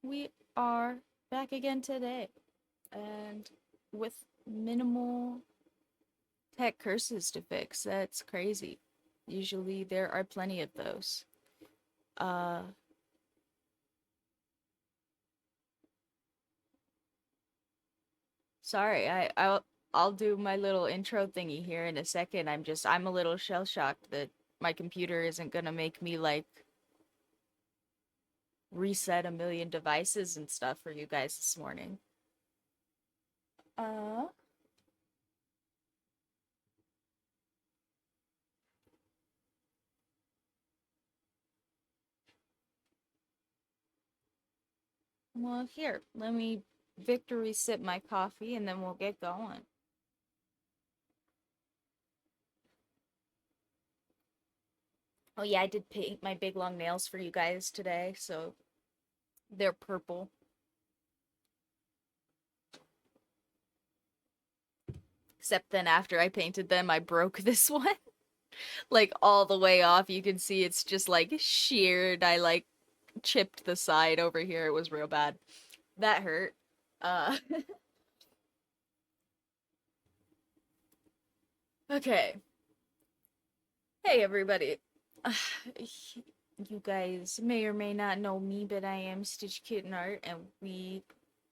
we are back again today, and with minimal tech curses to fix. That's crazy. Usually there are plenty of those. Uh, sorry, I'll do my little intro thingy here in a second. I'm a little shell shocked that my computer isn't gonna make me like reset a million devices and stuff for you guys this morning. Uh, well, here, let me victory sip my coffee and then we'll get going. Oh yeah, I did paint my big long nails for you guys today, so they're purple. Except then after I painted them, I broke this one. Like all the way off. You can see it's just like sheared. I like chipped the side over here. It was real bad. That hurt. Uh okay. Hey everybody. You guys may or may not know me, but I am Stitch Kitten Art, and we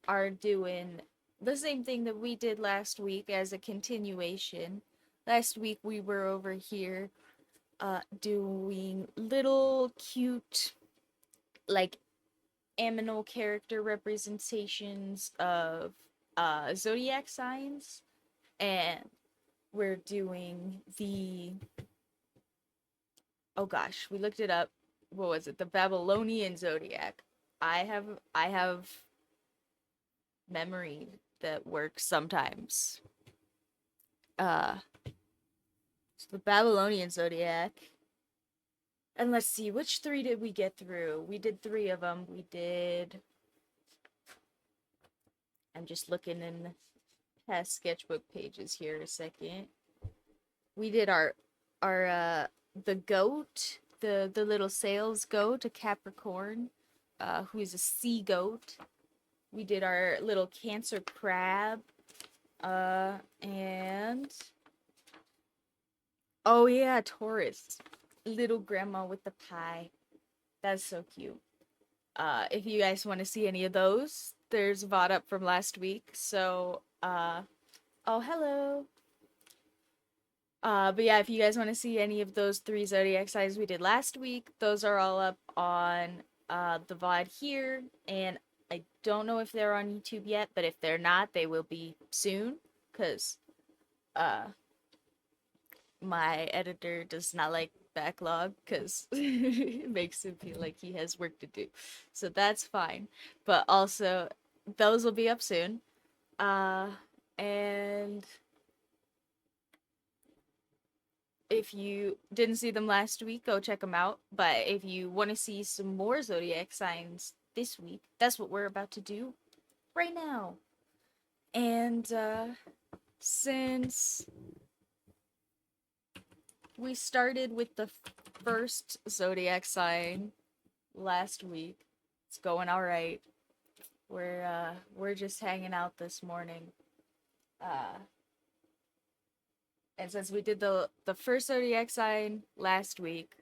are doing the same thing that we did last week as a continuation. Last week we were over here doing little cute like aminal character representations of zodiac signs, and we're doing the oh gosh, we looked it up. What was it? The Babylonian zodiac. I have memory that works sometimes. Uh so the Babylonian zodiac. And let's see, which three did we get through? We did three of them. We did. I'm just looking in past sketchbook pages here a second. We did our the goat, the little sales goat, a Capricorn, who's a sea goat. We did our little Cancer crab, and oh yeah, Taurus, little grandma with the pie. That's so cute. If you guys want to see any of those, there's VOD up from last week. So, oh hello. But yeah, if you guys want to see any of those three zodiac signs we did last week, those are all up on the VOD here. And I don't know if they're on YouTube yet, but if they're not, they will be soon. Cause uh my editor does not like backlog because it makes him feel like he has work to do. So that's fine. But also those will be up soon. Uh and if you didn't see them last week, go check them out. But if you want to see some more zodiac signs this week, that's what we're about to do right now. And since we started with the first zodiac sign last week, it's going all right. We're just hanging out this morning. Uh and since we did the first zodiac sign last week,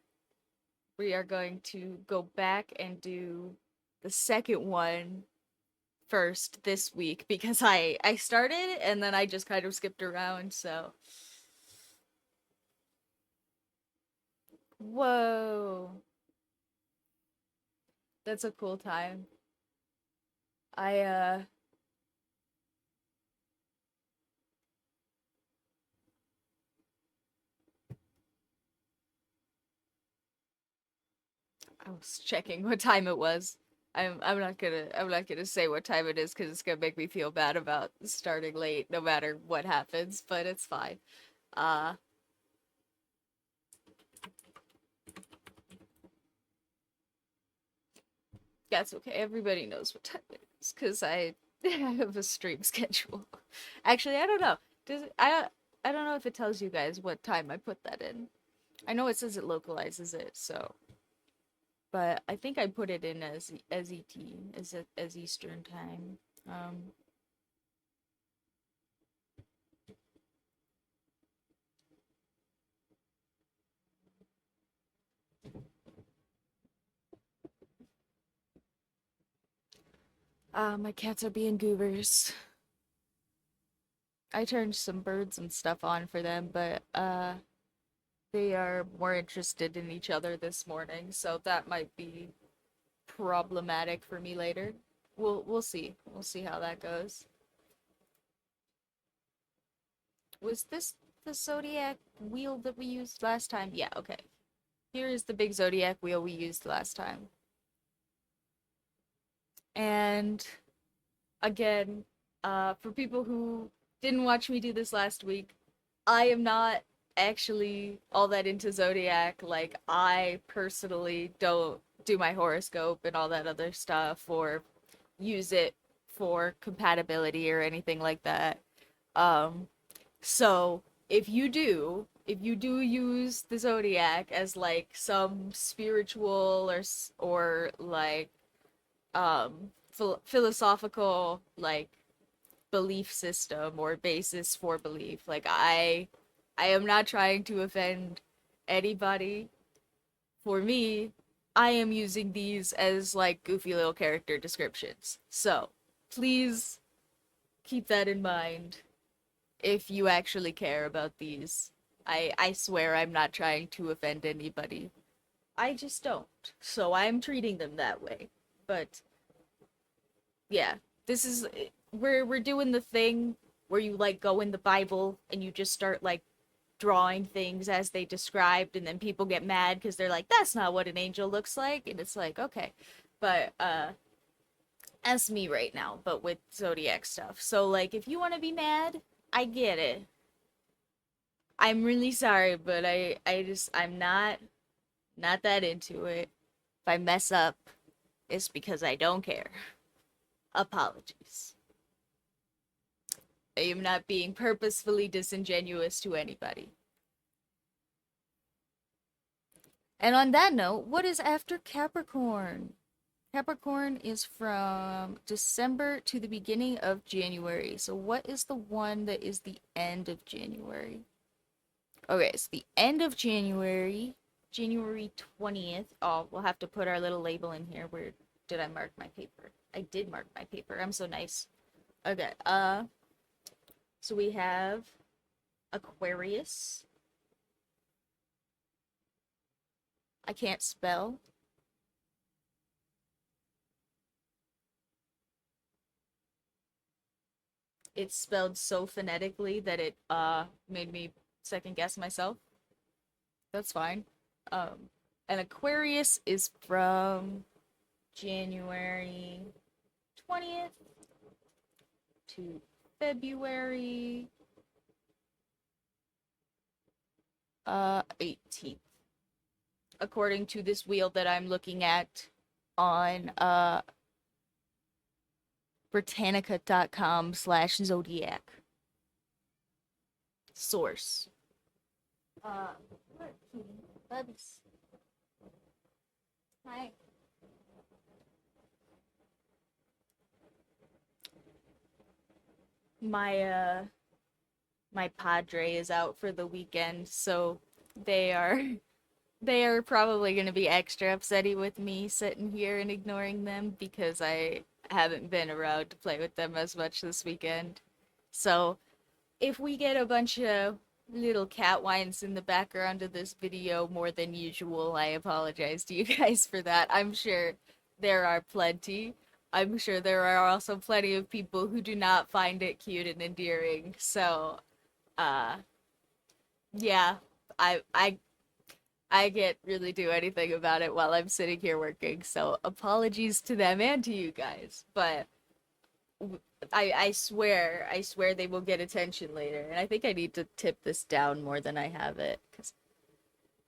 we are going to go back and do the second one first this week because I started and then I just kind of skipped around. So whoa, that's a cool time. I I was checking what time it was. I'm not gonna say what time it is because it's gonna make me feel bad about starting late no matter what happens, but it's fine. Uh that's okay. Everybody knows what time it is because I have a stream schedule. Actually, I don't know. Does it, I don't know if it tells you guys what time I put that in. I know it says it localizes it, so but I think I put it in as ET, as Eastern time. Um, my cats are being goobers. I turned some birds and stuff on for them, but they are more interested in each other this morning, so that might be problematic for me later. We'll see. We'll see how that goes. Was this the zodiac wheel that we used last time? Yeah, okay. Here is the big zodiac wheel we used last time. And again, for people who didn't watch me do this last week, I am not actually all that into zodiac. Like, I personally don't do my horoscope and all that other stuff or use it for compatibility or anything like that. Um, so if you do use the zodiac as like some spiritual or like philosophical like belief system or basis for belief, like I am not trying to offend anybody. For me, I am using these as like goofy little character descriptions. So, please keep that in mind if you actually care about these. I swear I'm not trying to offend anybody. I just don't. So I'm treating them that way. But yeah, this is we're doing the thing where you like go in the Bible and you just start like drawing things as they described, and then people get mad because they're like, that's not what an angel looks like, and it's like, okay. But that's me right now, but with zodiac stuff. So like if you want to be mad, I get it. I'm really sorry, but I'm not that into it. If I mess up, it's because I don't care. Apologies. I am not being purposefully disingenuous to anybody. And on that note, what is after Capricorn? Capricorn is from December to the beginning of January. So what is the one that is the end of January? Okay, it's the end of January, January 20th. Oh, we'll have to put our little label in here. Where did I mark my paper? I did mark my paper. I'm so nice. Okay, so we have Aquarius. I can't spell. It's spelled so phonetically that it made me second guess myself. That's fine. And Aquarius is from January 20th to February 18th, according to this wheel that I'm looking at on Britannica.com/zodiac. Source. Uh, Bubs. Hi. My my padre is out for the weekend, so they are they are probably going to be extra upsetty with me sitting here and ignoring them because I haven't been around to play with them as much this weekend. So, if we get a bunch of little cat whines in the background of this video more than usual, I apologize to you guys for that. I'm sure there are plenty. I'm sure there are also plenty of people who do not find it cute and endearing. So, uh, yeah, I I can't really do anything about it while I'm sitting here working. So apologies to them and to you guys. But I swear they will get attention later. And I think I need to tip this down more than I have it because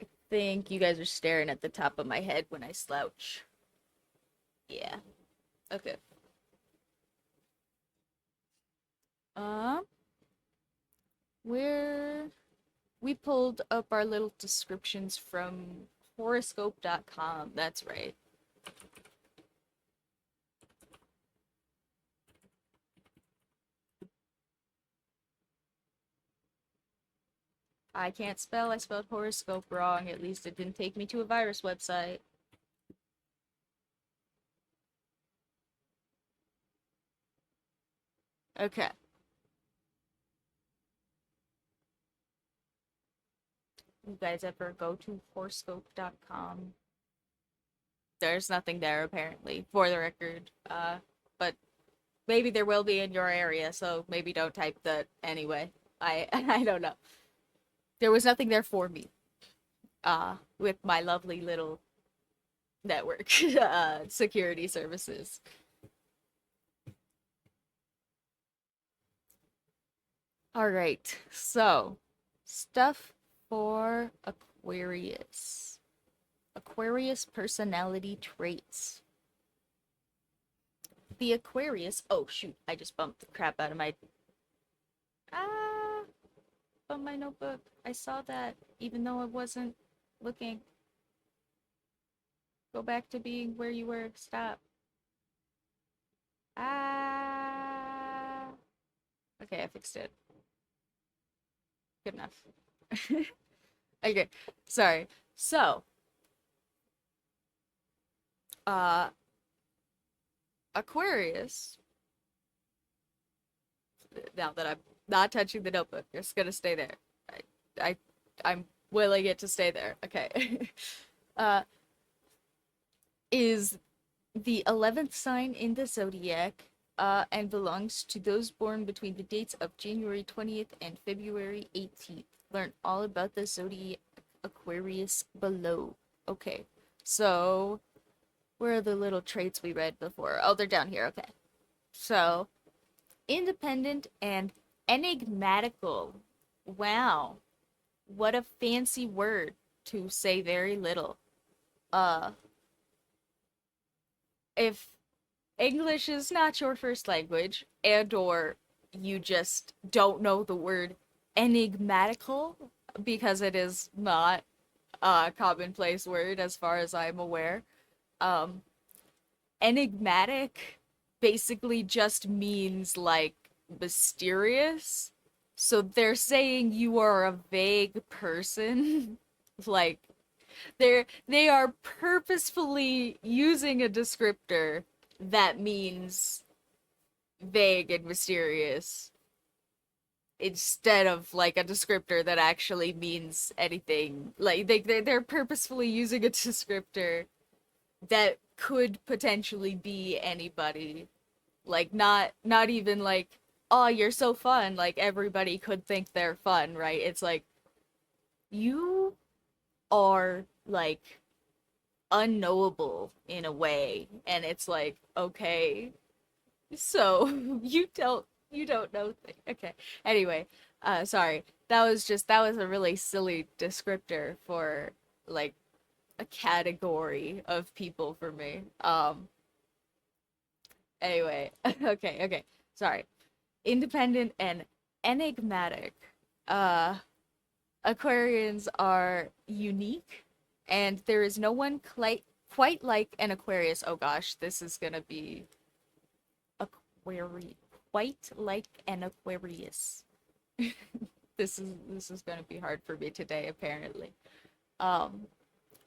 I think you guys are staring at the top of my head when I slouch. Yeah. Okay. Um, where we pulled up our little descriptions from horoscope.com. That's right. I can't spell. I spelled horoscope wrong. At least it didn't take me to a virus website. Okay. You guys ever go to horoscope.com? There's nothing there apparently, for the record. But maybe there will be in your area, so maybe don't type that anyway. I I don't know. There was nothing there for me. With my lovely little network security services. All right. So, stuff for Aquarius. Aquarius personality traits. The Aquarius. Oh shoot! I just bumped the crap out of my. Ah, bumped my notebook. I saw that, even though I wasn't looking. Go back to being where you were. Stop. Ah. Okay, I fixed it. Good enough. Okay, sorry. So, uh, Aquarius. Now that I'm not touching the notebook, it's gonna stay there. I, I'm willing it to stay there. Okay. uh, is the 11th sign in the zodiac, and belongs to those born between the dates of January 20th and February 18th. Learn all about the zodiac Aquarius below. Okay, so where are the little traits we read before? Oh, they're down here. Okay, so independent and enigmatical. Wow, what a fancy word to say very little. Uh, if English is not your first language, and or you just don't know the word enigmatical because it is not a commonplace word as far as I'm aware. Um, Enigmatic basically just means like mysterious. So they're saying you are a vague person. Like they are purposefully using a descriptor that means vague and mysterious instead of like a descriptor that actually means anything. Like they're purposefully using a descriptor that could potentially be anybody. Like not even like, oh, you're so fun. Like everybody could think they're fun, right? It's like you are like unknowable in a way, and it's like, okay, so you don't know okay, anyway, sorry, that was a really silly descriptor for like a category of people for me. Anyway. Okay, sorry. Independent and enigmatic. uh Aquarians are unique, and there is no one quite like an Aquarius. Oh gosh, this is gonna be Aquarius. Quite like an Aquarius. This is gonna be hard for me today, apparently. Um,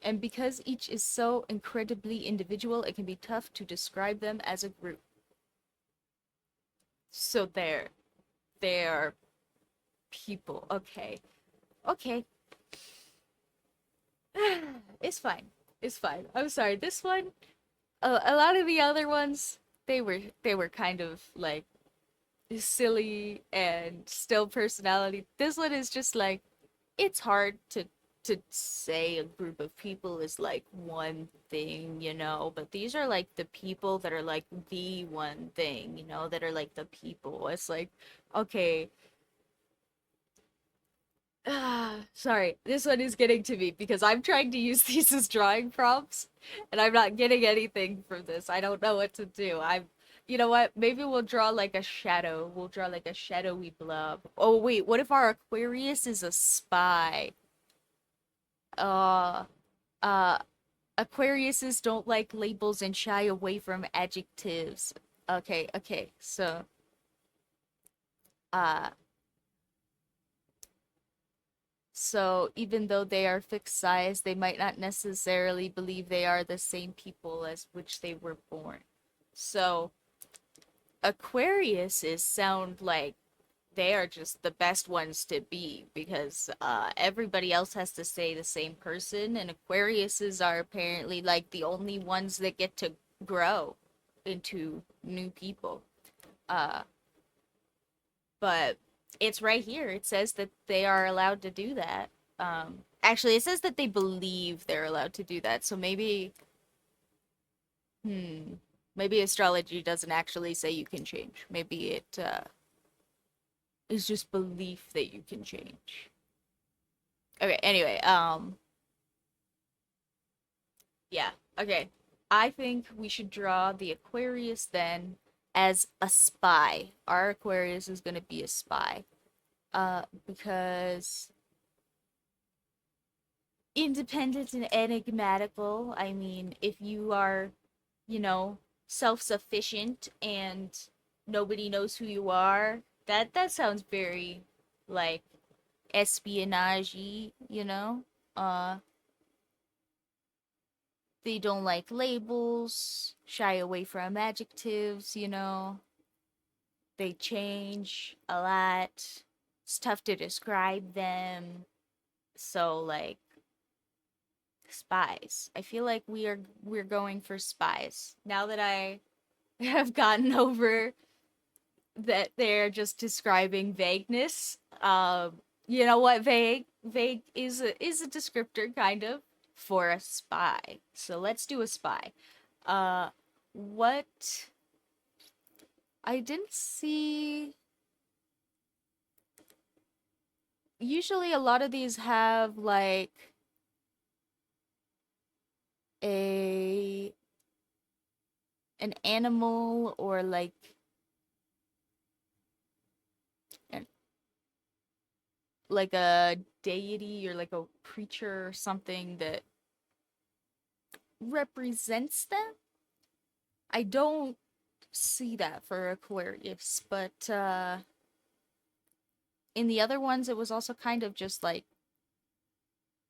and because each is so incredibly individual, it can be tough to describe them as a group. So they're people. Okay, okay. It's fine. It's fine. I'm sorry. This one, a lot of the other ones, they were kind of like silly and still personality. This one is just like, it's hard to say a group of people is like one thing, but these are like the people that are like the one thing, that are like the people. It's like, okay, sorry, this one is getting to me because I'm trying to use these as drawing prompts and I'm not getting anything from this. I don't know what to do. You know what? Maybe we'll draw like a shadow. We'll draw like a shadowy blob. Oh, wait, what if our Aquarius is a spy? Uh, Uh, Aquariuses don't like labels and shy away from adjectives. Okay. Uh, so even though they are fixed size, they might not necessarily believe they are the same people as which they were born. So Aquariuses sound like they are just the best ones to be because everybody else has to stay the same person, and Aquariuses are apparently like the only ones that get to grow into new people. Uh, but it's right here. It says that they are allowed to do that. Actually, it says that they believe they're allowed to do that. So hmm, maybe astrology doesn't actually say you can change. Maybe it is just belief that you can change. Okay, anyway, yeah, okay. I think we should draw the Aquarius then as a spy. Our Aquarius is gonna be a spy. Because independent and enigmatical, I mean, if you are, you know, self-sufficient and nobody knows who you are, that sounds very like espionage-y, you know? Uh They don't like labels, shy away from adjectives, you know. They change a lot. It's tough to describe them. So like spies. I feel like we're going for spies. Now that I have gotten over that they're just describing vagueness. You know what? Vague is a descriptor kind of for a spy. So let's do a spy. Uh, what I didn't see. Usually, a lot of these have like a an animal or an, like a deity or like a creature or something that represents them. I don't see that for Aquarius, but in the other ones, it was also kind of just like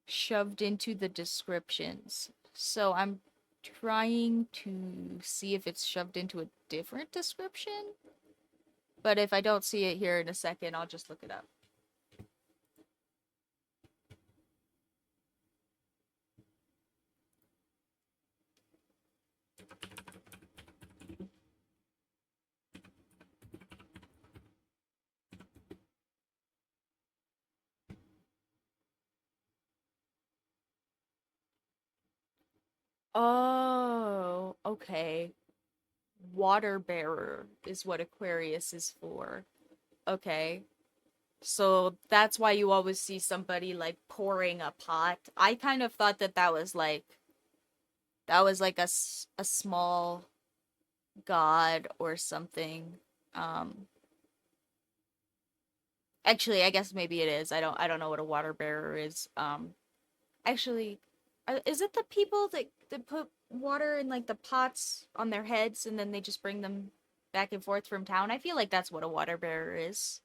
shoved into the descriptions. So I'm trying to see if it's shoved into a different description. But if I don't see it here in a second, I'll just look it up. Oh, okay. Water bearer is what Aquarius is for. Okay. So that's why you always see somebody like pouring a pot. I kind of thought that that was like a small god or something. Um Actually, I guess maybe it is. I don't know what a water bearer is. Actually, is it the people that put water in like the pots on their heads and then they just bring them back and forth from town? I feel like that's what a water bearer is.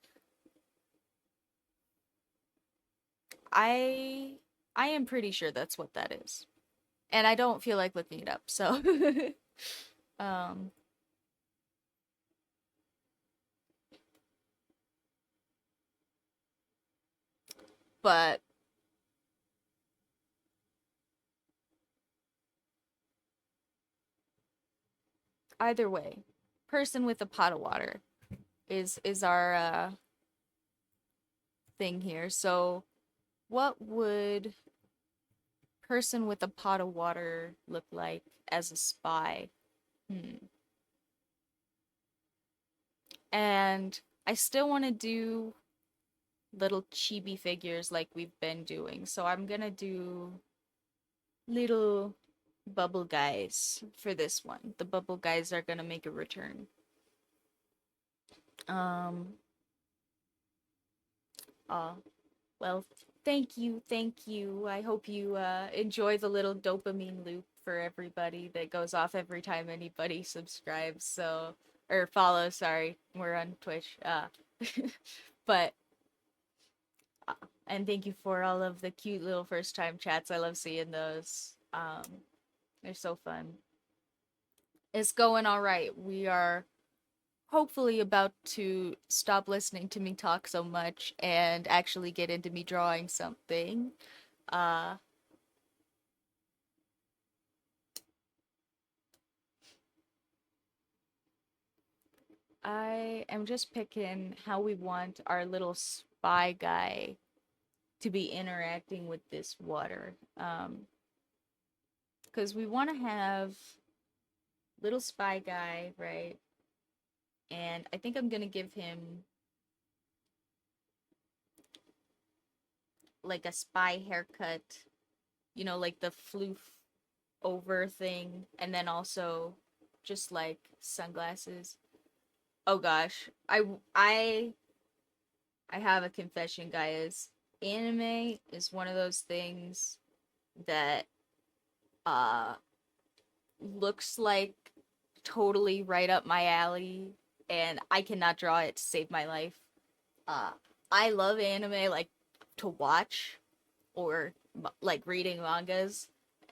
I I am pretty sure that's what that is. And I don't feel like looking it up, so um but either way, person with a pot of water is our thing here. So what would person with a pot of water look like as a spy? Hmm. And I still want to do little chibi figures like we've been doing. So I'm gonna do little bubble guys for this one. The bubble guys are gonna make a return. Um, uh, well, Thank you, thank you. I hope you enjoy the little dopamine loop for everybody that goes off every time anybody subscribes. So, or follows. Sorry, we're on Twitch. But uh, and thank you for all of the cute little first time chats. I love seeing those. They're so fun. It's going all right. We are hopefully about to stop listening to me talk so much and actually get into me drawing something. Uh, I am just picking how we want our little spy guy to be interacting with this water. Because we want to have little spy guy, right? And I think I'm gonna give him like a spy haircut, like the floof over thing, and then also just like sunglasses. Oh gosh, I have a confession, guys. Anime is one of those things that uh looks like totally right up my alley, and I cannot draw it to save my life. Uh I love anime like to watch or like reading mangas,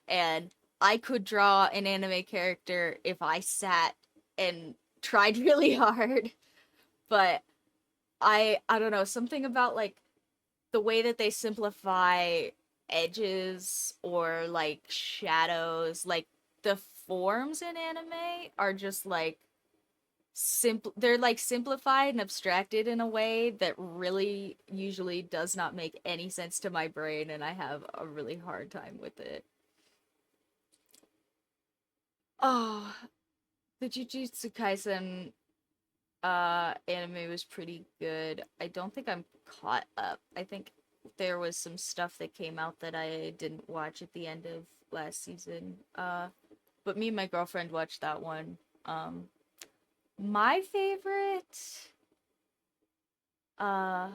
and I could draw an anime character if I sat and tried really hard, but I don't know, something about like the way that they simplify edges or like shadows, like the forms in anime are just like simple, they're like simplified and abstracted in a way that really usually does not make any sense to my brain, and I have a really hard time with it. Oh, the Jujutsu Kaisen anime was pretty good. I don't think I'm caught up. I think there was some stuff that came out that I didn't watch at the end of last season. But me and my girlfriend watched that one. My favorite uh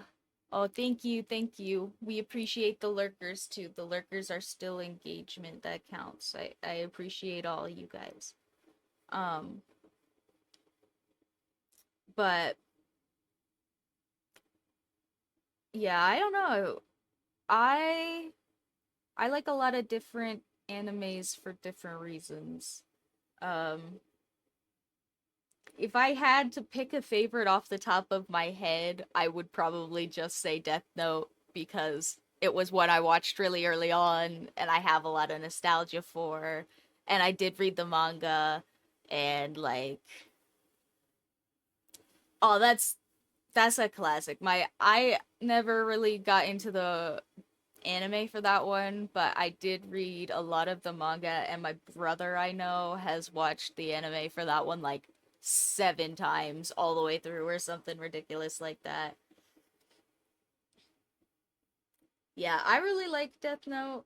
oh, thank you, thank you. We appreciate the lurkers too. The lurkers are still engagement that counts. I appreciate all you guys. Um but yeah, I don't know. I I like a lot of different animes for different reasons. Um, if I had to pick a favorite off the top of my head, I would probably just say Death Note because it was what I watched really early on and I have a lot of nostalgia for. And I did read the manga, and like, oh, that's a classic. I never really got into the anime for that one, but I did read a lot of the manga, and my brother I know has watched the anime for that one like 7 times all the way through or something ridiculous like that. Yeah, I really like Death Note.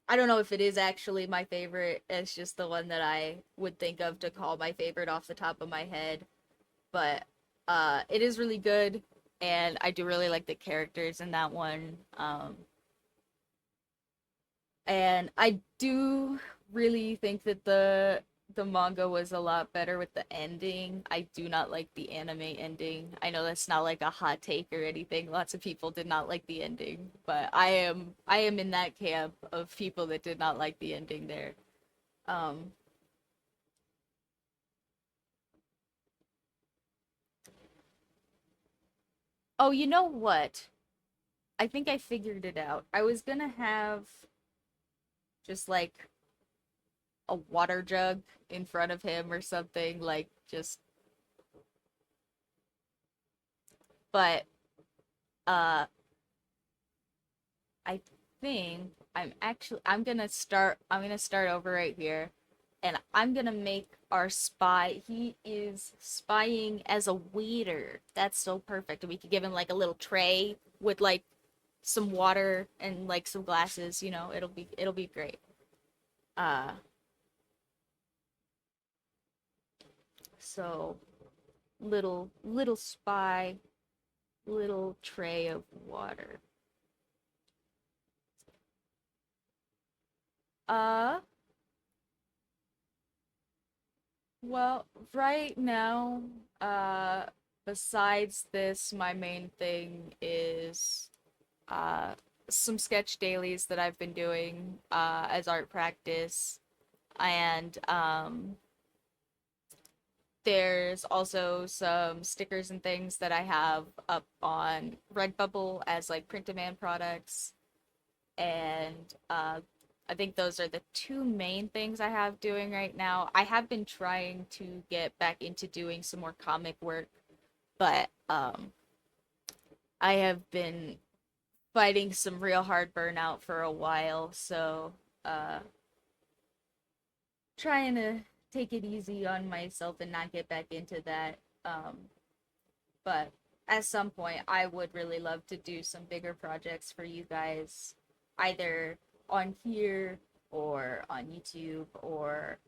I don't know if it is actually my favorite. It's just the one that I would think of to call my favorite off the top of my head. But it is really good, and I do really like the characters in that one. And I do really think that the manga was a lot better with the ending. I do not like the anime ending. I know that's not like a hot take or anything. Lots of people did not like the ending, but I am in that camp of people that did not like the ending there. Um oh, you know what? I think I figured it out. I was gonna have just like a water jug in front of him or something, like just, but uh I think I'm gonna start over right here, and I'm gonna make our spy. He is spying as a waiter. That's so perfect. And we could give him like a little tray with like some water and like some glasses, it'll be great. Uh so little spy, little tray of water. Uh, well, right now, uh, besides this, my main thing is uh some sketch dailies that I've been doing as art practice, and there's also some stickers and things that I have up on Redbubble as like print-to-man products, and I think those are the two main things I have doing right now. I have been trying to get back into doing some more comic work, but I have been fighting some real hard burnout for a while, so uh trying to take it easy on myself and not get back into that. But at some point, I would really love to do some bigger projects for you guys, either on here or on YouTube or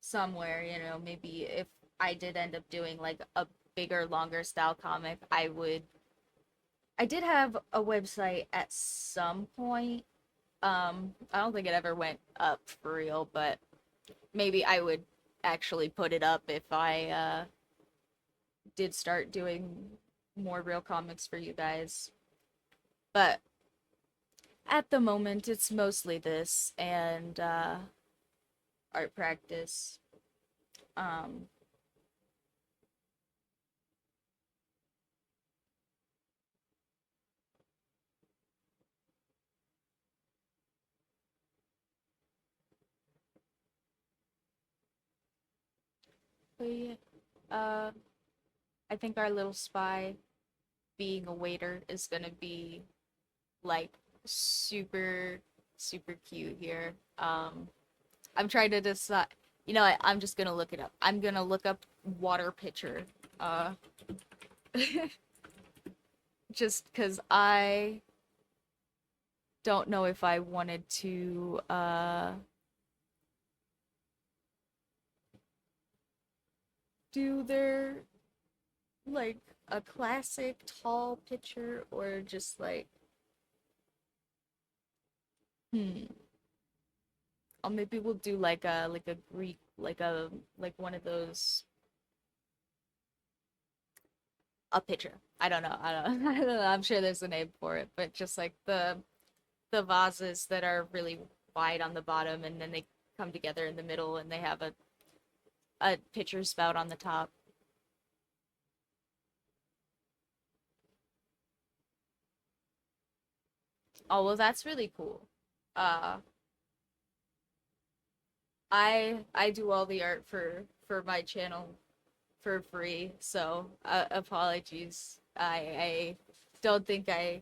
somewhere. Maybe if I did end up doing like a bigger, longer style comic, I would. I did have a website at some point. I don't think it ever went up for real, but maybe I would actually put it up if I did start doing more real comics for you guys. But at the moment, it's mostly this and art practice. Um, but yeah, uh, I think our little spy being a waiter is gonna be like super, super cute here. I'm trying to decide. You know what? I'm just gonna look it up. I'm gonna look up water pitcher. Uh, just because I don't know if I wanted to do their like a classic tall pitcher or just like hmm. Or maybe we'll do like a Greek like one of those a pitcher. I don't know. I don't, I don't know. I'm sure there's a name for it, but just like the vases that are really wide on the bottom and then they come together in the middle and they have a pitcher spout on the top. Oh, well, that's really cool. Uh, I do all the art for my channel for free, so apologies. I don't think I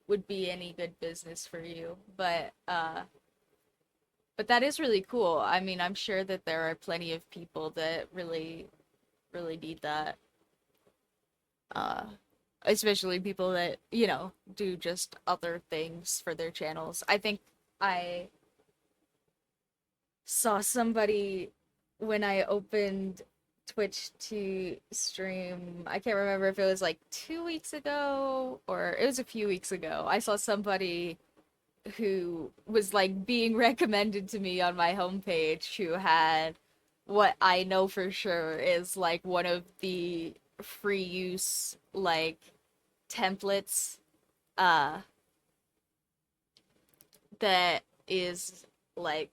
would be any good business for you, but that is really cool. I mean, I'm sure that there are plenty of people that really need that. Uh, Especially people that, do just other things for their channels. I think I saw somebody when I opened Twitch to stream. I can't remember if it was like 2 weeks ago or it was a few weeks ago. I saw somebody who was like being recommended to me on my homepage who had what I know for sure is like one of the free use like templates uh that is like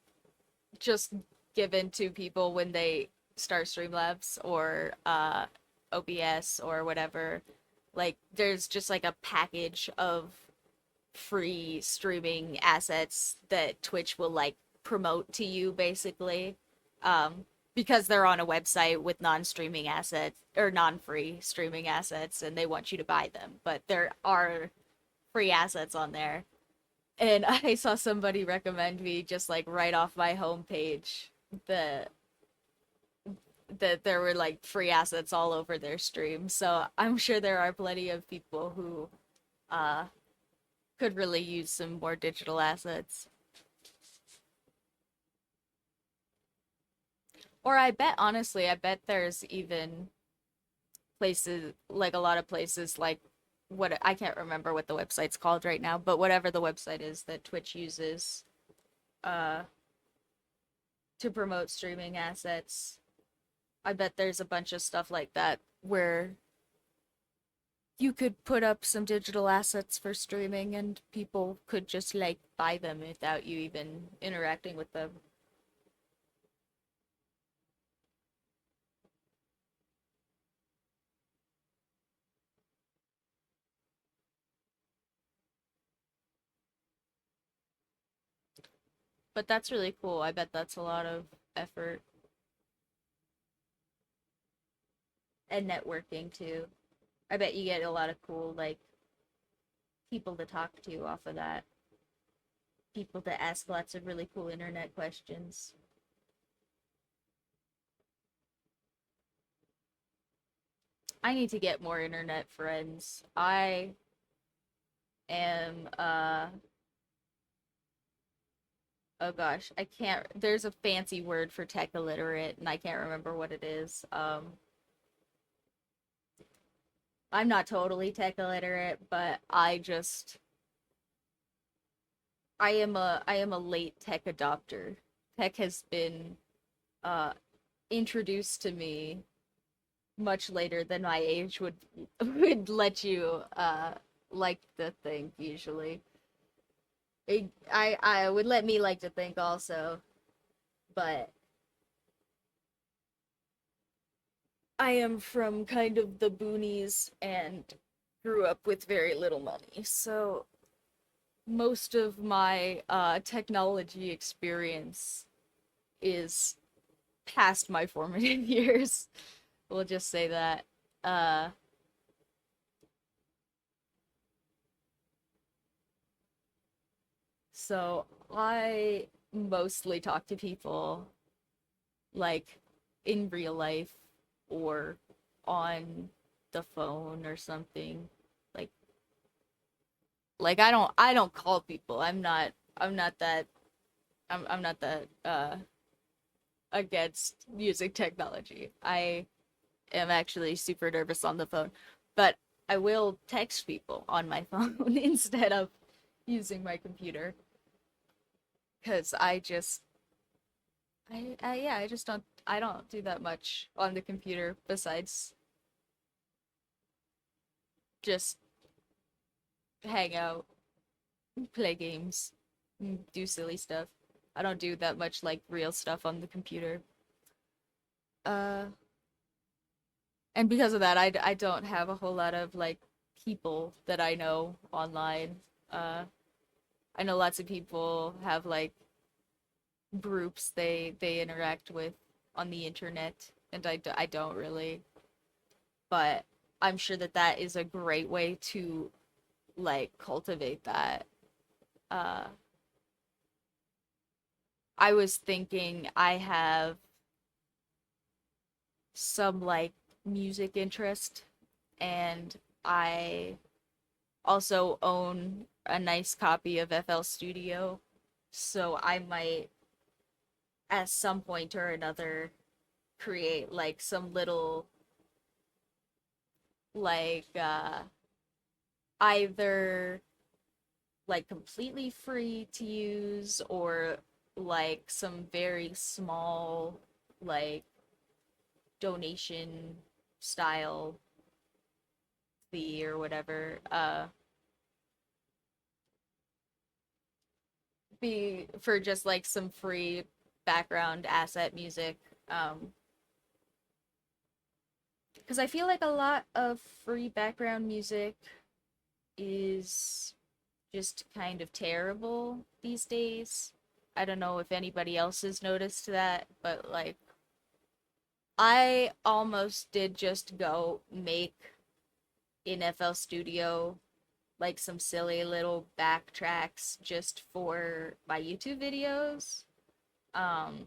just given to people when they start Streamlabs or OBS or whatever. Like there's just like a package of free streaming assets that Twitch will like promote to you basically. Because they're on a website with non-streaming assets or non-free streaming assets and they want you to buy them. But there are free assets on there. And I saw somebody recommend me just like right off my homepage that that there were like free assets all over their stream. So I'm sure there are plenty of people who uh could really use some more digital assets. Or I bet honestly, I bet there's even places, like a lot of places, like what I can't remember what the website's called right now, but whatever the website is that Twitch uses uh to promote streaming assets. I bet there's a bunch of stuff like that where you could put up some digital assets for streaming and people could just like buy them without you even interacting with them. But that's really cool. I bet that's a lot of effort and networking too. I bet you get a lot of cool like people to talk to off of that. People to ask lots of really cool internet questions. I need to get more internet friends. I am oh gosh, I can't there's a fancy word for tech illiterate and I can't remember what it is. I'm not totally tech illiterate, but I am a late tech adopter. Tech has been uh introduced to me much later than my age would let you like to think usually. I would let me like to think also, but I am from kind of the boonies and grew up with very little money. So most of my technology experience is past my formative years. We'll just say that. Uh, so I mostly talk to people like in real life or on the phone or something. Like I don't call people. I'm not that against music technology. I am actually super nervous on the phone, but I will text people on my phone instead of using my computer because I just don't do that much on the computer besides just hang out, play games, do silly stuff. I don't do that much like real stuff on the computer. Uh, and because of that, I don't have a whole lot of like people that I know online. Uh, I know lots of people have like groups they interact with on the internet, and I don't really. But I'm sure that that is a great way to like cultivate that. Uh, I was thinking I have some like music interest, and I also own a nice copy of FL Studio, so I might at some point or another create like some little like either like completely free to use or like some very small like donation style fee or whatever be for just like some free background asset music because I feel like a lot of free background music is just kind of terrible these days. I don't know if anybody else has noticed that, but like I almost did just go make in FL Studio like some silly little backtracks just for my YouTube videos. Um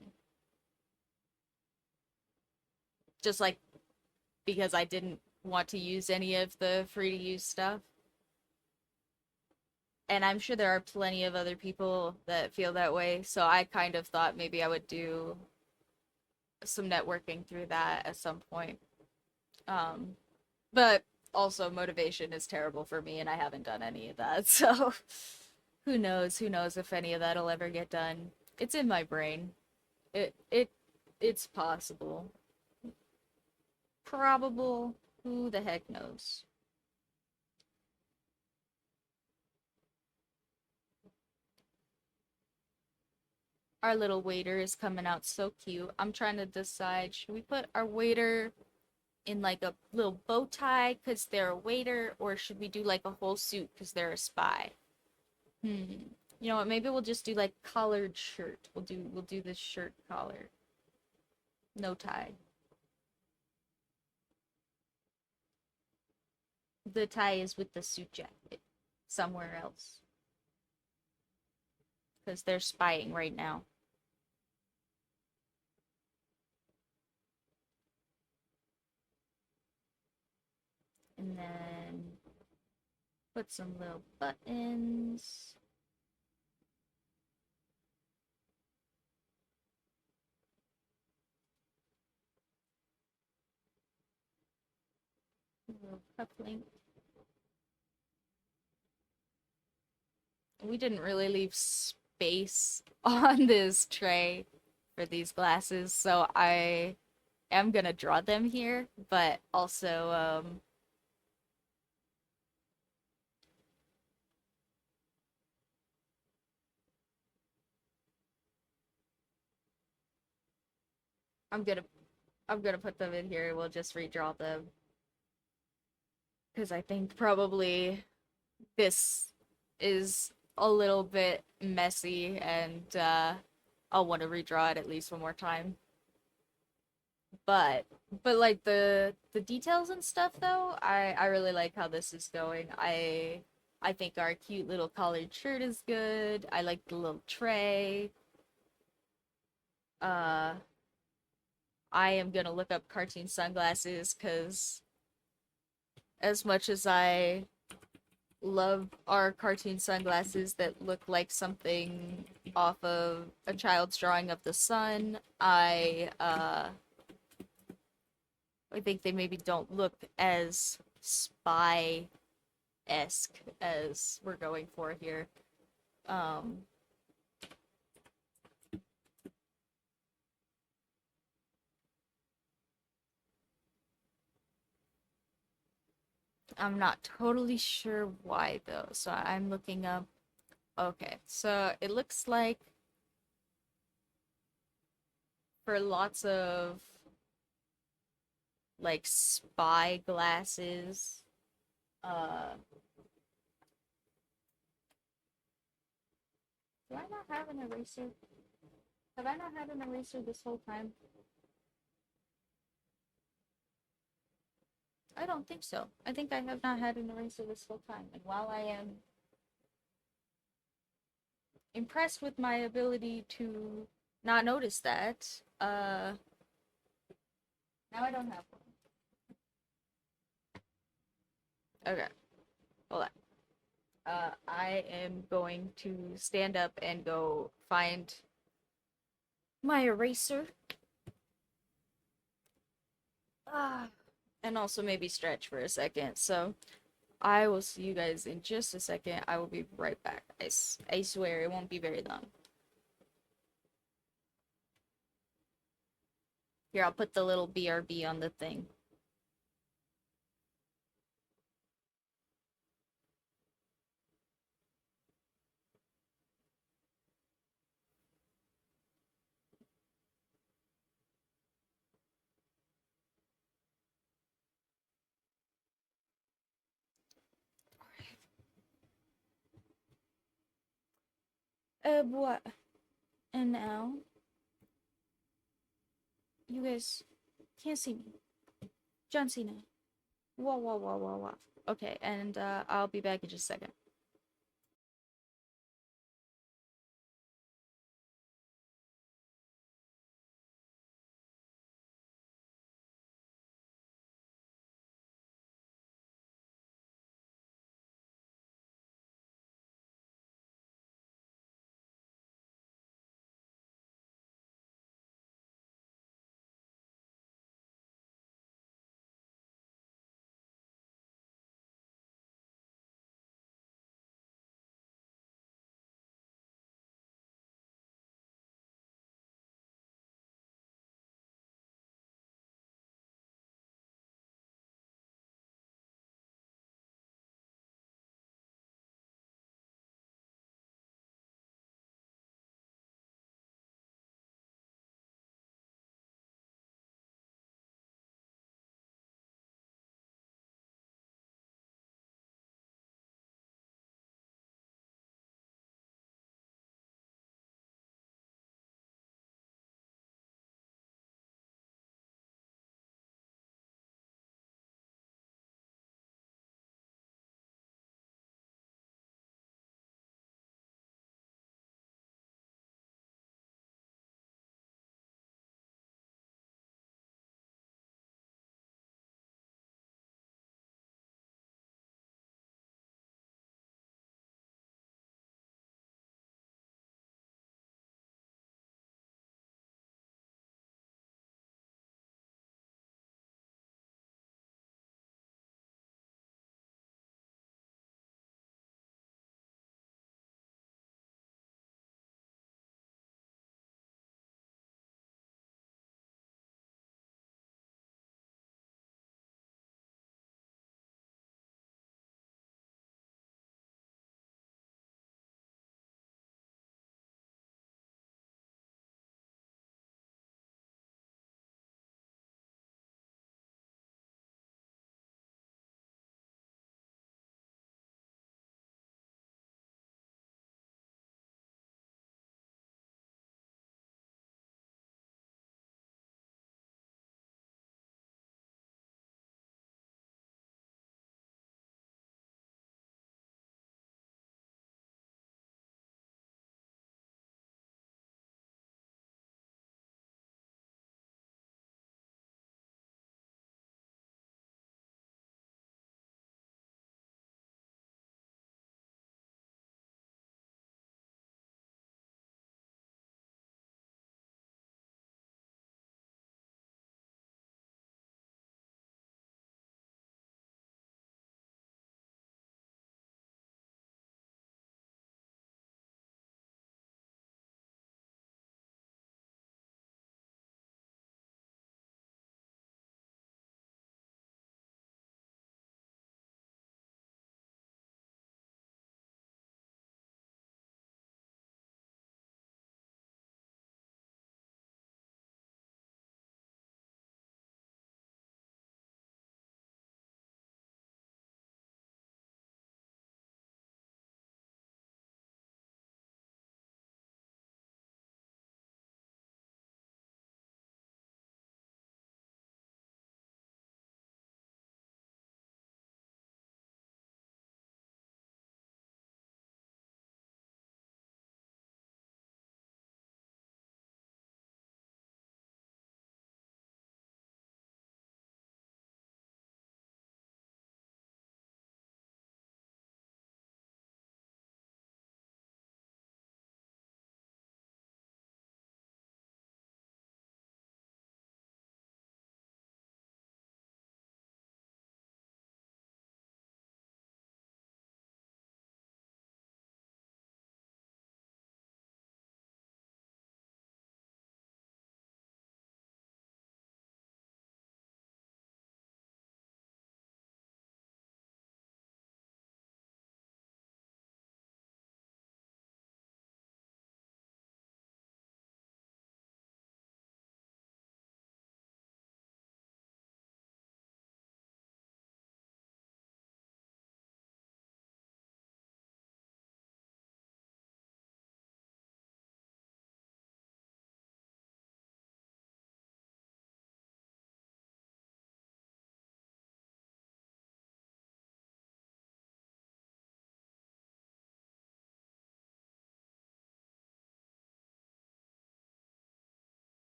just like because I didn't want to use any of the free to use stuff. And I'm sure there are plenty of other people that feel that way. So I kind of thought maybe I would do some networking through that at some point. Um, But also motivation is terrible for me and I haven't done any of that. So who knows? Who knows if any of that'll ever get done. It's in my brain. It's possible. Probable. Who the heck knows? Our little waiter is coming out so cute. I'm trying to decide, should we put our waiter in like a little bow tie because they're a waiter, or should we do like a whole suit because they're a spy? Hmm. You know what? Maybe we'll just do like collared shirt. We'll do this shirt collar. No tie. The tie is with the suit jacket somewhere else because they're spying right now. And then put some little buttons. A little cuff link. We didn't really leave space on this tray for these glasses, so I am gonna draw them here, but also I'm gonna I'm gonna put them in here. We'll just redraw them because I think probably this is a little bit messy and I'll want to redraw it at least one more time. But like the details and stuff though, I really like how this is going. I think our cute little collared shirt is good. I like the little tray. Uh I am gonna look up cartoon sunglasses because as much as I love our cartoon sunglasses that look like something off of a child's drawing of the sun, I think they maybe don't look as spy esque as we're going for here. Um, I'm not totally sure why though, so I'm looking up. Okay, so it looks like for lots of like spy glasses, uh, do I not have an eraser? Have I not had an eraser this whole time? I don't think so. I think I have not had an eraser this whole time. And while I am impressed with my ability to not notice that, now I don't have one. Okay, hold on. I am going to stand up and go find my eraser. Ah, and also maybe stretch for a second. So I will see you guys in just a second. I will be right back. I swear it won't be very long. Here, I'll put the little BRB on the thing. What? And now, you guys can't see me. John Cena. Wah, wah, wah, wah, wah. Okay, and I'll be back in just a second.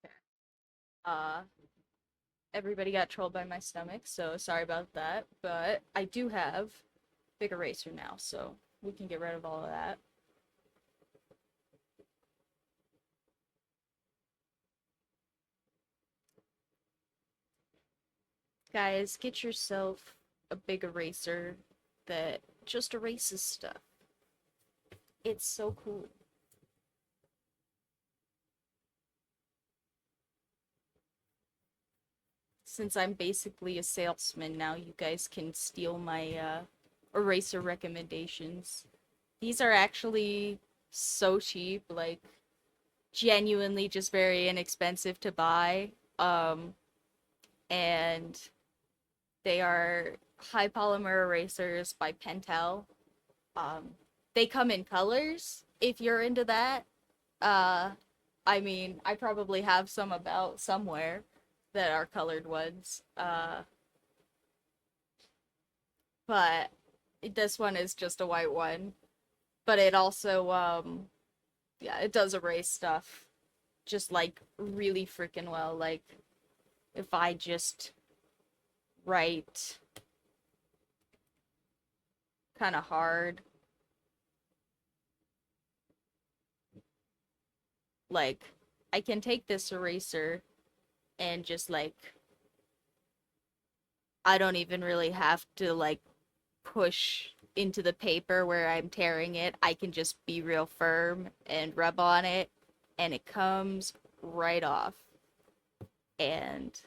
Okay. Uh, Everybody got trolled by my stomach, so sorry about that. But I do have big eraser now, so we can get rid of all of that. Guys, get yourself a big eraser that just erases stuff. It's so cool. Since I'm basically a salesman now, you guys can steal my eraser recommendations. These are actually so cheap, like genuinely just very inexpensive to buy. And they are high polymer erasers by Pentel. Um, they come in colors if you're into that. Uh, I mean, I probably have some about somewhere that are colored ones. But this one is just a white one. But it also, yeah, it does erase stuff just like really freaking well. Like, if I just write kind of hard, like, I can take this eraser and just like, I don't even really have to like push into the paper where I'm tearing it. I can just be real firm and rub on it, and it comes right off. And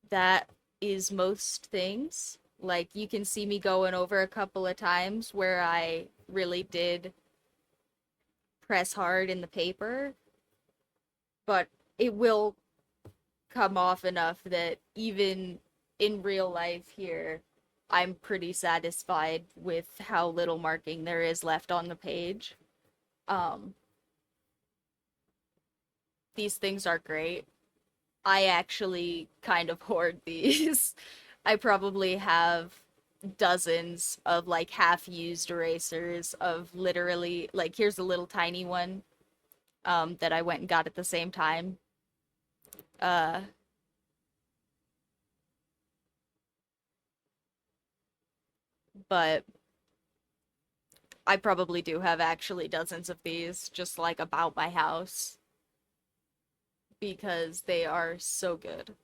that is most things. Like, you can see me going over a couple of times where I really did press hard in the paper, but it will come off enough that even in real life here, I'm pretty satisfied with how little marking there is left on the page. Um, these things are great. I actually kind of hoard these. I probably have dozens of like half used erasers of literally like here's a little tiny one that I went and got at the same time. Uh but I probably do have actually dozens of these just like about my house because they are so good.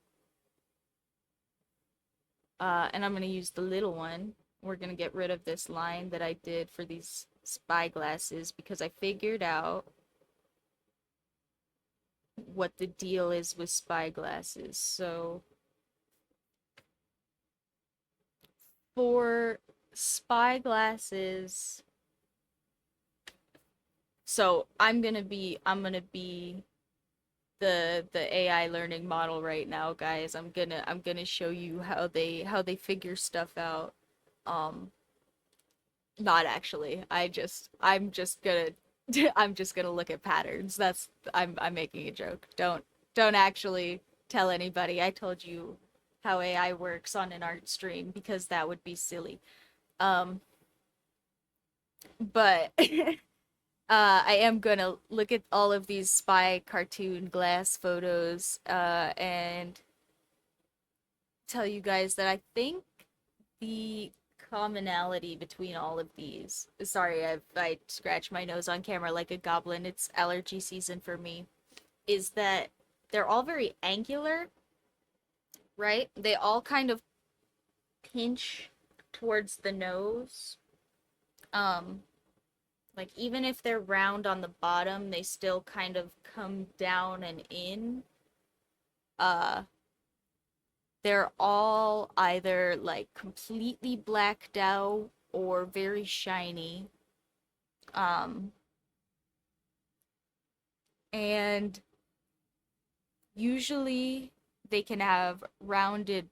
And I'm gonna use the little one. We're gonna get rid of this line that I did for these spyglasses because I figured out what the deal is with spyglasses. So for spyglasses, so I'm gonna be the AI learning model right now, guys. I'm gonna show you how they figure stuff out. Um, Not actually. I'm just gonna I'm just gonna look at patterns. I'm making a joke. Don't actually tell anybody. I told you how AI works on an art stream because that would be silly. Um, but I am gonna look at all of these spy cartoon glass photos and tell you guys that I think the commonality between all of these. Sorry, I scratched my nose on camera like a goblin. It's allergy season for me. Is that they're all very angular, right? They all kind of pinch towards the nose. Um, like even if they're round on the bottom, they still kind of come down and in. Uh, they're all either like completely blacked out or very shiny. Um, and usually they can have rounded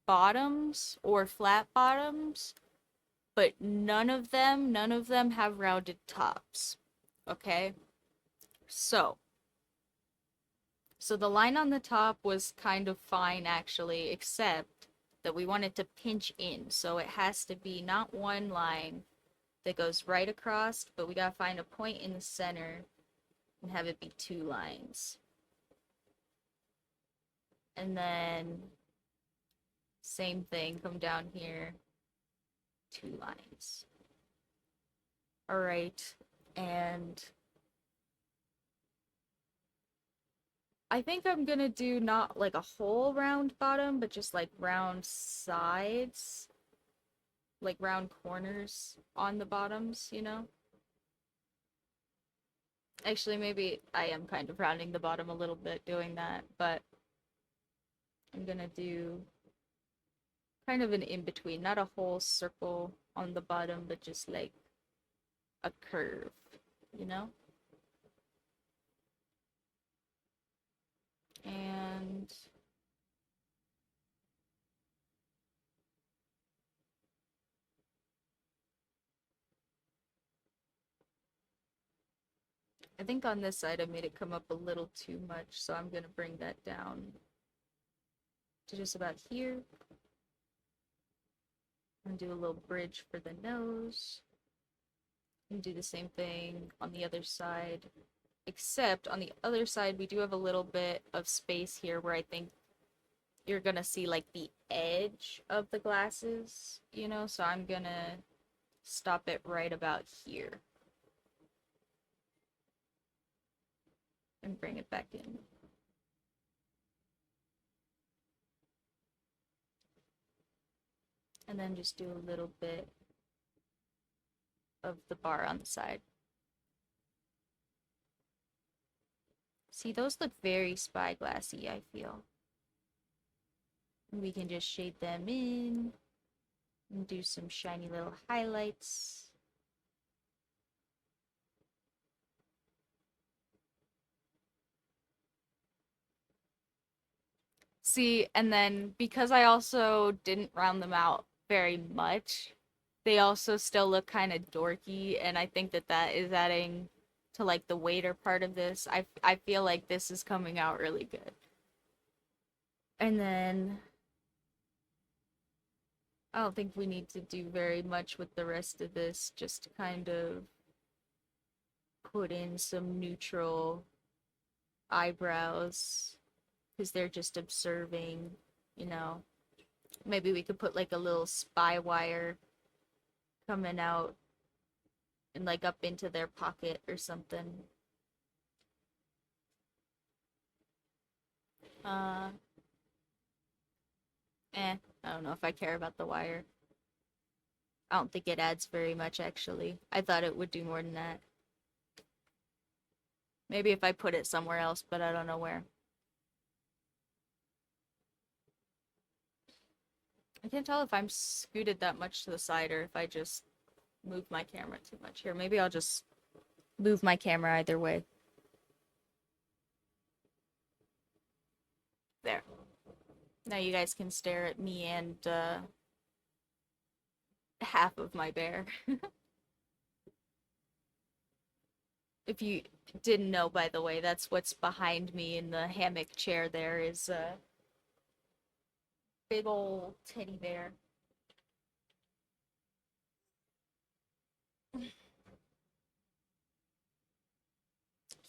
bottoms or flat bottoms, but none of them have rounded tops. Okay? So, so the line on the top was kind of fine actually, except that we want it to pinch in. So it has to be not one line that goes right across, but we gotta find a point in the center and have it be 2 lines. And then same thing, come down here, 2 lines. All right, and I think I'm gonna do not like a whole round bottom, but just like round sides, like round corners on the bottoms, you know? Actually, maybe I am kind of rounding the bottom a little bit doing that, but I'm gonna do kind of an in-between, not a whole circle on the bottom, but just like a curve, you know? And I think on this side I made it come up a little too much, so I'm gonna bring that down to just about here. And do a little bridge for the nose. And do the same thing on the other side. Except on the other side, we do have a little bit of space here where I think you're gonna see like the edge of the glasses, you know? So I'm gonna stop it right about here. And bring it back in. And then just do a little bit of the bar on the side. See, those look very spyglassy, I feel. We can just shade them in and do some shiny little highlights. See, and then because I also didn't round them out very much, they also still look kind of dorky, and I think that that is adding to like the waiter part of this. I feel like this is coming out really good. And then I don't think we need to do very much with the rest of this, just to kind of put in some neutral eyebrows because they're just observing, you know. Maybe we could put like a little spy wire coming out and like up into their pocket or something. Uh, I don't know if I care about the wire. I don't think it adds very much actually. I thought it would do more than that. Maybe if I put it somewhere else, but I don't know where. I can't tell if I'm scooted that much to the side or if I just move my camera too much. Here, maybe I'll just move my camera either way. There. Now you guys can stare at me and half of my bear. If you didn't know, by the way, that's what's behind me in the hammock chair there is a big old teddy bear.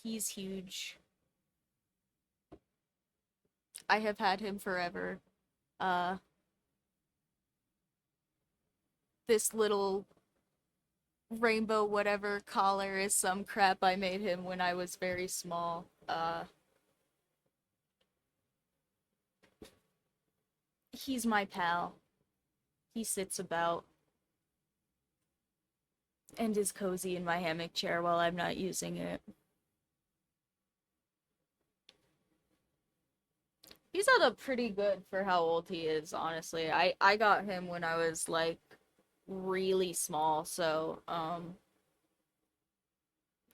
He's huge. I have had him forever. Uh, this little rainbow whatever collar is some crap I made him when I was very small. He's my pal. He sits about and is cozy in my hammock chair while I'm not using it. He's held up pretty good for how old he is, honestly. I got him when I was like really small, so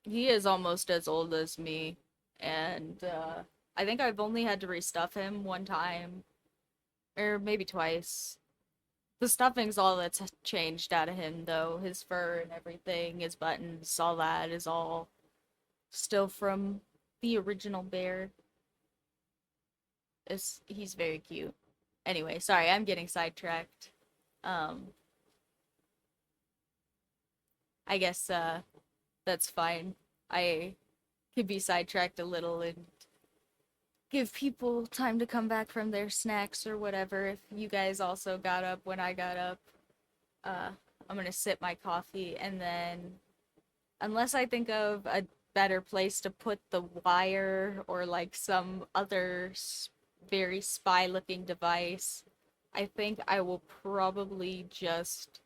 he is almost as old as me, and I think I've only had to restuff him one time, or maybe twice. The stuffing's all that's changed out of him, though. His fur and everything, his buttons, all that is all still from the original bear. He's very cute. Anyway, sorry, I'm getting sidetracked. Um, I guess that's fine. I could be sidetracked a little and give people time to come back from their snacks or whatever. If you guys also got up when I got up, uh, I'm gonna sip my coffee and then, unless I think of a better place to put the wire or like some other very spy looking device, I think I will probably just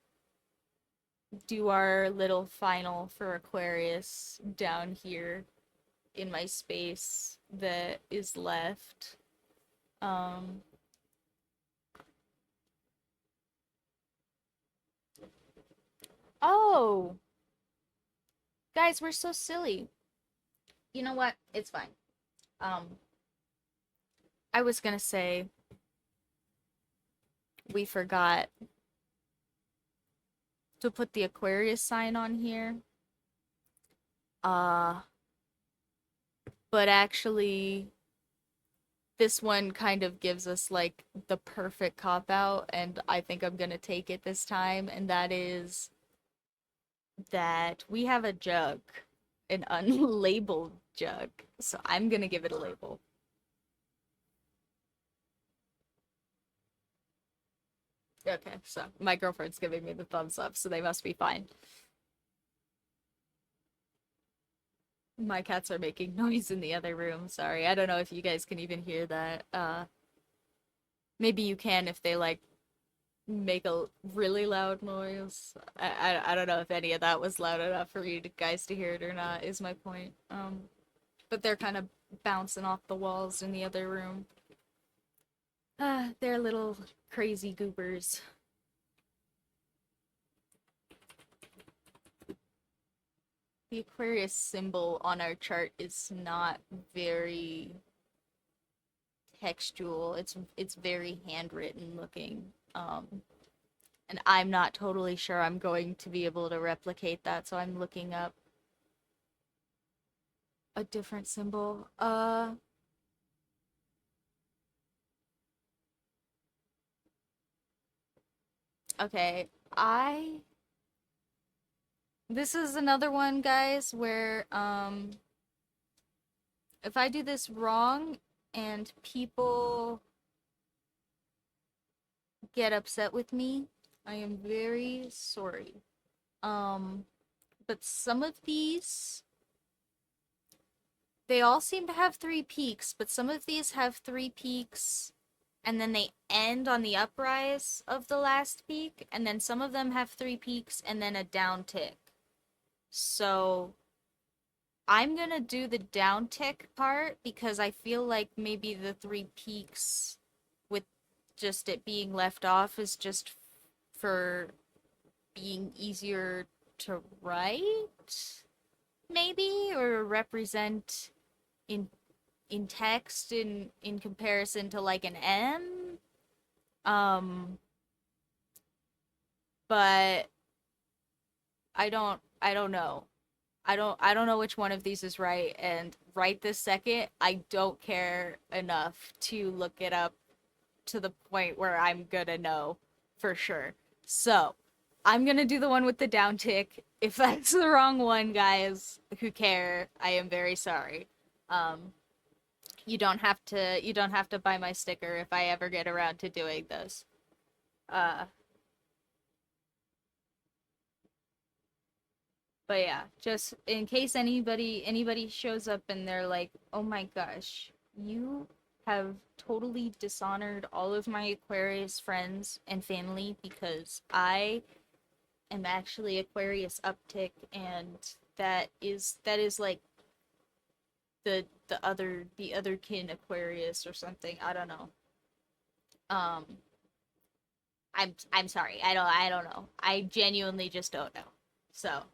do our little final for Aquarius down here in my space that is left. Um, oh, guys, we're so silly. You know what? It's fine. Um, I was gonna say we forgot to put the Aquarius sign on here. Uh, but actually, this one kind of gives us like the perfect cop out, and I think I'm gonna take it this time, and that is that we have a jug, an unlabeled jug. So I'm gonna give it a label. Okay, so my girlfriend's giving me the thumbs up, so they must be fine. My cats are making noise in the other room. Sorry, I don't know if you guys can even hear that. Maybe you can if they like make a really loud noise. I don't know if any of that was loud enough for you guys to hear it or not, is my point. But they're kind of bouncing off the walls in the other room. They're little crazy goobers. The Aquarius symbol on our chart is not very textual. It's very handwritten looking. And I'm not totally sure I'm going to be able to replicate that, so I'm looking up a different symbol. Okay, this is another one, guys, where if I do this wrong and people get upset with me, I am very sorry. But some of these, they all seem to have three peaks, but some of these have three peaks and then they end on the uprise of the last peak, and then some of them have three peaks and then a down tick. So I'm gonna do the down tick part because I feel like maybe the three peaks with just it being left off is just for being easier to write, maybe, or represent in text in comparison to like an M. But I don't know. I don't know which one of these is right, and right this second I don't care enough to look it up to the point where I'm gonna know for sure. So, I'm gonna do the one with the down tick. If that's the wrong one, guys, who care? I am very sorry. Um, you don't have to buy my sticker if I ever get around to doing this. Uh, but yeah, just in case anybody shows up and they're like, "Oh my gosh, you have totally dishonored all of my Aquarius friends and family because I am actually Aquarius uptick, and that is like the other kin Aquarius or something. I don't know. Um, I'm sorry. I don't know. I genuinely just don't know. So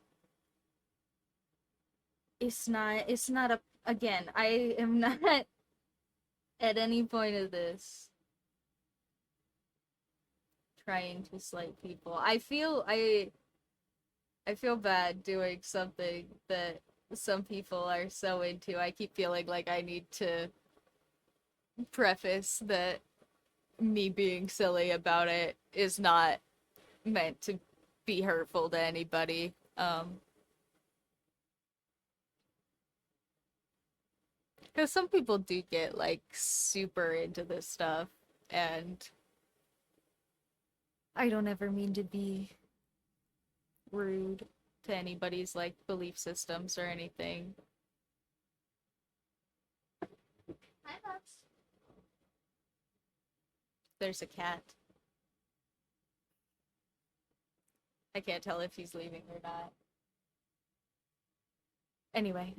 it's not a again. I am not at any point of this trying to slight people. I feel bad doing something that some people are so into. I keep feeling like I need to preface that me being silly about it is not meant to be hurtful to anybody. Because some people do get like super into this stuff, and I don't ever mean to be rude to anybody's like belief systems or anything. Hi, Bubs. There's a cat. I can't tell if he's leaving or not. Anyway,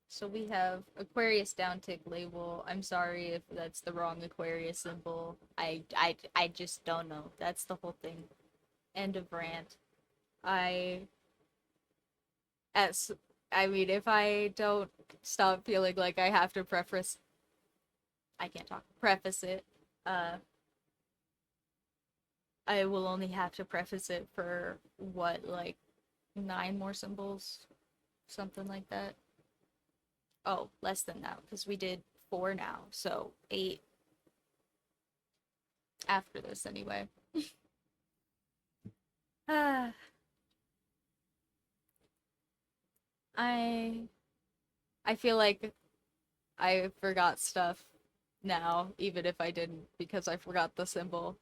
so we have Aquarius downtick label. I'm sorry if that's the wrong Aquarius symbol. I just don't know. That's the whole thing. End of rant. I as I mean, if I don't stop feeling like I have to I can't talk. Preface it. Uh, I will only have to preface it for what, like 9 more symbols, something like that. Oh, less than that because we did 4 now, so 8 after this anyway. Ah, I I feel like I forgot stuff now, even if I didn't, because I forgot the symbol.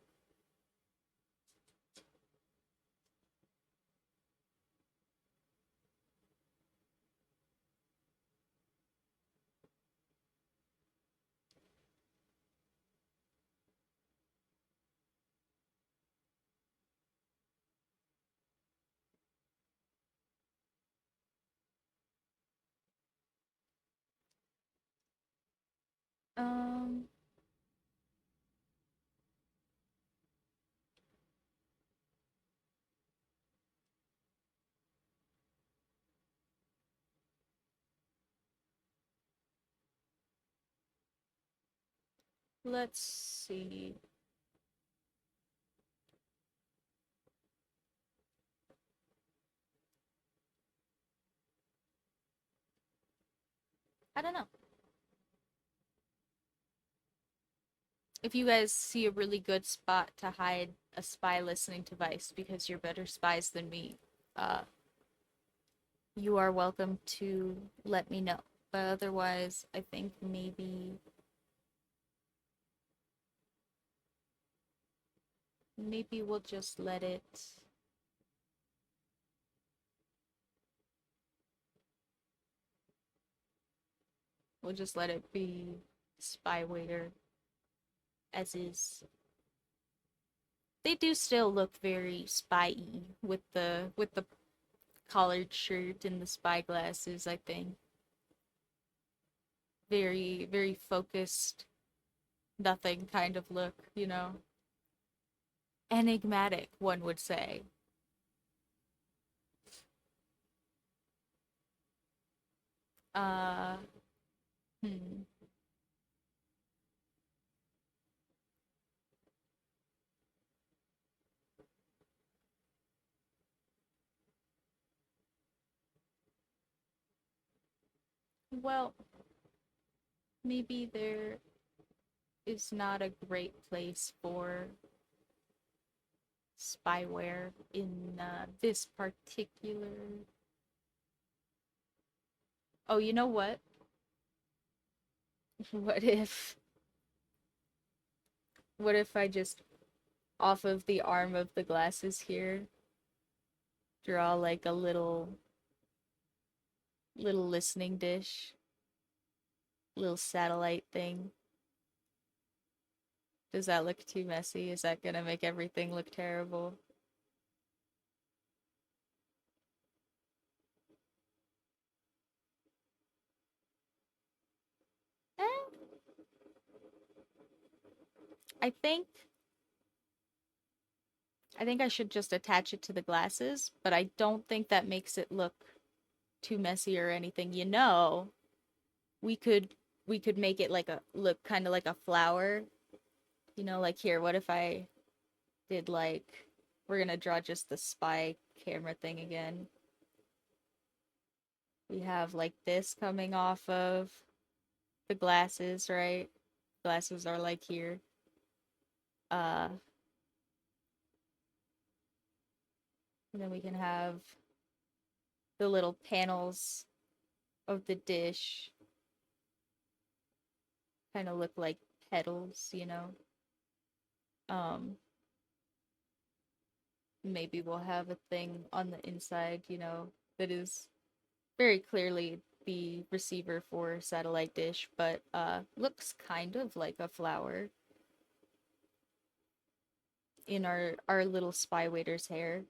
Um, let's see. I don't know. If you guys see a really good spot to hide a spy listening device because you're better spies than me, uh, you are welcome to let me know. But otherwise, I think maybe we'll just let it. We'll just let it be spyware as is. They do still look very spy-y with the collared shirt and the spy glasses, I think. Very, very focused, nothing kind of look, you know? Enigmatic, one would say. Uh, hmm. Well, maybe there is not a great place for spyware in this particular. Oh, you know what? What if what if I just off of the arm of the glasses here draw like a little listening dish, little satellite thing. Does that look too messy? Is that gonna make everything look terrible? Eh, I think I think I should just attach it to the glasses, but I don't think that makes it look too messy or anything. You know, we could we could make it like a look kind of like a flower. You know, like here, what if I did like we're gonna draw just the spy camera thing again. We have like this coming off of the glasses, right? Glasses are like here. Uh, and then we can have the little panels of the dish kind of look like petals, you know. Um, Maybe we'll have a thing on the inside, you know, that is very clearly the receiver for satellite dish, but looks kind of like a flower in our little spy waiter's hair.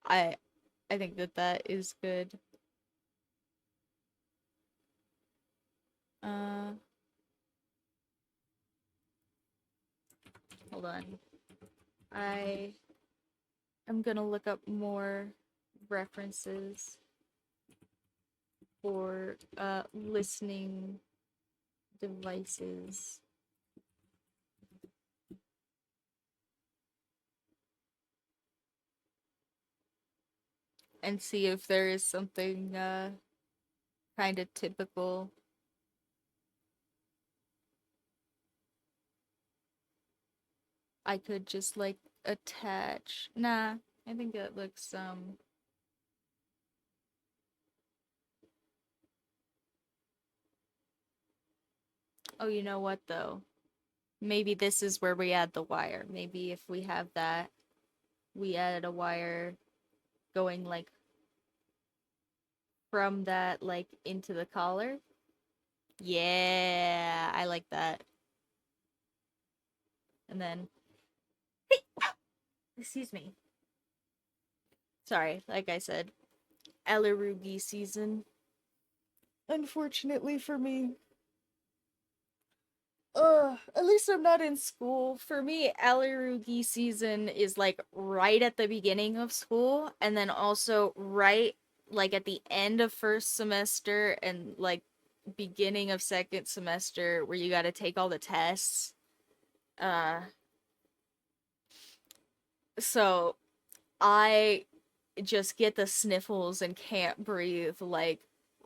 I I think that that is good. Uh, Hold on. I am gonna look up more references for listening devices and see if there is something kind of typical. I could just like attach. Nah, I think that looks oh, you know what though? Maybe this is where we add the wire. Maybe if we have that, we add a wire going like from that like into the collar. Yeah, I like that. And then excuse me. Sorry, like I said, Alarugi season. Unfortunately for me. At least I'm not in school. For me, Alarugi season is like right at the beginning of school, and then also right like at the end of first semester and like beginning of second semester where you got to take all the tests. Uh, so I just get the sniffles and can't breathe like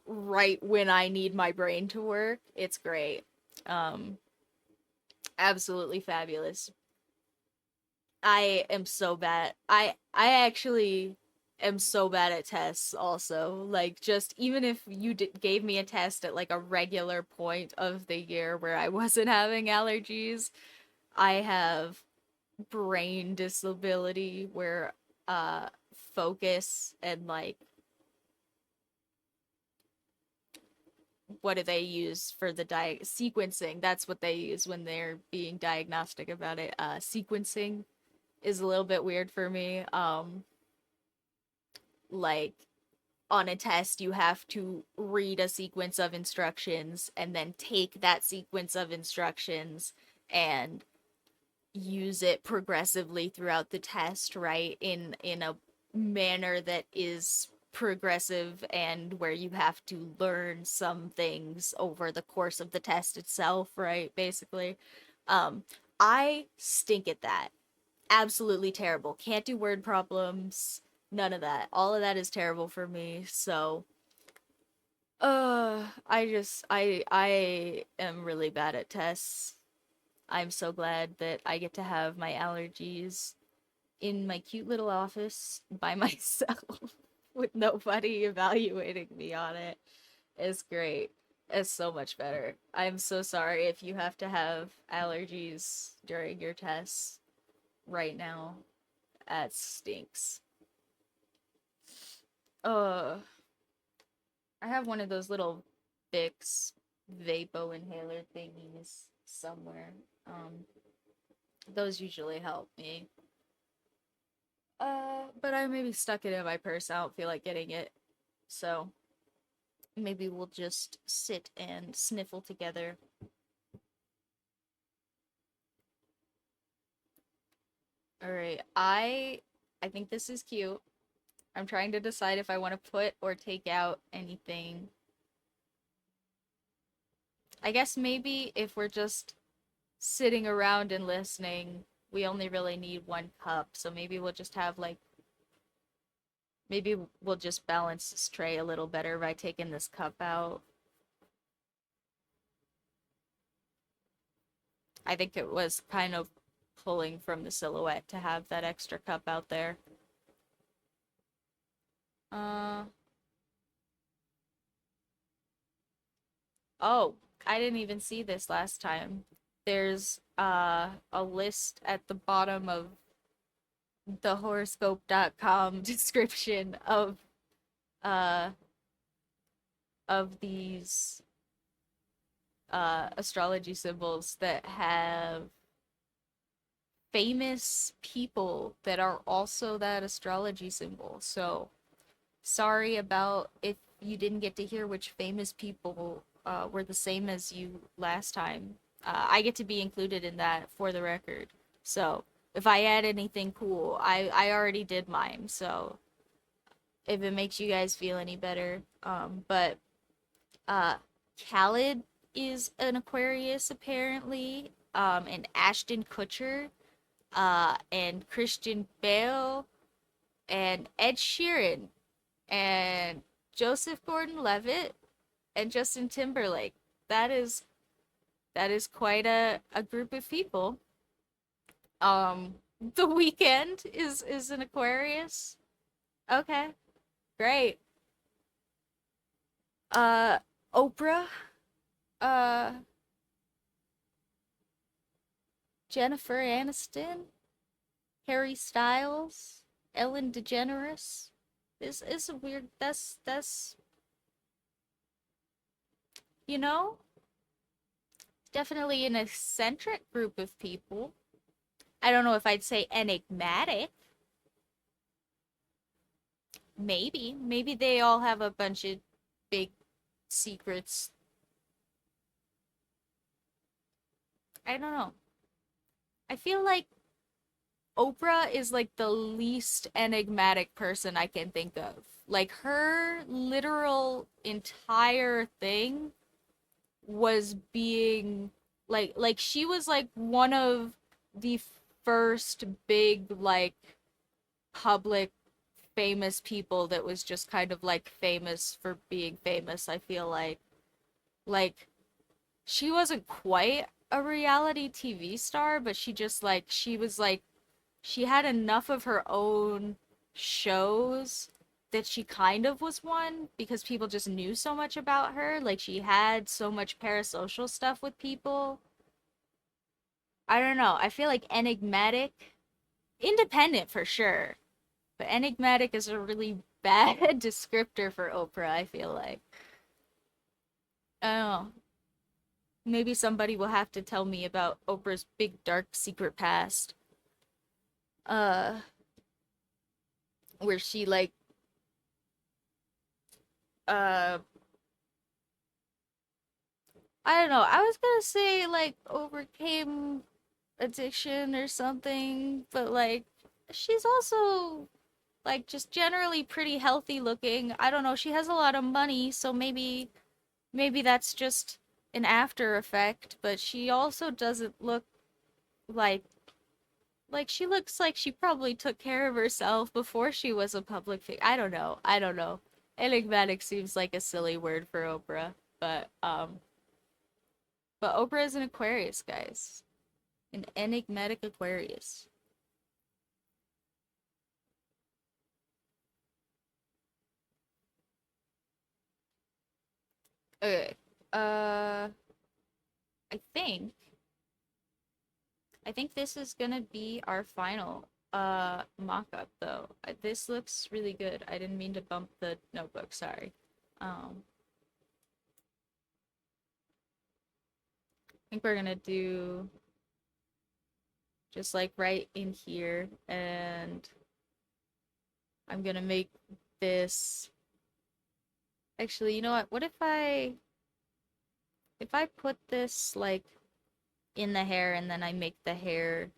right when I need my brain to work. It's great. Um, Absolutely fabulous. I am so bad. I actually am so bad at tests also. Like just even if you gave me a test at like a regular point of the year where I wasn't having allergies, I have brain disability where uh focus and like what do they use for the sequencing? That's what they use when they're being diagnostic about it. Sequencing is a little bit weird for me. Like on a test, you have to read a sequence of instructions and then take that sequence of instructions and use it progressively throughout the test, right? In a manner that is progressive and where you have to learn some things over the course of the test itself, right? Basically. Um I stink at that. Absolutely terrible. Can't do word problems. None of that. All of that is terrible for me. So, I am really bad at tests. I'm so glad that I get to have my allergies in my cute little office by myself with nobody evaluating me on it. It's great. It's so much better. I'm so sorry if you have to have allergies during your tests right now. That stinks. Uh, I have one of those little Vicks Vapo inhaler thingies somewhere. Those usually help me. But I maybe stuck it in my purse. I don't feel like getting it. So maybe we'll just sit and sniffle together. Alright, I think this is cute. I'm trying to decide if I want to put or take out anything. I guess maybe if we're just sitting around and listening, we only really need one cup. So maybe we'll just have like Maybe we'll just balance this tray a little better by taking this cup out. I think it was kind of pulling from the silhouette to have that extra cup out there. Uh, oh, I didn't even see this last time. There's a list at the bottom of the horoscope.com description uh of these astrology symbols that have famous people that are also that astrology symbol. So sorry about if you didn't get to hear which famous people were the same as you last time. I get to be included in that for the record. So if I add anything cool, I already did mine. So if it makes you guys feel any better, but uh, Khaled is an Aquarius apparently, and Ashton Kutcher, and Christian Bale, and Ed Sheeran, and Joseph Gordon-Levitt, and Justin Timberlake. That is that is quite a group of people. Um, The Weekend is an Aquarius. Okay, great. Uh, Oprah, uh, Jennifer Aniston, Harry Styles, Ellen DeGeneres. This is a weird. That's you know definitely an eccentric group of people. I don't know if I'd say enigmatic. Maybe they all have a bunch of big secrets. I don't know. I feel like Oprah is like the least enigmatic person I can think of. Like her literal entire thing was being like she was like one of the first big like public famous people that was just kind of like famous for being famous. I feel like she wasn't quite a reality TV star, but she just like she was like she had enough of her own shows that she kind of was one because people just knew so much about her. Like she had so much parasocial stuff with people. I don't know. I feel like enigmatic, independent for sure, but enigmatic is a really bad descriptor for Oprah, I feel like. I don't know. Maybe somebody will have to tell me about Oprah's big dark secret past. Uh, where she like uh I don't know. I was gonna say like overcame addiction or something, but like she's also like just generally pretty healthy looking. I don't know. She has a lot of money, so maybe that's just an after effect, but she also doesn't look like she looks like she probably took care of herself before she was a public figure. I don't know. I don't know. Enigmatic seems like a silly word for Oprah, but Oprah is an Aquarius, guys. An enigmatic Aquarius. Okay. Uh, I think I think this is gonna be our final mock-up though. This looks really good. I didn't mean to bump the notebook, sorry. Um, I think we're gonna do just like right in here, and I'm gonna make this. Actually, you know what? What if I put this like in the hair and then I make the hair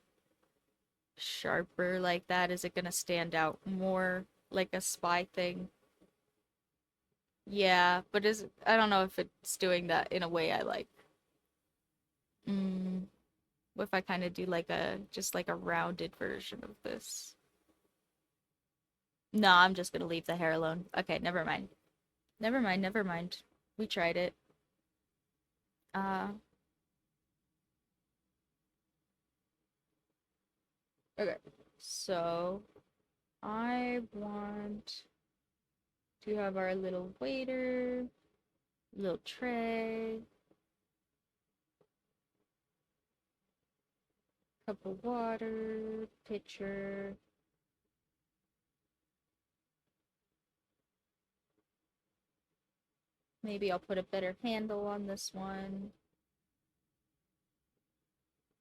sharper like that? Is it gonna stand out more like a spy thing? Yeah, but is I don't know if it's doing that in a way I like. Mm, what if I kind of do like a just like a rounded version of this? No, I'm just gonna leave the hair alone. Okay, never mind. Never mind, never mind. We tried it. Uh, okay. So, I want to have our little waiter, little tray, cup of water, pitcher. Maybe I'll put a better handle on this one.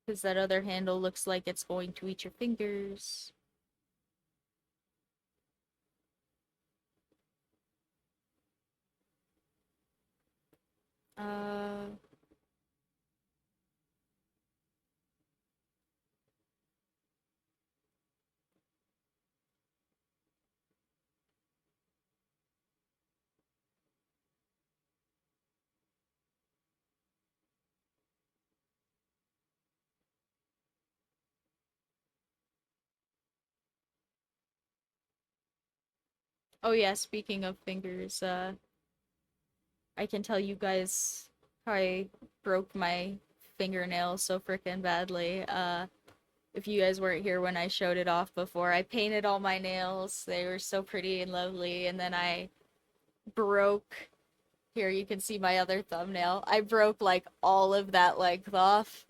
Because that other handle looks like it's going to eat your fingers. Uh, oh yeah, speaking of fingers, I can tell you guys how I broke my fingernail so freaking badly. If you guys weren't here when I showed it off before, I painted all my nails. They were so pretty and lovely, and then I broke. Here you can see my other thumbnail. I broke like all of that length off,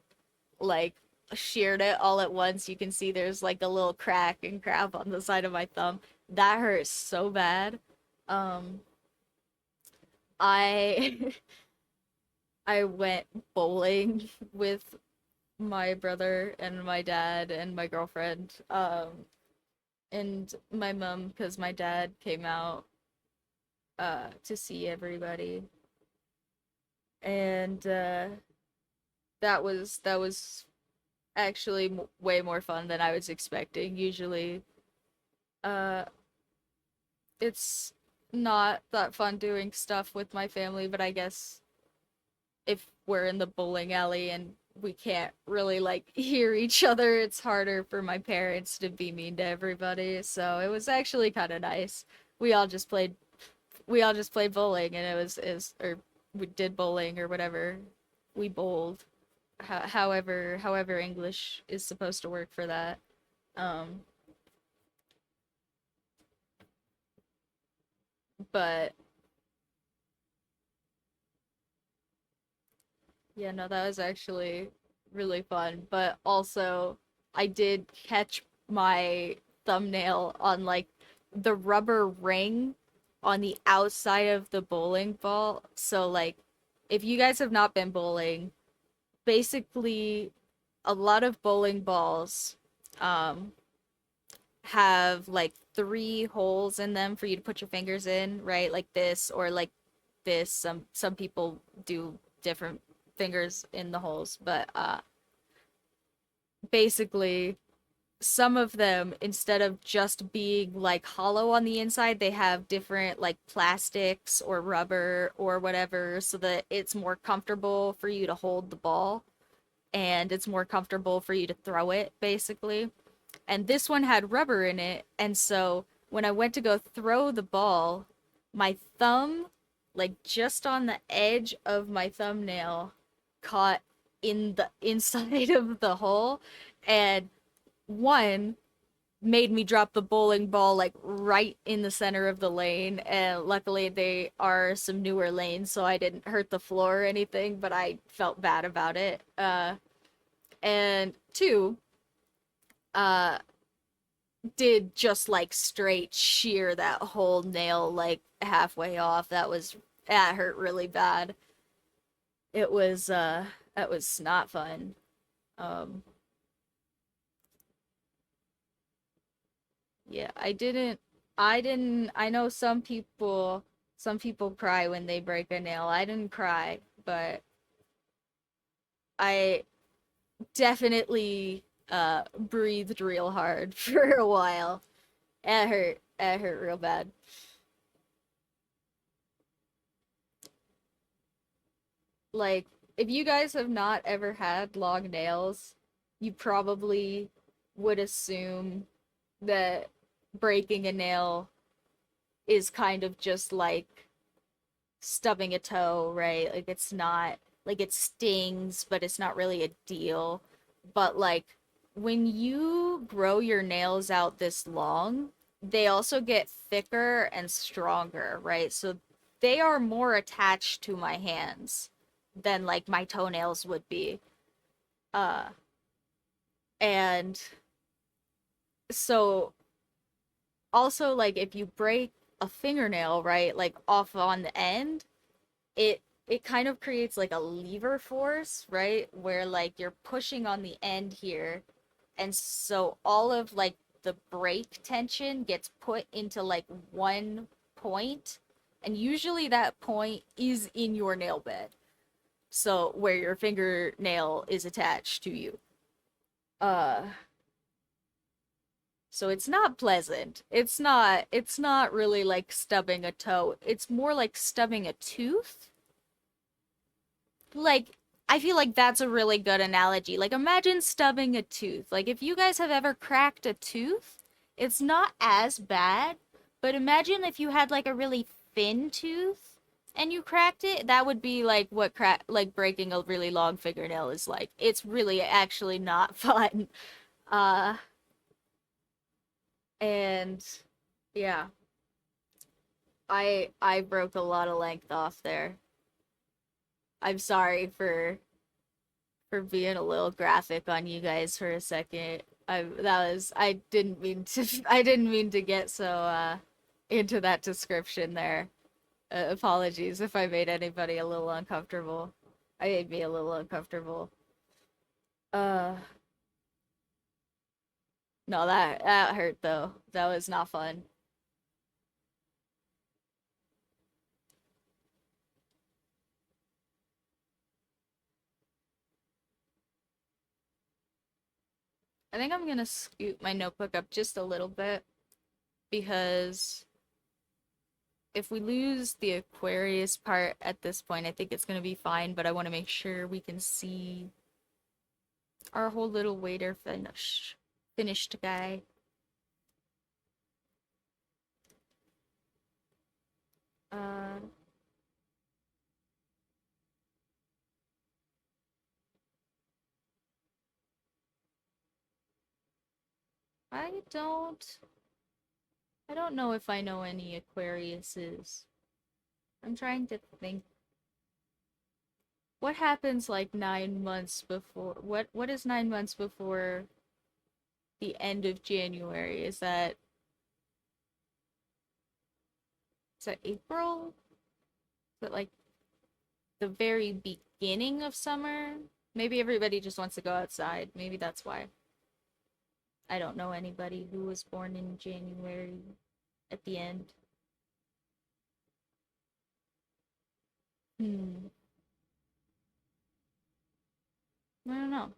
like sheared it all at once. You can see there's like a little crack and crap on the side of my thumb. That hurts so bad. Um, I I went bowling with my brother and my dad and my girlfriend, and my mom because my dad came out to see everybody, and that was actually way more fun than I was expecting. Usually, uh, it's not that fun doing stuff with my family, but I guess if we're in the bowling alley and we can't really like hear each other, it's harder for my parents to be mean to everybody. So it was actually kind of nice. We all just played we all just played bowling, and it was is or we did bowling or whatever. We bowled. However English is supposed to work for that. Um but yeah, no, that was actually really fun. But also, I did catch my thumbnail on like the rubber ring on the outside of the bowling ball. So, like, if you guys have not been bowling, basically, a lot of bowling balls um, have like three holes in them for you to put your fingers in, right? Like this or like this. Some people do different fingers in the holes, but basically some of them, instead of just being like hollow on the inside, they have different like plastics or rubber or whatever so that it's more comfortable for you to hold the ball and it's more comfortable for you to throw it basically. And this one had rubber in it, and so when I went to go throw the ball, my thumb, like just on the edge of my thumbnail, caught in the inside of the hole, and one made me drop the bowling ball like right in the center of the lane. And luckily they are some newer lanes, so I didn't hurt the floor or anything, but I felt bad about it. And two, uh did just like straight shear that whole nail like halfway off. That hurt really bad. It was that was not fun. Um yeah, I know some people cry when they break a nail. I didn't cry, but I definitely breathed real hard for a while. It hurt. It hurt real bad. Like, if you guys have not ever had long nails, you probably would assume that breaking a nail is kind of just like stubbing a toe, right? Like it's not like it stings, but it's not really a deal. But like when you grow your nails out this long, they also get thicker and stronger, right? So they are more attached to my hands than like my toenails would be. Uh and so also like if you break a fingernail, right, like off on the end, it kind of creates like a lever force, right? Where like you're pushing on the end here, and so all of like the break tension gets put into like one point, and usually that point is in your nail bed. So where your fingernail is attached to you. Uh so it's not pleasant. It's not really like stubbing a toe. It's more like stubbing a tooth. Like, I feel like that's a really good analogy. Like, imagine stubbing a tooth. Like, if you guys have ever cracked a tooth, it's not as bad, but imagine if you had like a really thin tooth and you cracked it, that would be like what like breaking a really long fingernail is like. It's really actually not fun. Uh and yeah, I broke a lot of length off there. I'm sorry for being a little graphic on you guys for a second. I didn't mean to I didn't mean to get so into that description there. Apologies if I made anybody a little uncomfortable. I made me a little uncomfortable. Uh no, that hurt though. That was not fun. I think I'm gonna scoot my notebook up just a little bit because if we lose the Aquarius part at this point, I think it's gonna be fine, but I want to make sure we can see our whole little waiter finished guy. Uh, I don't I don't know if I know any Aquariuses. I'm trying to think. What happens like 9 months before what is 9 months before the end of January? Is that April? Is that like the very beginning of summer? Maybe everybody just wants to go outside. Maybe that's why. I don't know anybody who was born in January at the end. Hmm. I don't know.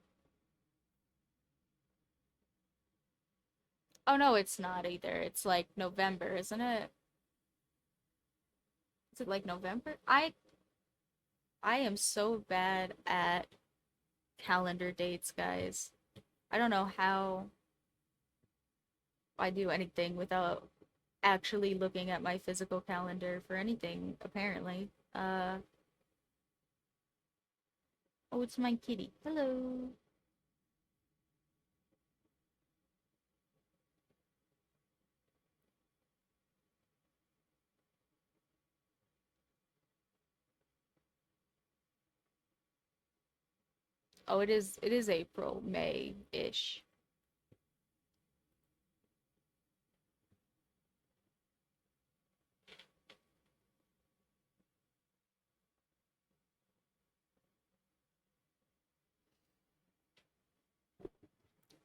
Oh no, it's not either. It's like November, isn't it? Is it like November? I am so bad at calendar dates, guys. I don't know how I do anything without actually looking at my physical calendar for anything, apparently. Oh, it's my kitty. Hello. Oh, it is April, May-ish.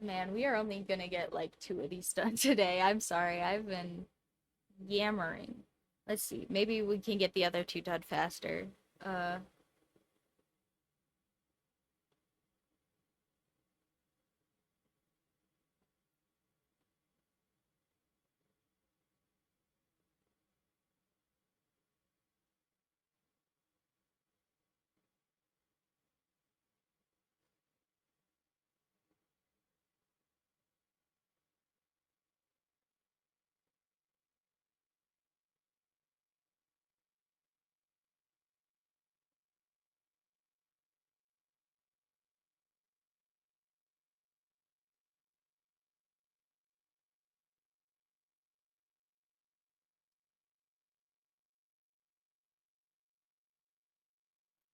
Man, we are only gonna get like two of these done today. I'm sorry. I've been yammering. Let's see. Maybe we can get the other two done faster. Uh,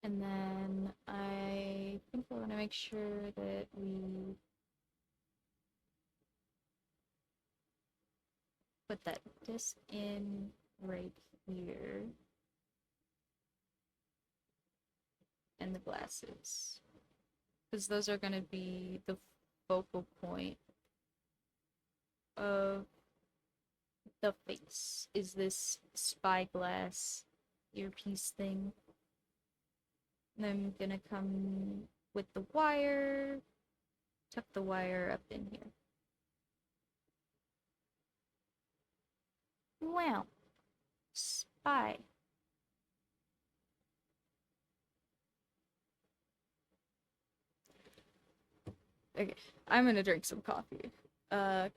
And then I think I want to make sure that we put that disc in right here. And the glasses. Because those are going to be the focal point of the face. Is this spyglass earpiece thing. And I'm gonna come with the wire, tuck the wire up in here. Wow. Spy. Okay, I'm gonna drink some coffee. Uh,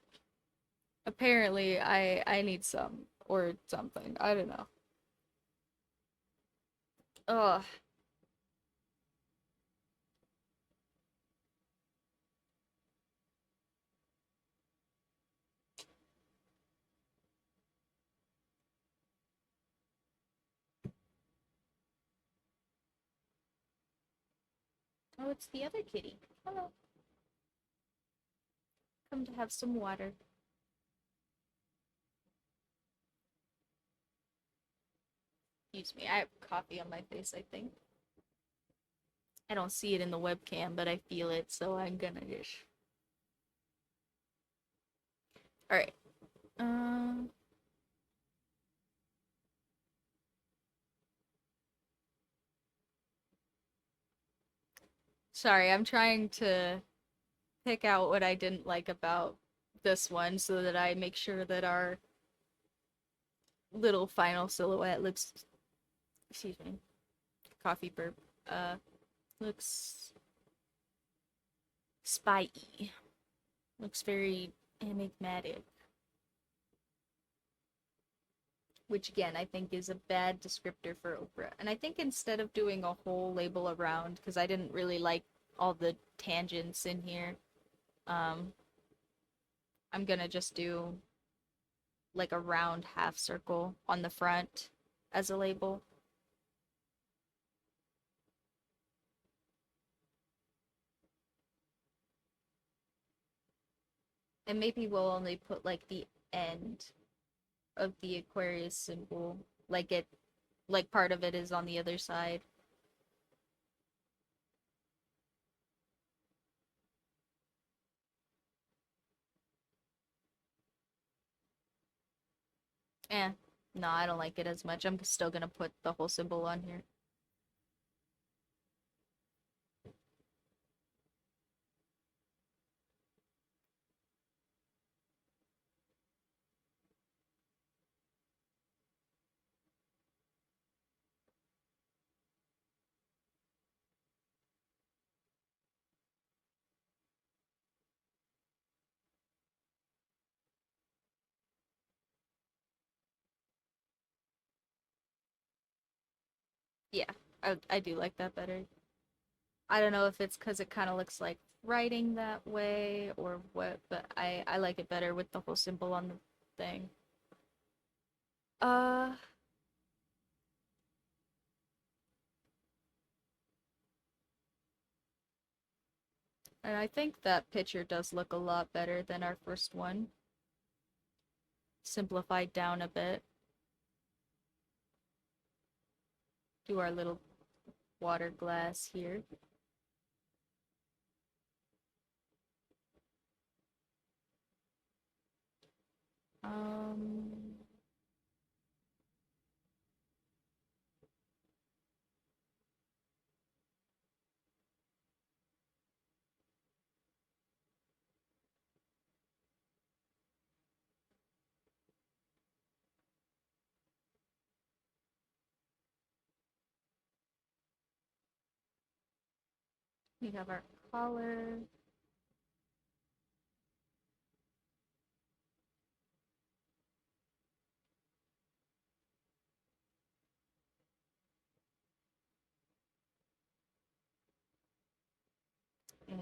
apparently I need some or something. I don't know. Ugh. Oh, it's the other kitty. Hello. Come to have some water. Excuse me, I have coffee on my face, I think. I don't see it in the webcam, but I feel it, so I'm gonna just. Alright. Um. Sorry, I'm trying to pick out what I didn't like about this one so that I make sure that our little final silhouette looks, excuse me, coffee burp, uh, looks spy-y. Looks very enigmatic. Which again, I think is a bad descriptor for Oprah. And I think instead of doing a whole label around, because I didn't really like all the tangents in here, um, I'm gonna just do like a round half circle on the front as a label. And maybe we'll only put like the end of the Aquarius symbol, like part of it is on the other side. Eh, no, I don't like it as much. I'm still gonna put the whole symbol on here. Yeah, I do like that better. I don't know if it's because it kind of looks like writing that way or what, but I like it better with the whole symbol on the thing. Uh, and I think that picture does look a lot better than our first one. Simplified down a bit. Do our little water glass here. Um, we have our collar. And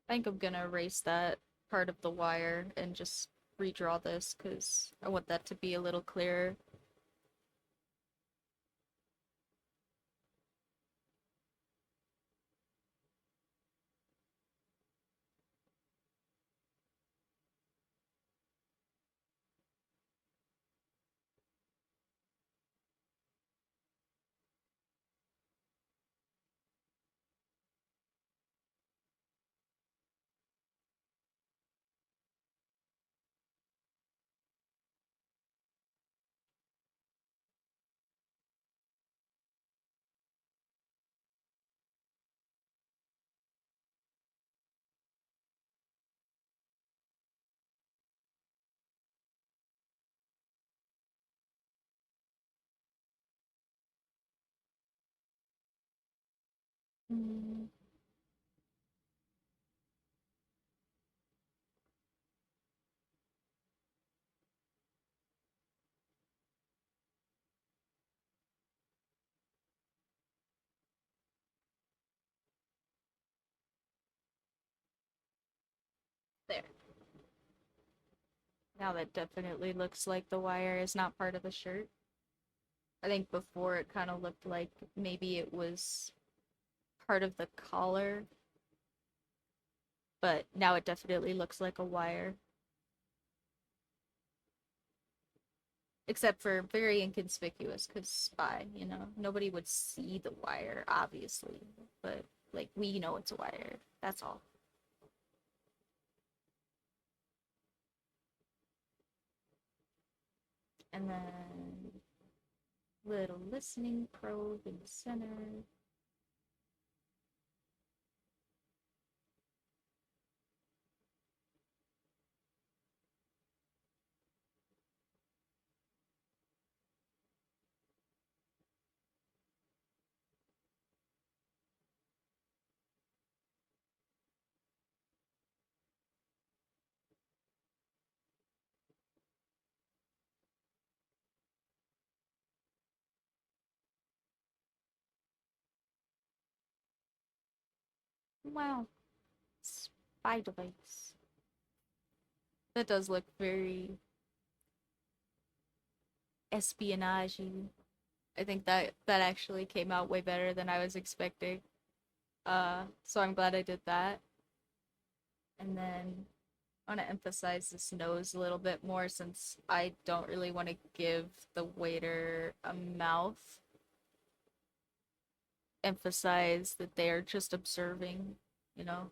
I think I'm gonna erase that part of the wire and just redraw this because I want that to be a little clearer. Mm, there. Now that definitely looks like the wire is not part of the shirt. I think before it kind of looked like maybe it was part of the collar, but now it definitely looks like a wire. Except for very inconspicuous, because spy, nobody would see the wire, obviously. But, like, we know it's a wire. That's all. And then, little listening probe in the center. Wow. Spy device. That does look very espionage. I think that actually came out way better than I was expecting. So I'm glad I did that. And then I want to emphasize this nose a little bit more since I don't really want to give the waiter a mouth. Emphasize that they are just observing, you know?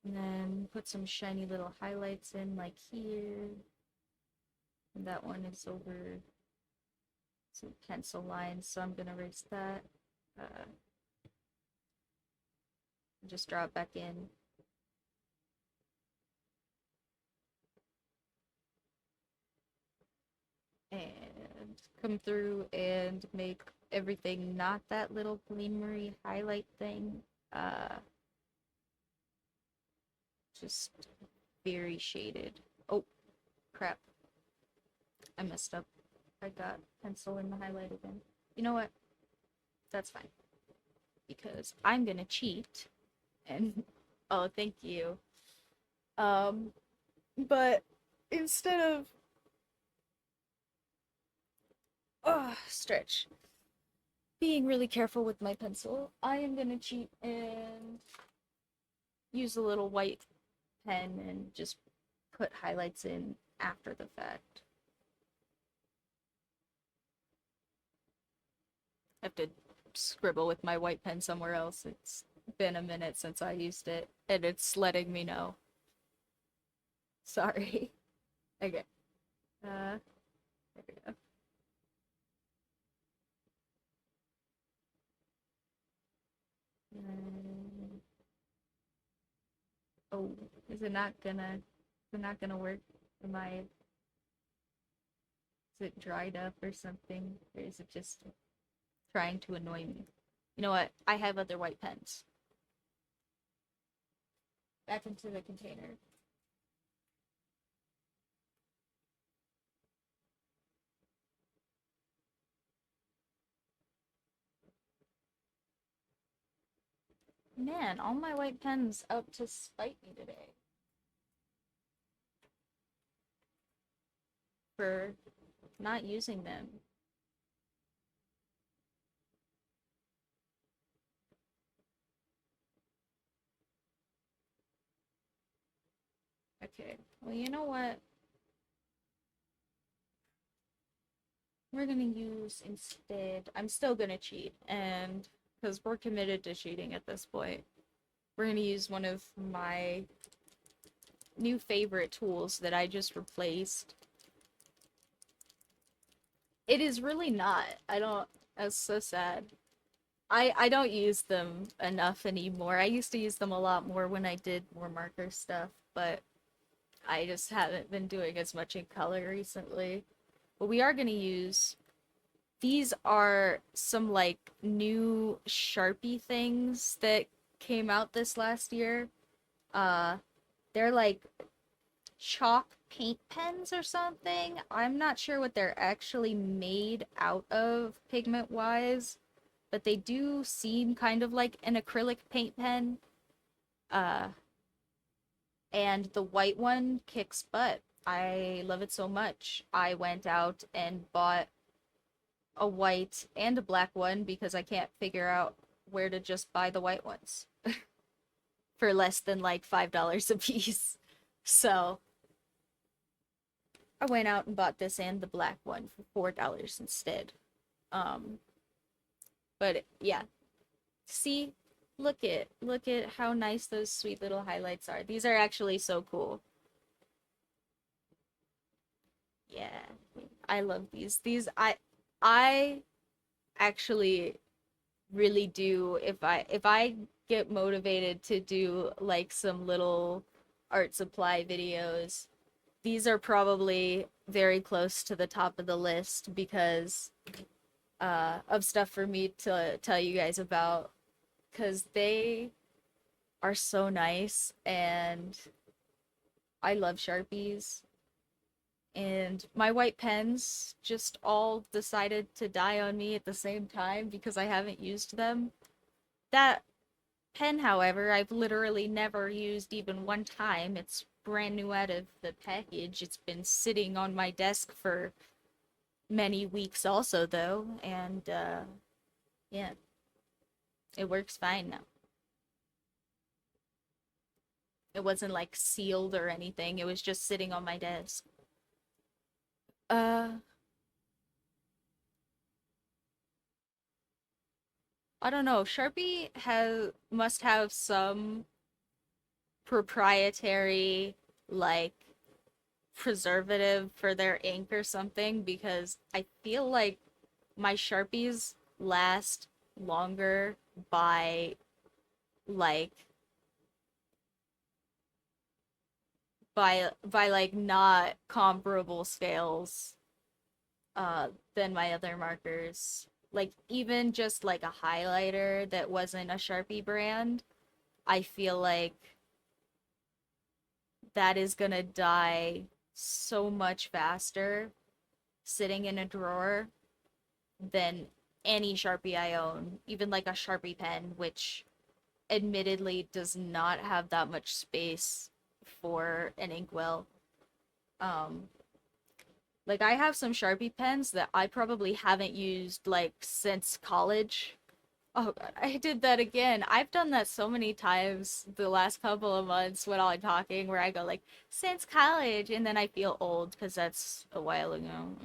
And then put some shiny little highlights in, like here. And that one is over some pencil lines, so I'm gonna erase that. Just draw it back in. And come through and make everything not that little gleamery highlight thing. Just very shaded. Oh, crap. I messed up. I got pencil in the highlight again. You know what? That's fine. Because I'm gonna cheat. And oh, thank you. Um, but instead of stretch, being really careful with my pencil, I am gonna cheat and use a little white pen and just put highlights in after the fact. I have to scribble with my white pen somewhere else. It's been a minute since I used it, and it's letting me know. Sorry. Okay. There we go. Um, oh, is it not gonna work? Am I, is it dried up or something? Or is it just trying to annoy me? You know what? I have other white pens. Back into the container. Man, all my white pens out to spite me today for not using them. Okay, well, you know what? We're gonna use instead. I'm still gonna cheat, and because we're committed to cheating at this point, we're gonna use one of my new favorite tools that I just replaced. It is really not. I don't. That's so sad. I don't use them enough anymore. I used to use them a lot more when I did more marker stuff, but I just haven't been doing as much in color recently. But we are gonna use these are some like new Sharpie things that came out this last year. Uh they're like chalk paint pens or something. I'm not sure what they're actually made out of pigment wise, but they do seem kind of like an acrylic paint pen. Uh and the white one kicks butt. I love it so much. I went out and bought a white and a black one because I can't figure out where to just buy the white ones for less than like $5 a piece. So I went out and bought this and the black one for $4 instead. Um, but yeah, see, look at how nice those sweet little highlights are. These are actually so cool. Yeah, I love these. I actually really do if I get motivated to do like some little art supply videos, these are probably very close to the top of the list because of stuff for me to tell you guys about because they are so nice and I love Sharpies and my white pens just all decided to die on me at the same time because I haven't used them. That pen, however, I've literally never used even one time. It's brand new out of the package. It's been sitting on my desk for many weeks also though, and yeah, it works fine now. It wasn't like sealed or anything. It was just sitting on my desk. Uh I don't know. Sharpie has must have some proprietary like preservative for their ink or something because I feel like my Sharpies last longer by like by like not comparable scales than my other markers. Like even just like a highlighter that wasn't a Sharpie brand, I feel like that is gonna die so much faster sitting in a drawer than any Sharpie I own, even like a Sharpie pen, which admittedly does not have that much space for an inkwell. Um, like I have some Sharpie pens that I probably haven't used like since college. Oh god, I did that again. I've done that so many times the last couple of months when I'm talking where I go like since college and then I feel old because that's a while ago.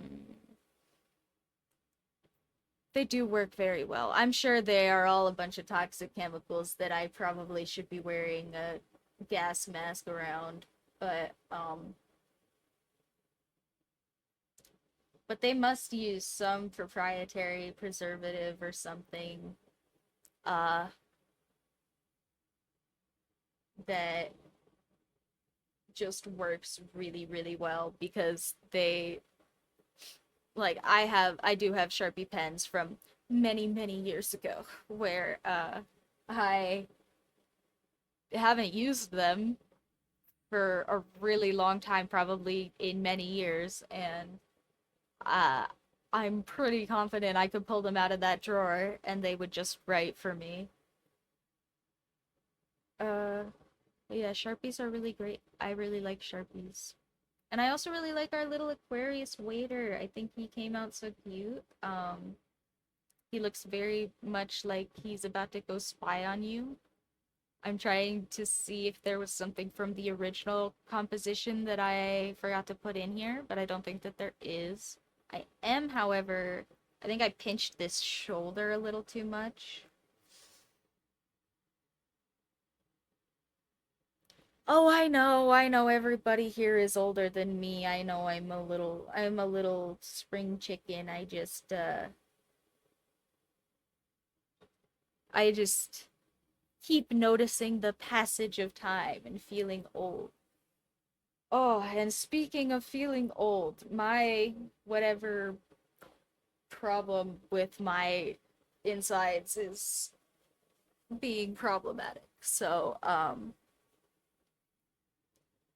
They do work very well. I'm sure they are all a bunch of toxic chemicals that I probably should be wearing a gas mask around, but they must use some proprietary preservative or something uh that just works really really well because they like I do have Sharpie pens from many years ago where I haven't used them for a really long time, probably in many years, and uh, I'm pretty confident I could pull them out of that drawer and they would just write for me. Uh, yeah, Sharpies are really great. I really like Sharpies. And I also really like our little Aquarius waiter. I think he came out so cute. He looks very much like he's about to go spy on you. I'm trying to see if there was something from the original composition that I forgot to put in here, but I don't think that there is. I am, however, I think I pinched this shoulder a little too much. Oh, I know everybody here is older than me. I know I'm a little spring chicken. I just keep noticing the passage of time and feeling old. Oh, and speaking of feeling old, my whatever problem with my insides is being problematic. So,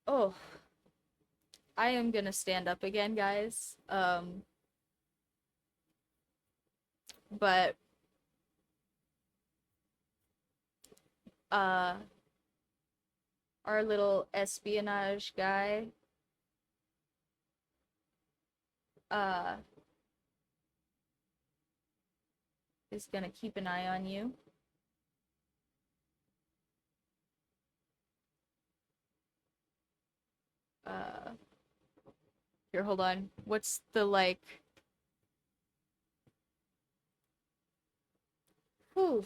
oh, I am gonna stand up again, guys. But uh our little espionage guy uh is gonna keep an eye on you. Uh Here, hold on. What's the like whew.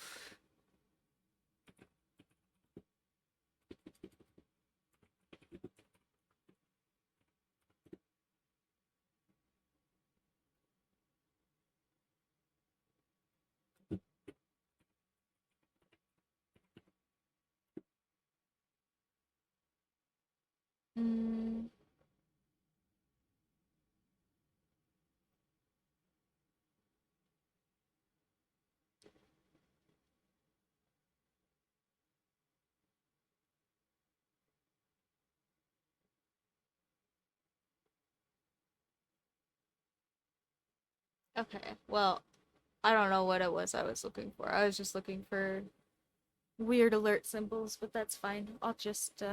Mm, okay. Well, I don't know what it was I was looking for. I was just looking for weird alert symbols, but that's fine. I'll just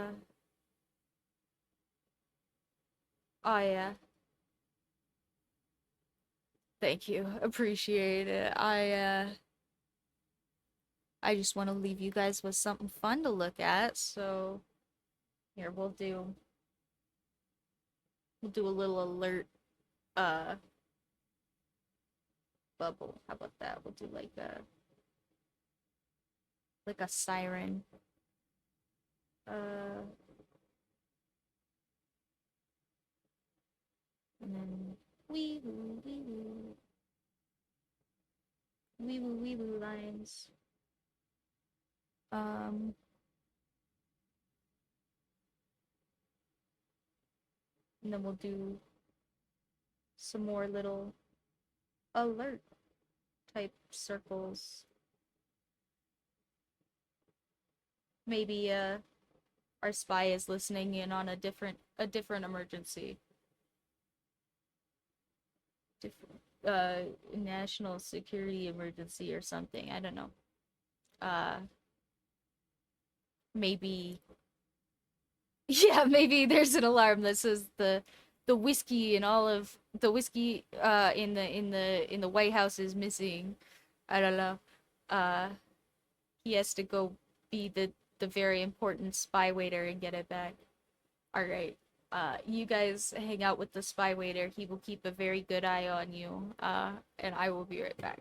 oh yeah. Thank you. Appreciate it. I just want to leave you guys with something fun to look at. So here we'll do a little alert uh bubble. How about that? We'll do like a siren. Uh and then wee woo wee woo lines. Um and then we'll do some more little alert type circles. Maybe our spy is listening in on a different emergency. Different national security emergency or something. I don't know. Uh maybe yeah, maybe there's an alarm that says the whiskey and all of the whiskey in the White House is missing. I don't know. Uh he has to go be the very important spy waiter and get it back. All right. You guys hang out with the spy waiter. He will keep a very good eye on you. And I will be right back.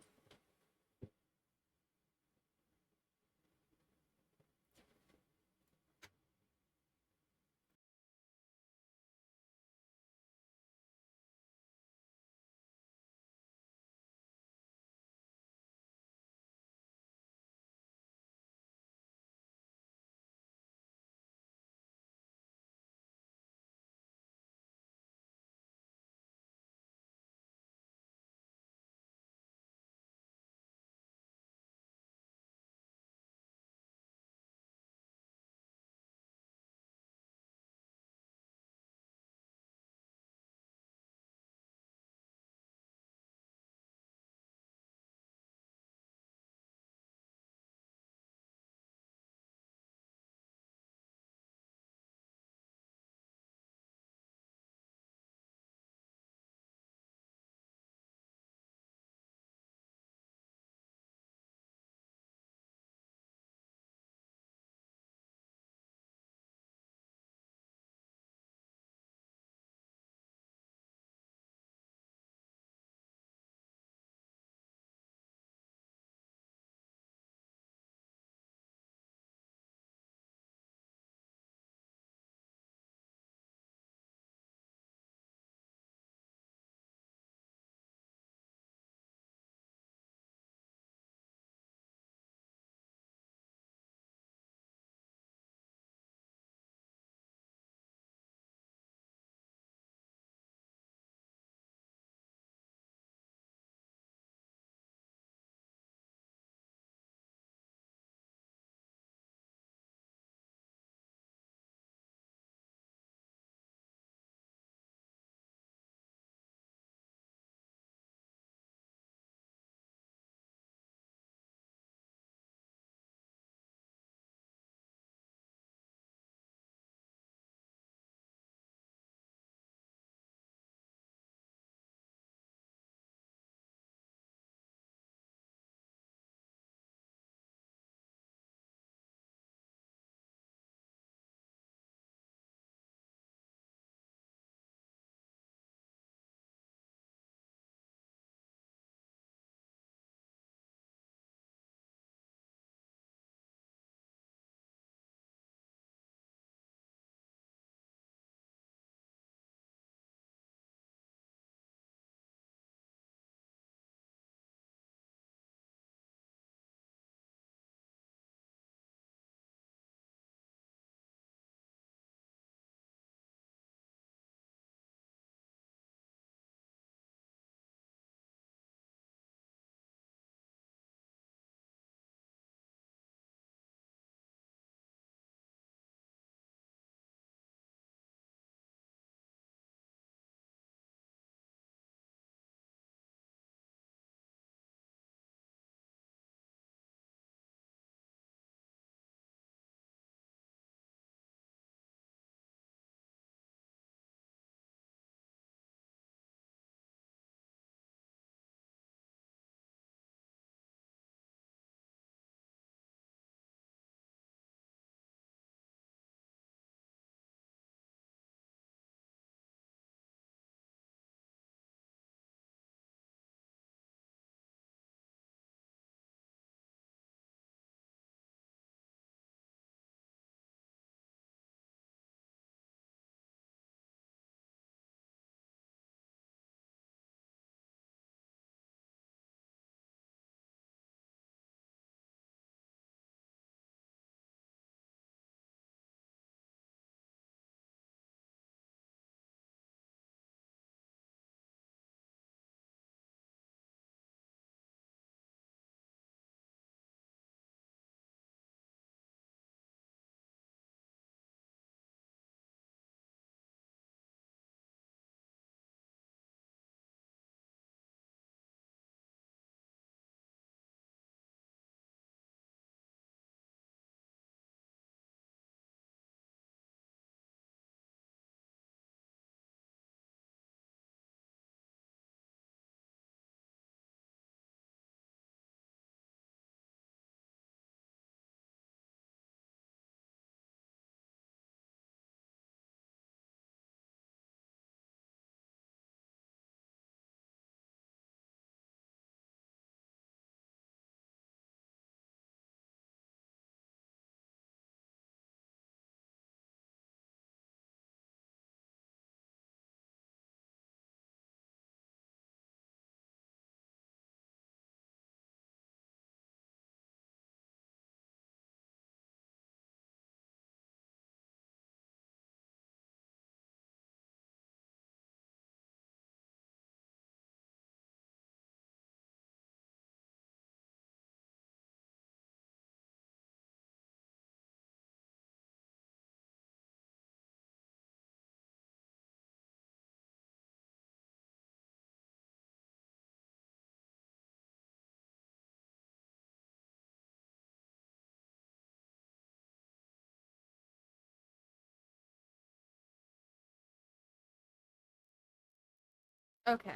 Okay.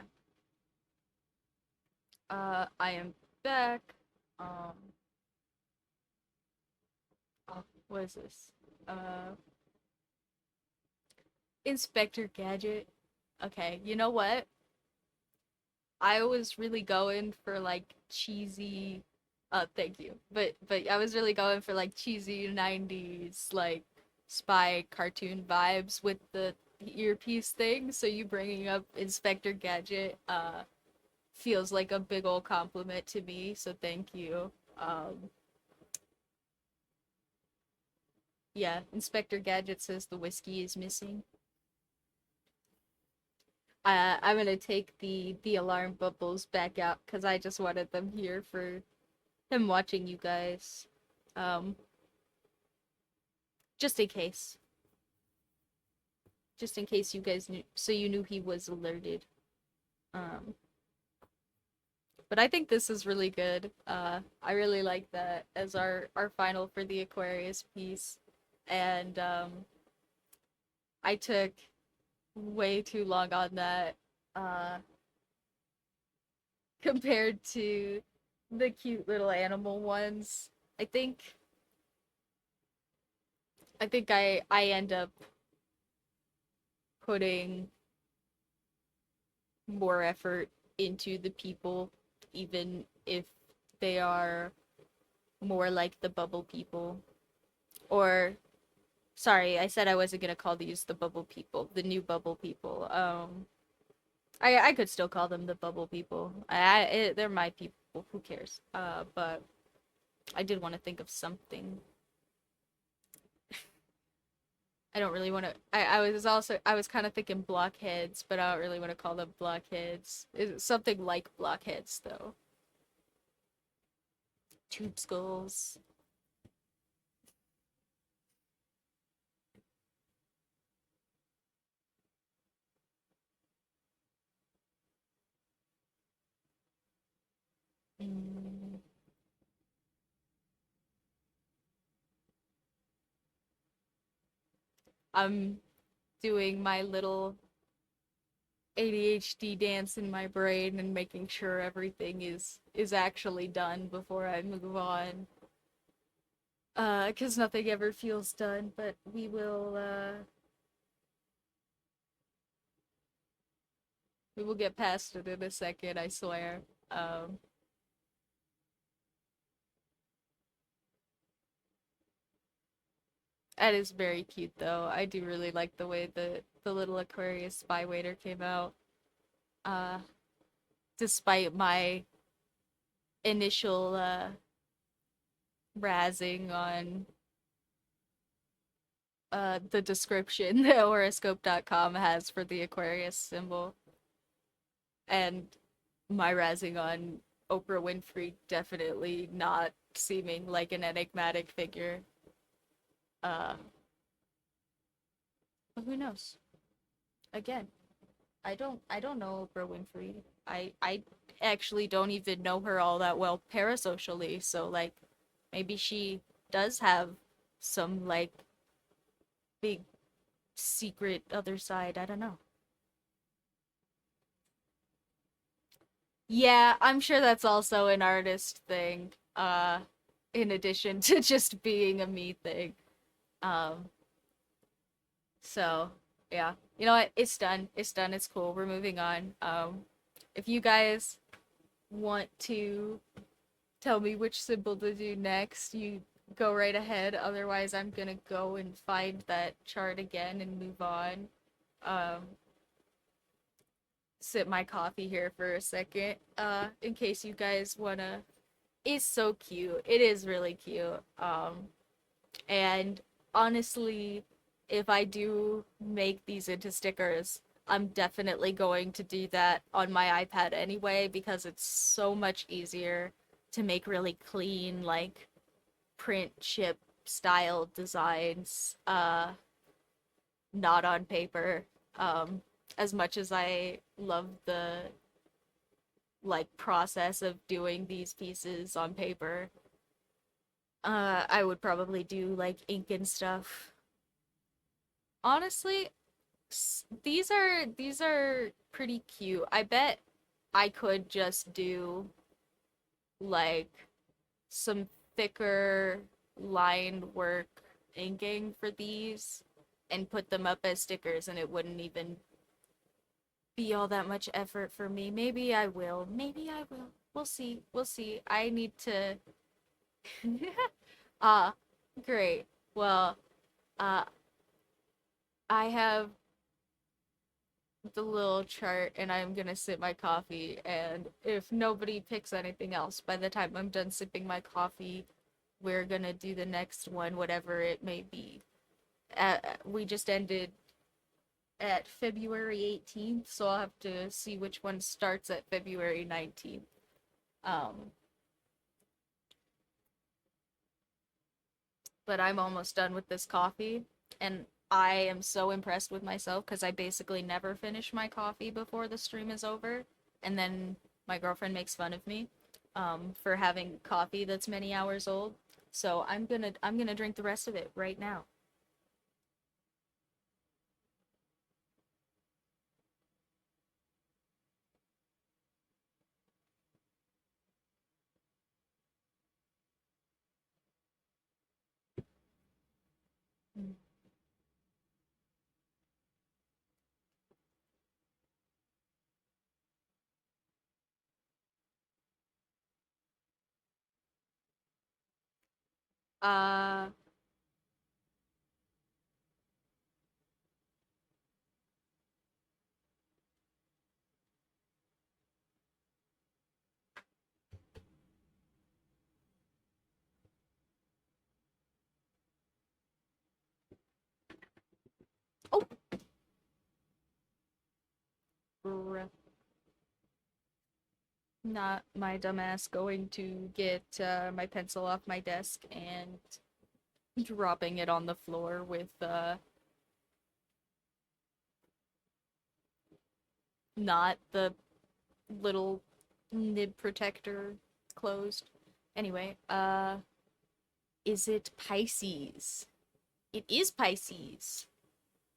I am back. Oh, what is this? Uh, Inspector Gadget. Okay, you know what? I was really going for like cheesy thank you. But I was really going for like cheesy 90s like spy cartoon vibes with the earpiece thing, so you bringing up Inspector Gadget feels like a big old compliment to me, so thank you. Yeah, Inspector Gadget says the whiskey is missing. I'm gonna take the alarm bubbles back out because I just wanted them here for him watching you guys. Um, just in case. Just in case you guys knew, so you knew he was alerted. Um, but I think this is really good. I really like that as our final for the Aquarius piece, and I took way too long on that. Uh, compared to the cute little animal ones. I think I end up putting more effort into the people, even if they are more like the bubble people. Or sorry, I said I wasn't gonna call these the bubble people, the new bubble people. I could still call them the bubble people. They're my people. Who cares? But I did want to think of something. I don't really want to. I was kind of thinking blockheads, but I don't really want to call them blockheads. It's something like blockheads though. Tube skulls. Mm. I'm doing my little ADHD dance in my brain and making sure everything is actually done before I move on. 'Cause nothing ever feels done, but we will get past it in a second, I swear. Um That is very cute though. I do really like the way the little Aquarius spy waiter came out. Uh Despite my initial razzing on the description that horoscope.com has for the Aquarius symbol, and my razzing on Oprah Winfrey definitely not seeming like an enigmatic figure. Uh but who knows? Again, I don't know Oprah Winfrey. I actually don't even know her all that well parasocially, so like maybe she does have some like big secret other side. I don't know. Yeah, I'm sure that's also an artist thing. In addition to just being a me thing. Um so yeah. You know what? It's done. It's done. It's cool. We're moving on. If you guys want to tell me which symbol to do next, you go right ahead. Otherwise, I'm gonna go and find that chart again and move on. Um, Sip my coffee here for a second. In case you guys wanna. It's so cute. It is really cute. And honestly, if I do make these into stickers, I'm definitely going to do that on my iPad anyway because it's so much easier to make really clean, like print chip style designs, not on paper. Um, as much as I love the like process of doing these pieces on paper, I would probably do like ink and stuff. Honestly, These are pretty cute. I bet I could just do like some thicker lined work inking for these and put them up as stickers and it wouldn't even be all that much effort for me. Maybe I will. Maybe I will. We'll see. We'll see. I need to Ah, great. Well, uh I have the little chart and I'm gonna sip my coffee and if nobody picks anything else by the time I'm done sipping my coffee, we're gonna do the next one, whatever it may be. We just ended at February 18th, so I'll have to see which one starts at February 19th. Um, but I'm almost done with this coffee, and I am so impressed with myself because I basically never finish my coffee before the stream is over, and then my girlfriend makes fun of me for having coffee that's many hours old. So I'm gonna drink the rest of it right now. Uh, oh, not my dumbass going to get my pencil off my desk and dropping it on the floor with not the little nib protector closed. Anyway, is it Pisces? It is Pisces.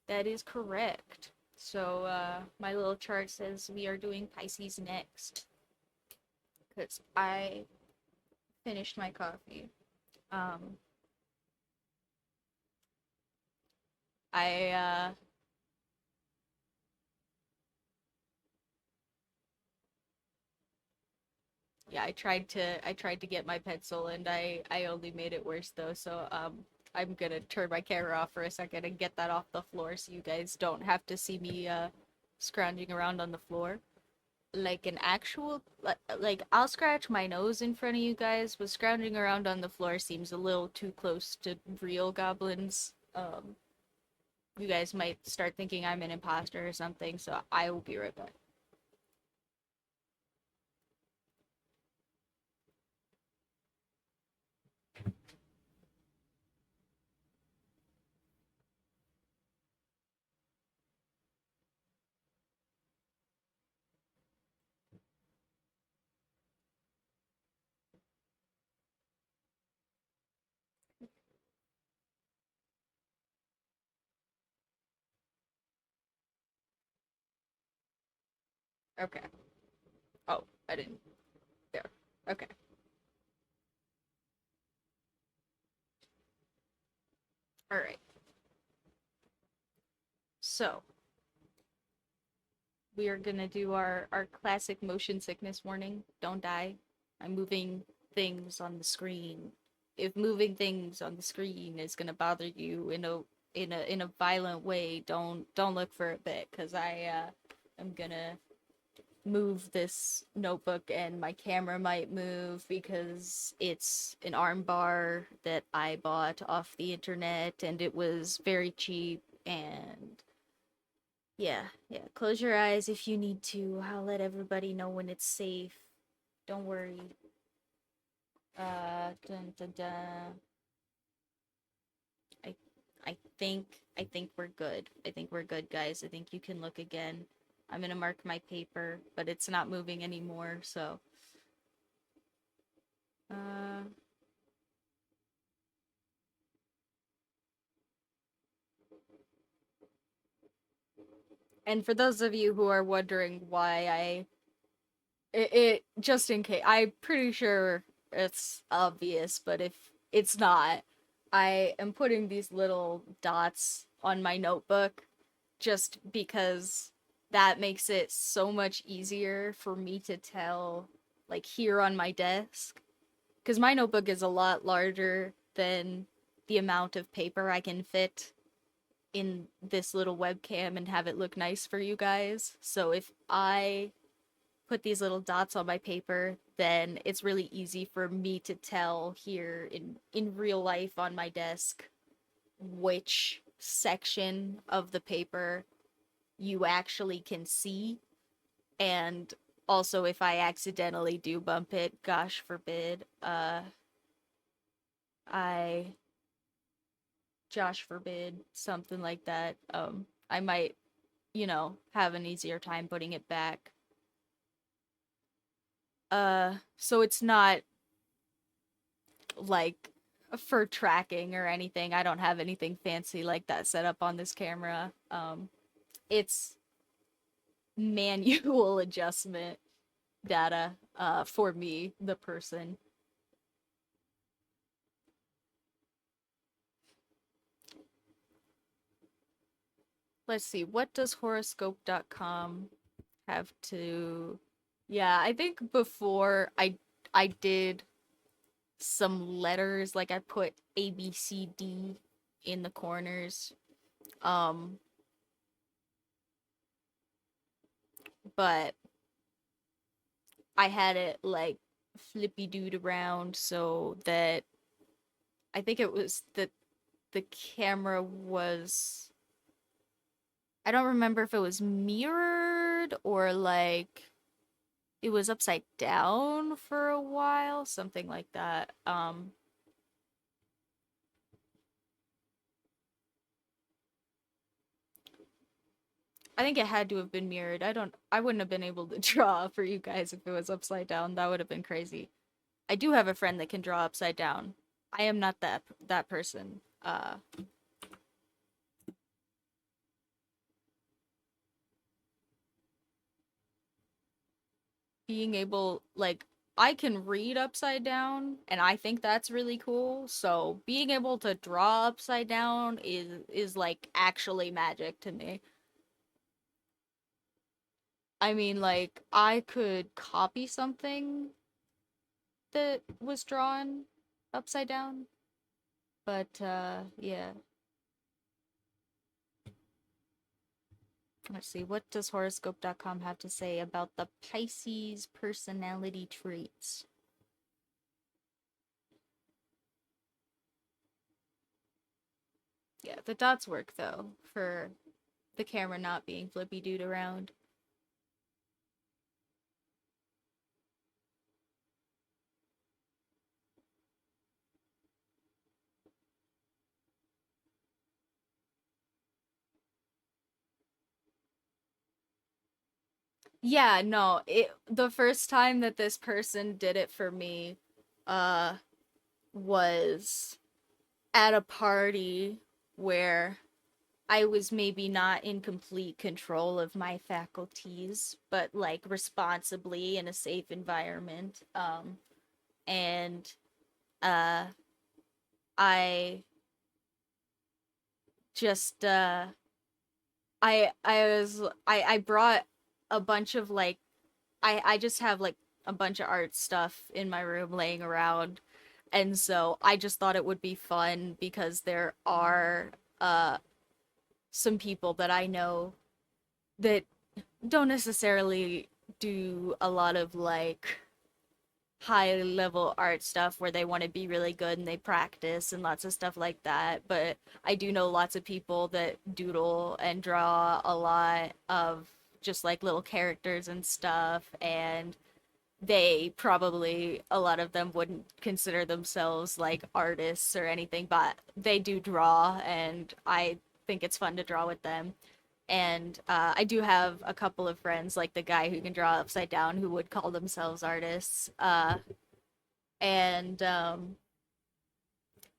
That is correct. So, my little chart says we are doing Pisces next. Because I finished my coffee. Um, I yeah, I tried to get my pencil and I only made it worse though. So I'm gonna turn my camera off for a second and get that off the floor so you guys don't have to see me scrounging around on the floor. Like an actual like I'll scratch my nose in front of you guys, but scrounging around on the floor seems a little too close to real goblins. You guys might start thinking I'm an imposter or something, so I will be right back. Okay. Oh, I didn't. There. Okay. All right. So, we are gonna do our classic motion sickness warning. Don't die. I'm moving things on the screen. If moving things on the screen is gonna bother you in a violent way, don't look for a bit, because I am gonna move this notebook and my camera might move because it's an arm bar that I bought off the internet and it was very cheap. And yeah, close your eyes if you need to. I'll let everybody know when it's safe. Don't worry. Dun, dun, dun. I I think we're good. I think we're good, guys. I think you can look again. I'm gonna mark my paper, but it's not moving anymore, so uh And for those of you who are wondering why it just in case, I'm pretty sure it's obvious, but if it's not, I am putting these little dots on my notebook just because that makes it so much easier for me to tell, like here on my desk. Because my notebook is a lot larger than the amount of paper I can fit in this little webcam and have it look nice for you guys. So if I put these little dots on my paper, then it's really easy for me to tell here in real life on my desk which section of the paper you actually can see. And also if I accidentally do bump it, gosh forbid, I Josh forbid, something like that, I might, have an easier time putting it back. So it's not like for tracking or anything. I don't have anything fancy like that set up on this camera. It's manual adjustment data for me, the person. Let's see, what does horoscope.com have to. Yeah, I think before I did some letters, like I put A B C D in the corners. Um but I had it like flippy dood around so that I think it was that the camera was, I don't remember if it was mirrored or like it was upside down for a while, something like that. I think it had to have been mirrored. I wouldn't have been able to draw for you guys if it was upside down. That would have been crazy. I do have a friend that can draw upside down. I am not that person. Being able, like, I can read upside down and I think that's really cool. So being able to draw upside down is like actually magic to me. I mean, like I could copy something that was drawn upside down, but yeah. Let's see, what does horoscope.com have to say about the Pisces personality traits? Yeah, the dots work though for the camera not being flippy dude around. Yeah, no, it the first time that this person did it for me uh was at a party where I was maybe not in complete control of my faculties, but like responsibly in a safe environment. And uh I just I brought a bunch of like I just have like a bunch of art stuff in my room laying around. And so I just thought it would be fun because there are uh some people that I know that don't necessarily do a lot of like high level art stuff where they want to be really good and they practice and lots of stuff like that. But I do know lots of people that doodle and draw a lot of just like little characters and stuff, and they probably, a lot of them wouldn't consider themselves like artists or anything, but they do draw and I think it's fun to draw with them. And I do have a couple of friends, like the guy who can draw upside down, who would call themselves artists. And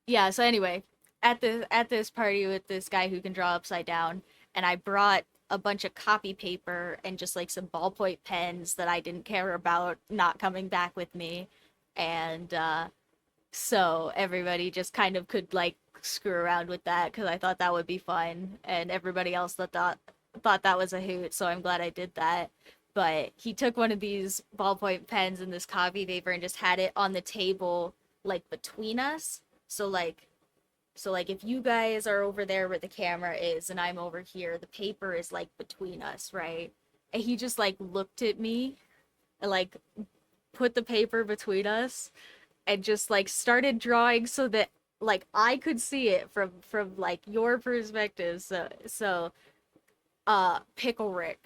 Yeah, so anyway, at this party with this guy who can draw upside down, and I brought a bunch of copy paper and just like some ballpoint pens that I didn't care about not coming back with me. And so everybody just kind of could like screw around with that because I thought that would be fun, and everybody else thought that was a hoot. So I'm glad I did that. But he took one of these ballpoint pens and this copy paper and just had it on the table like between us. So like if you guys are over there where the camera is and I'm over here, the paper is like between us, right? And he just like looked at me and like put the paper between us and just like started drawing so that like I could see it from like your perspective. So Pickle Rick.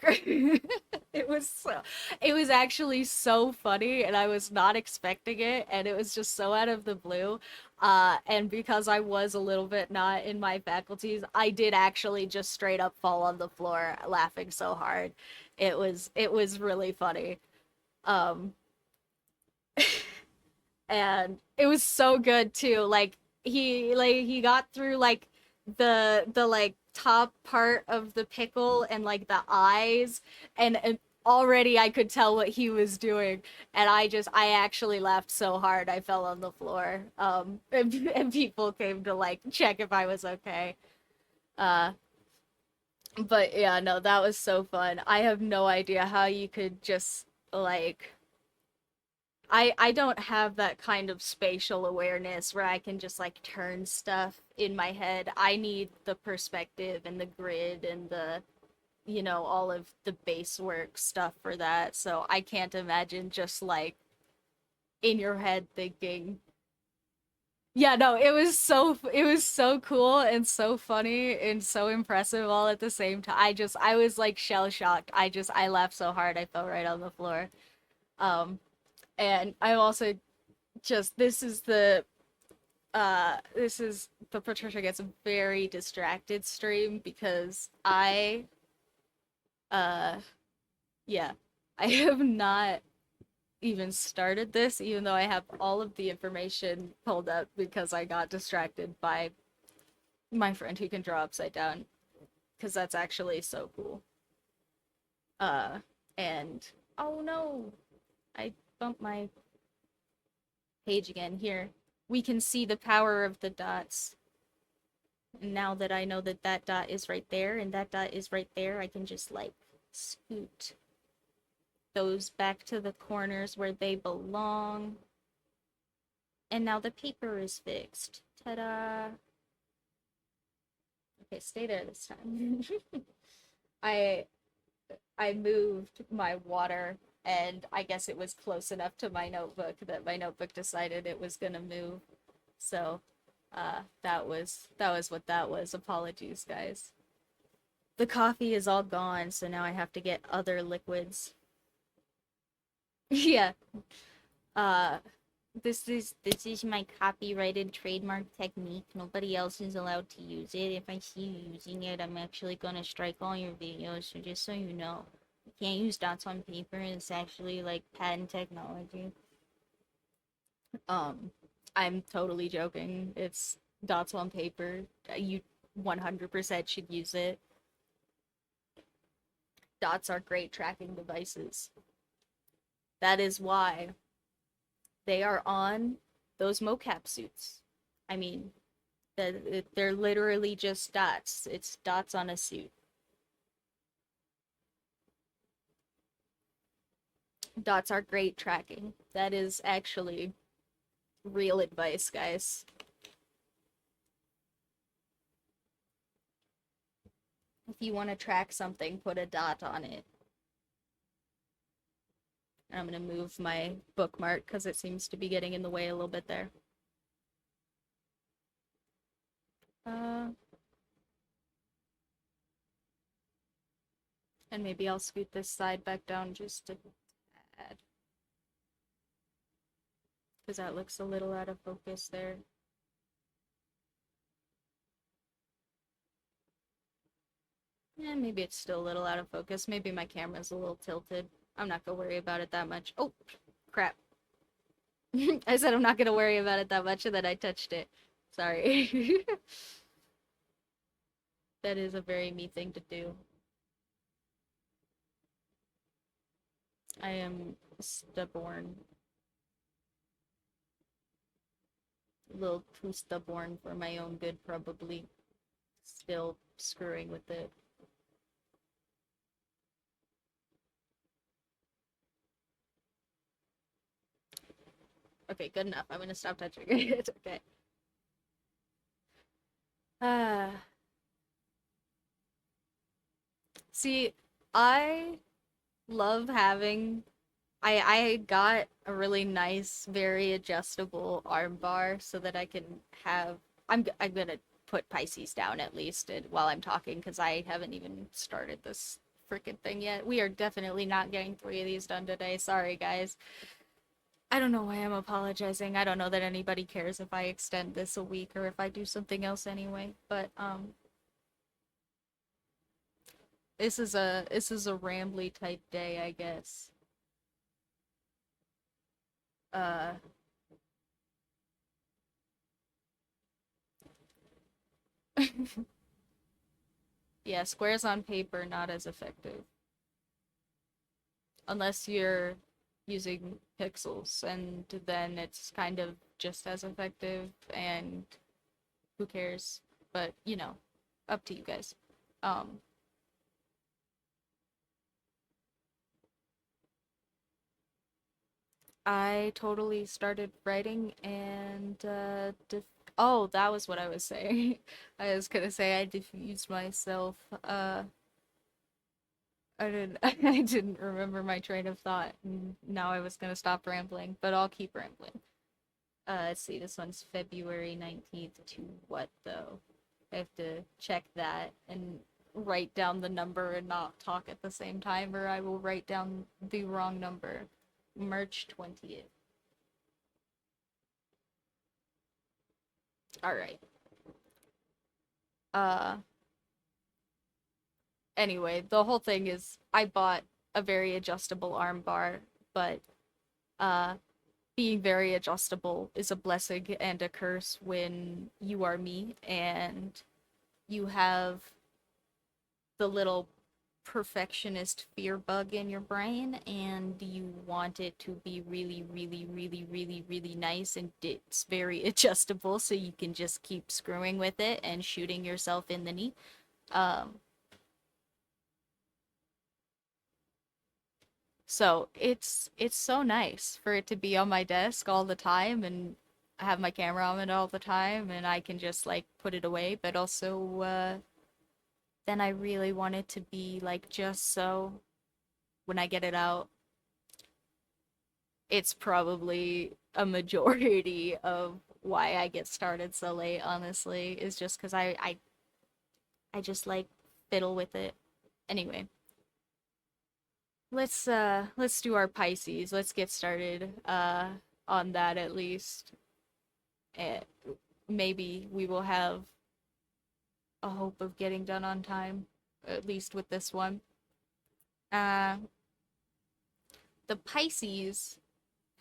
It was actually so funny and I was not expecting it and it was just so out of the blue. And because I was a little bit not in my faculties, I did actually just straight up fall on the floor laughing so hard. It was really funny. Um and it was so good too. He got through like the like top part of the pickle and like the eyes, and already I could tell what he was doing, and I actually laughed so hard I fell on the floor. And people came to like check if I was okay. Uh but yeah, no, that was so fun. I have no idea how you could just like I don't have that kind of spatial awareness where I can just like turn stuff in my head. I need the perspective and the grid and the all of the base work stuff for that. So I can't imagine just like in your head thinking. Yeah, no, it was so cool and so funny and so impressive all at the same time. I was like shell shocked. I laughed so hard I fell right on the floor. Um and I also just this is the Patricia Gets Very Distracted stream because uh yeah, I have not even started this even though I have all of the information pulled up because I got distracted by my friend who can draw upside down because that's actually so cool. uh and oh no, I bumped my page again. Here we can see the power of the dots. And now that I know that that dot is right there and that dot is right there, I can just like scoot those back to the corners where they belong. And now the paper is fixed. Ta-da! Okay, stay there this time. I I moved my water and I guess it was close enough to my notebook that my notebook decided it was gonna move. So that was what that was. Apologies, guys. The coffee is all gone, so now I have to get other liquids. Yeah. Uh this is my copyrighted trademark technique. Nobody else is allowed to use it. If I see you using it, I'm actually gonna strike all your videos, so just so you know. You can't use dots on paper, it's actually like patent technology. Um I'm totally joking. It's dots on paper. You 100% should use it. Dots are great tracking devices. That is why they are on those mocap suits. I mean, they're literally just dots. It's dots on a suit. Dots are great tracking. That is actually real advice, guys. If you want to track something, put a dot on it. I'm going to move my bookmark because it seems to be getting in the way a little bit there. And maybe I'll scoot this side back down just a tad. Because that looks a little out of focus there. Yeah, maybe it's still a little out of focus. Maybe my camera's a little tilted. I'm not gonna worry about it that much. Oh, crap. I said I'm not gonna worry about it that much and then I touched it. Sorry. That is a very me thing to do. I am stubborn. A little too stubborn for my own good, probably. Still screwing with it. Okay, good enough. I'm gonna stop touching it. Okay. Ah. See, I love having I got a really nice, very adjustable arm bar so that I can have I'm gonna put Pisces down at least while I'm talking because I haven't even started this freaking thing yet. We are definitely not getting 3 of these done today. Sorry, guys. I don't know why I'm apologizing. I don't know that anybody cares if I extend this a week or if I do something else anyway. But this is a rambly type day, I guess. Uh yeah, squares on paper not as effective unless you're using pixels and then it's kind of just as effective and who cares? But, up to you guys. Um I totally started writing and oh, that was what I was saying. I was gonna say I diffused myself. I didn't I didn't remember my train of thought. And now I was gonna stop rambling, but I'll keep rambling. Let's see, this one's February 19th to what though? I have to check that and write down the number and not talk at the same time, or I will write down the wrong number. March 20th. Alright. Uh anyway, the whole thing is I bought a very adjustable arm bar, but uh being very adjustable is a blessing and a curse when you are me and you have the little perfectionist fear bug in your brain and you want it to be really really really really really nice and it's very adjustable so you can just keep screwing with it and shooting yourself in the knee. um So it's so nice for it to be on my desk all the time and I have my camera on it all the time and I can just like put it away, but also then I really want it to be like just so when I get it out, it's probably a majority of why I get started so late, honestly, is just because I just like fiddle with it. Anyway, let's do our Pisces. Let's get started on that at least. And maybe we will have a hope of getting done on time, at least with this one. Uh, the Pisces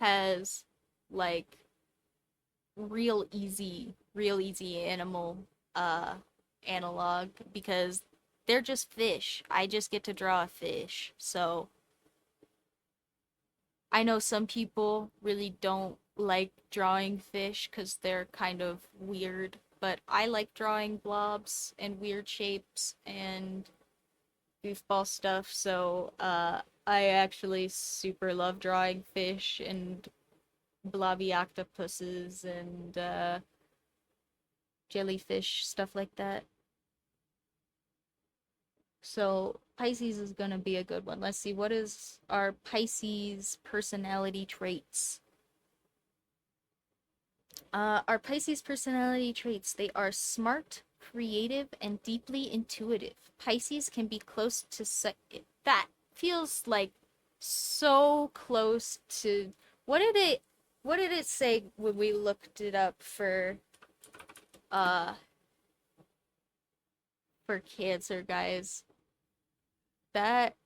has like real easy animal uh analog because they're just fish. I just get to draw a fish. So I know some people really don't like drawing fish because they're kind of weird, but I like drawing blobs and weird shapes and goofball stuff. So I actually super love drawing fish and blobby octopuses and jellyfish, stuff like that. So Pisces is gonna be a good one. Let's see, what is our Pisces personality traits? Our Pisces personality traits, they are smart, creative, and deeply intuitive. Pisces can be close to that feels like so close to what did it say when we looked it up uh for Cancer, guys? That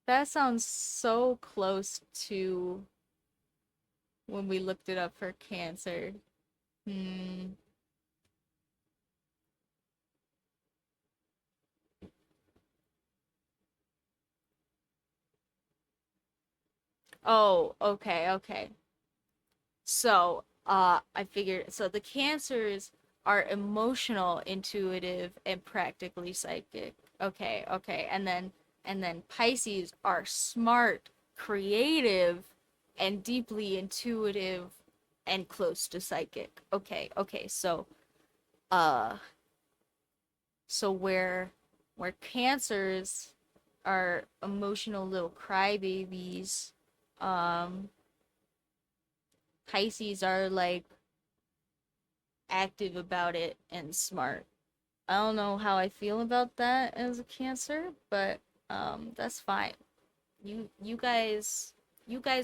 that sounds so close to when we looked it up for Cancer. Hmm. Oh, okay, okay. So, I figured, so the Cancers are emotional, intuitive, and practically psychic. Okay, okay. And then Pisces are smart, creative, and deeply intuitive and close to psychic. Okay, okay. Uh, so where Cancers are emotional little crybabies, um, Pisces are like active about it and smart. I don't know how I feel about that as a Cancer, but that's fine. You guys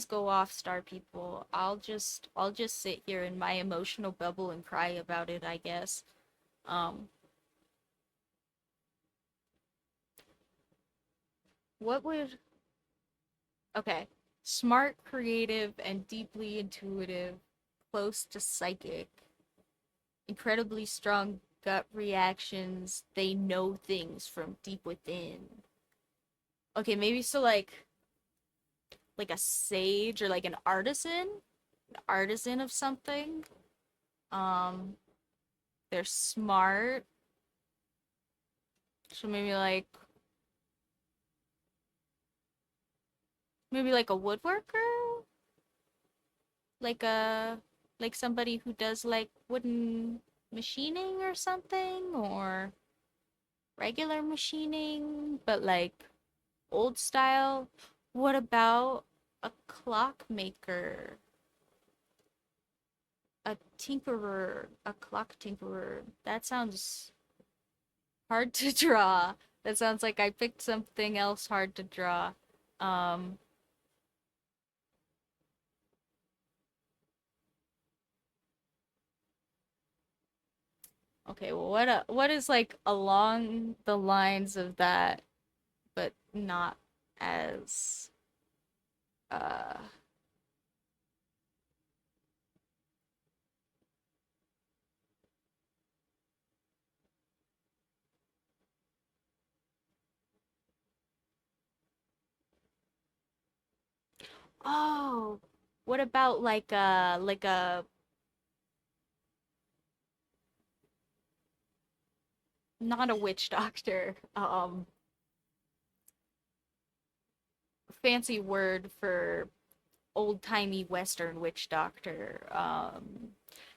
go off, star people. I'll just sit here in my emotional bubble and cry about it, I guess. Um what would Okay. Smart, creative, and deeply intuitive, close to psychic, incredibly strong gut reactions. They know things from deep within. Okay, maybe so like a sage or like an artisan of something. Um, they're smart. So maybe like a woodworker, like a like somebody who does like wooden machining or something, or regular machining, but like old style. What about a clockmaker, a tinkerer, a clock tinkerer? That sounds hard to draw. That sounds like I picked something else hard to draw. Um, okay, well, what is like along the lines of that, but not as uh oh, what about like a not a witch doctor, fancy word for old-timey Western witch doctor.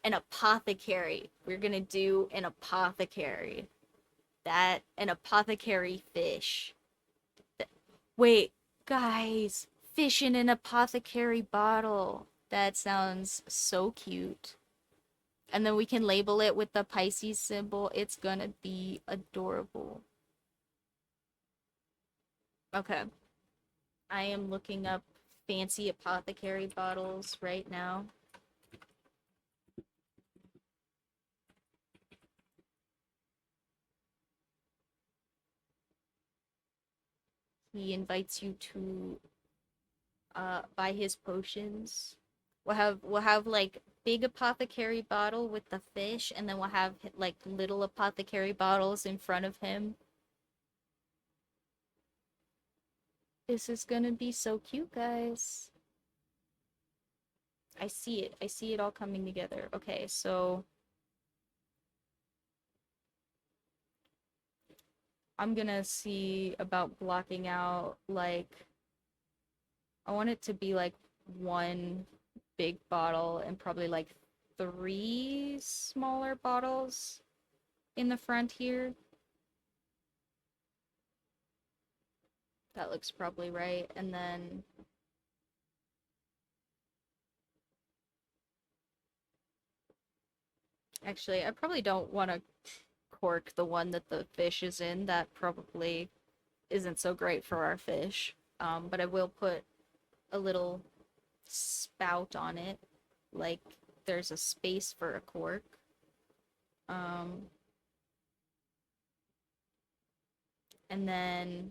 An apothecary. We're gonna do an apothecary. That an apothecary fish. Wait, guys, fish in an apothecary bottle. That sounds so cute. And then we can label it with the Pisces symbol. It's gonna be adorable. Okay. I am looking up fancy apothecary bottles right now. He invites you to buy his potions. We'll have like big apothecary bottle with the fish, and then we'll have like little apothecary bottles in front of him. This is gonna be so cute, guys. I see it. I see it all coming together. Okay, so I'm gonna see about blocking out like I want it to be like one big bottle and probably like three smaller bottles in the front here. That looks probably right. And then actually, I probably don't want to cork the one that the fish is in. That probably isn't so great for our fish. But I will put a little spout on it, like there's a space for a cork. Um, and then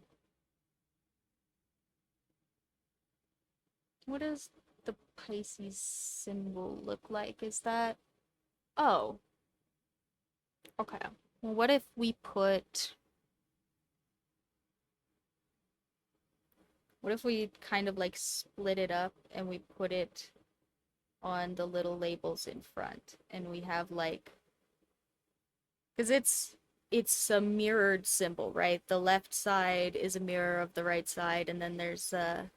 what does the Pisces symbol look like? Is that Oh, okay. Well, what if we put What if we kind of like split it up and we put it on the little labels in front and we have like, because it's a mirrored symbol, right? The left side is a mirror of the right side, and then there's a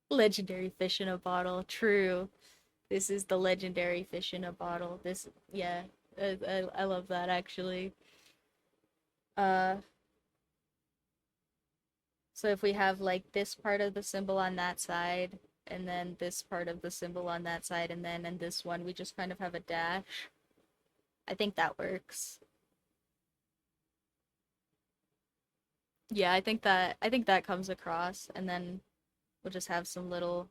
legendary fish in a bottle. True. This is the legendary fish in a bottle. This, yeah, I love that actually. Uh, so if we have like this part of the symbol on that side, and then this part of the symbol on that side, and then in this one we just kind of have a dash. I think that works. Yeah, I think that comes across, and then we'll just have some little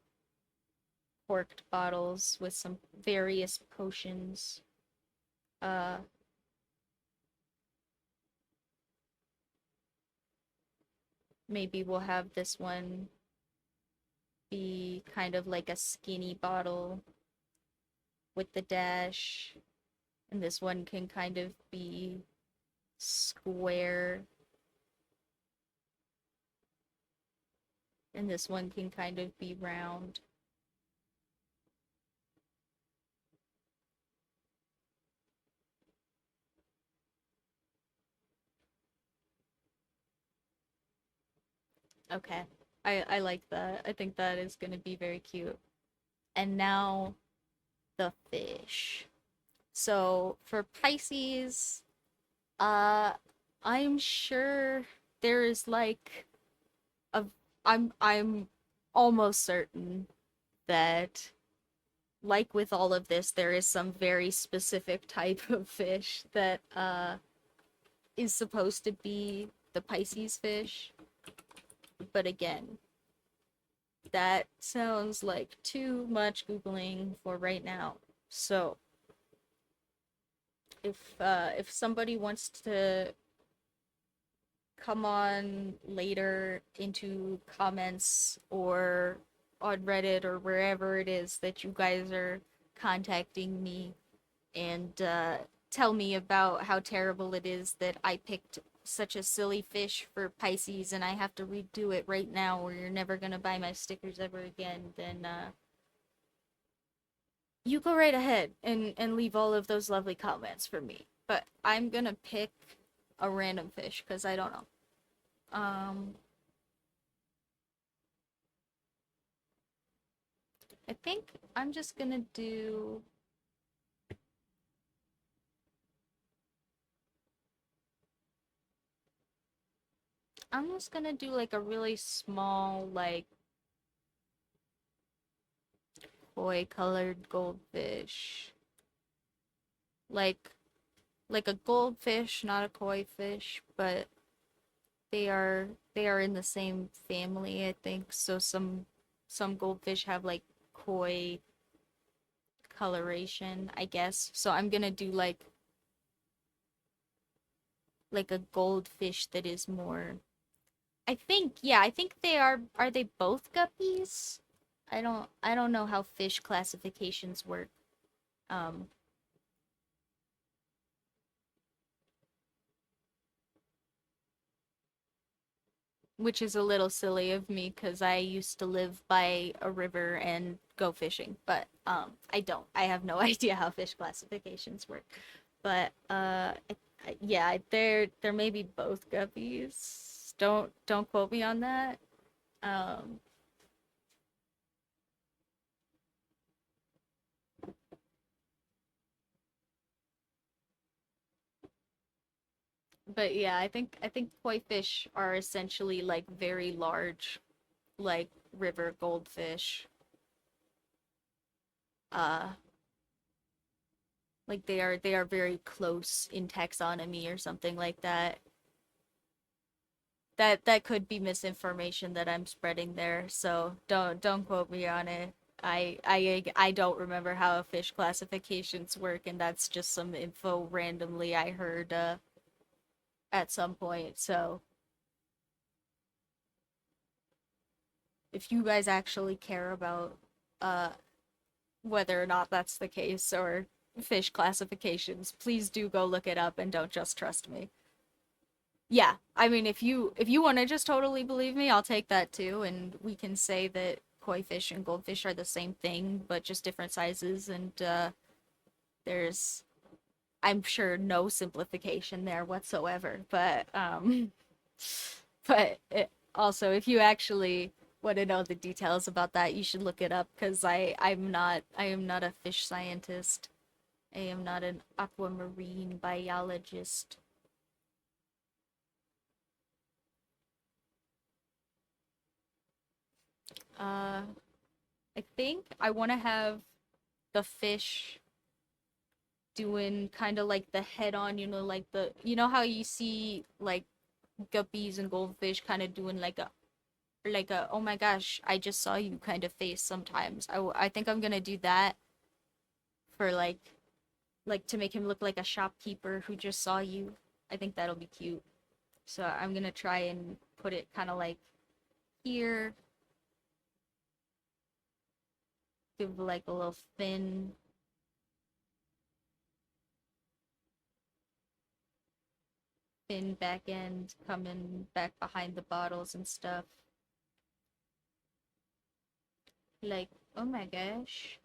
corked bottles with some various potions. Uh, Maybe we'll have this one be kind of like a skinny bottle with the dash, and this one can kind of be square, and this one can kind of be round. Okay. I like that. I think that is going to be very cute. And now the fish. So for Pisces, uh I'm sure there is like a I'm almost certain that like with all of this there is some very specific type of fish that is supposed to be the Pisces fish. But again, that sounds like too much Googling for right now. So if somebody wants to come on later into comments or on Reddit or wherever it is that you guys are contacting me and tell me about how terrible it is that I picked such a silly fish for Pisces and I have to redo it right now or you're never gonna buy my stickers ever again, then you go right ahead and leave all of those lovely comments for me. But I'm gonna pick a random fish because I don't know. Um, I think I'm just gonna do. I'm just gonna do like a really small, like koi colored goldfish. Like like a goldfish, not a koi fish, but they are in the same family, I think. So some goldfish have like koi coloration, I guess. So I'm gonna do like a goldfish that is more. I think, yeah, I think are they both guppies? I don't know how fish classifications work. Um which is a little silly of me because I used to live by a river and go fishing, but I don't. I have no idea how fish classifications work. But yeah, they're maybe both guppies. Don't quote me on that. Um but yeah, I think koi fish are essentially like very large, like river goldfish. Uh, like they are very close in taxonomy or something like that. That could be misinformation that I'm spreading there, so don't quote me on it. I don't remember how fish classifications work, and that's just some info randomly I heard at some point. So if you guys actually care about uh whether or not that's the case or fish classifications, please do go look it up and don't just trust me. Yeah, I mean, if you want to just totally believe me, I'll take that too, and we can say that koi fish and goldfish are the same thing, but just different sizes, and there's, I'm sure, no simplification there whatsoever. But also, if you actually want to know the details about that, you should look it up because I am not a fish scientist. I am not an aquamarine biologist. Uh, I think I want to have the fish doing kind of like the head on, like you know how you see like guppies and goldfish kind of doing like a oh my gosh, I just saw you kind of face sometimes. I think I'm gonna do that for like to make him look like a shopkeeper who just saw you. I think that'll be cute. So I'm gonna try and put it kind of like here, give like a little fin back end coming back behind the bottles and stuff. Like, oh my gosh,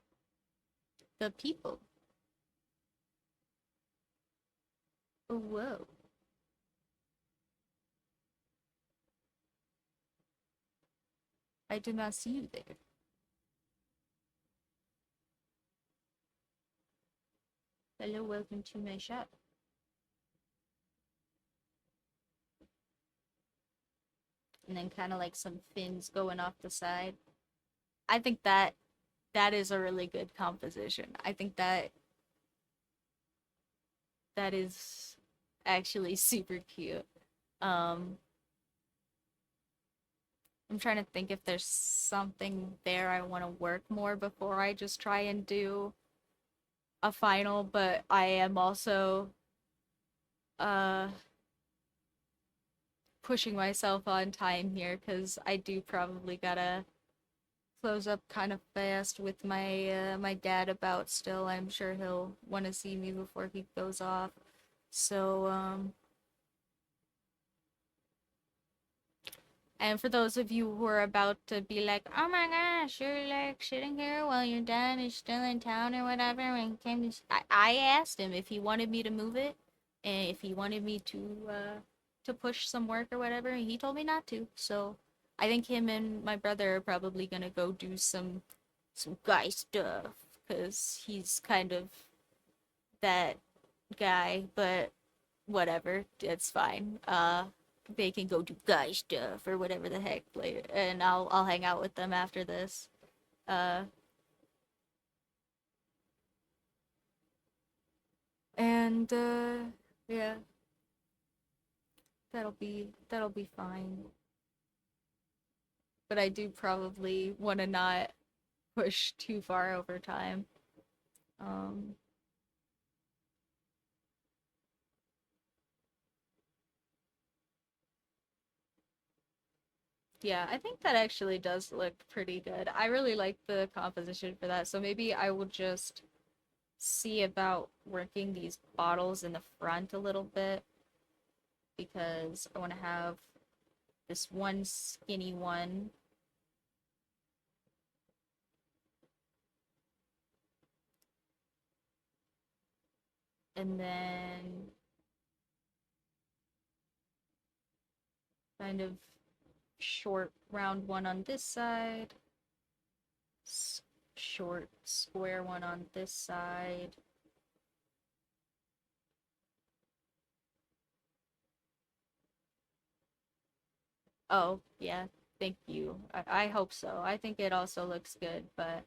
the people. Oh, whoa. I did not see you there. Hello, welcome to my shop. And then kind of like some fins going off the side. I think that is a really good composition. I think that is actually super cute. Um, I'm trying to think if there's something there I want to work more before I just try and do a final, but I am also uh pushing myself on time here because I do probably gotta close up kind of fast with my dad about still. I'm sure he'll want to see me before he goes off. So and for those of you who are about to be like, oh my gosh, you're like sitting here while your dad is still in town or whatever, and came to, I asked him if he wanted me to move it, and if he wanted me to push some work or whatever, and he told me not to. So I think him and my brother are probably gonna go do some guy stuff, because he's kind of that guy, but whatever, it's fine. They can go do guy stuff or whatever the heck later, and I'll hang out with them after this. Uh, and yeah, that'll be fine. But I do probably want to not push too far over time. Um, yeah, I think that actually does look pretty good. I really like the composition for that, so maybe I will just see about working these bottles in the front a little bit because I want to have this one skinny one and then kind of short round one on this side, short square one on this side. Oh, yeah, thank you. I hope so. I think it also looks good, but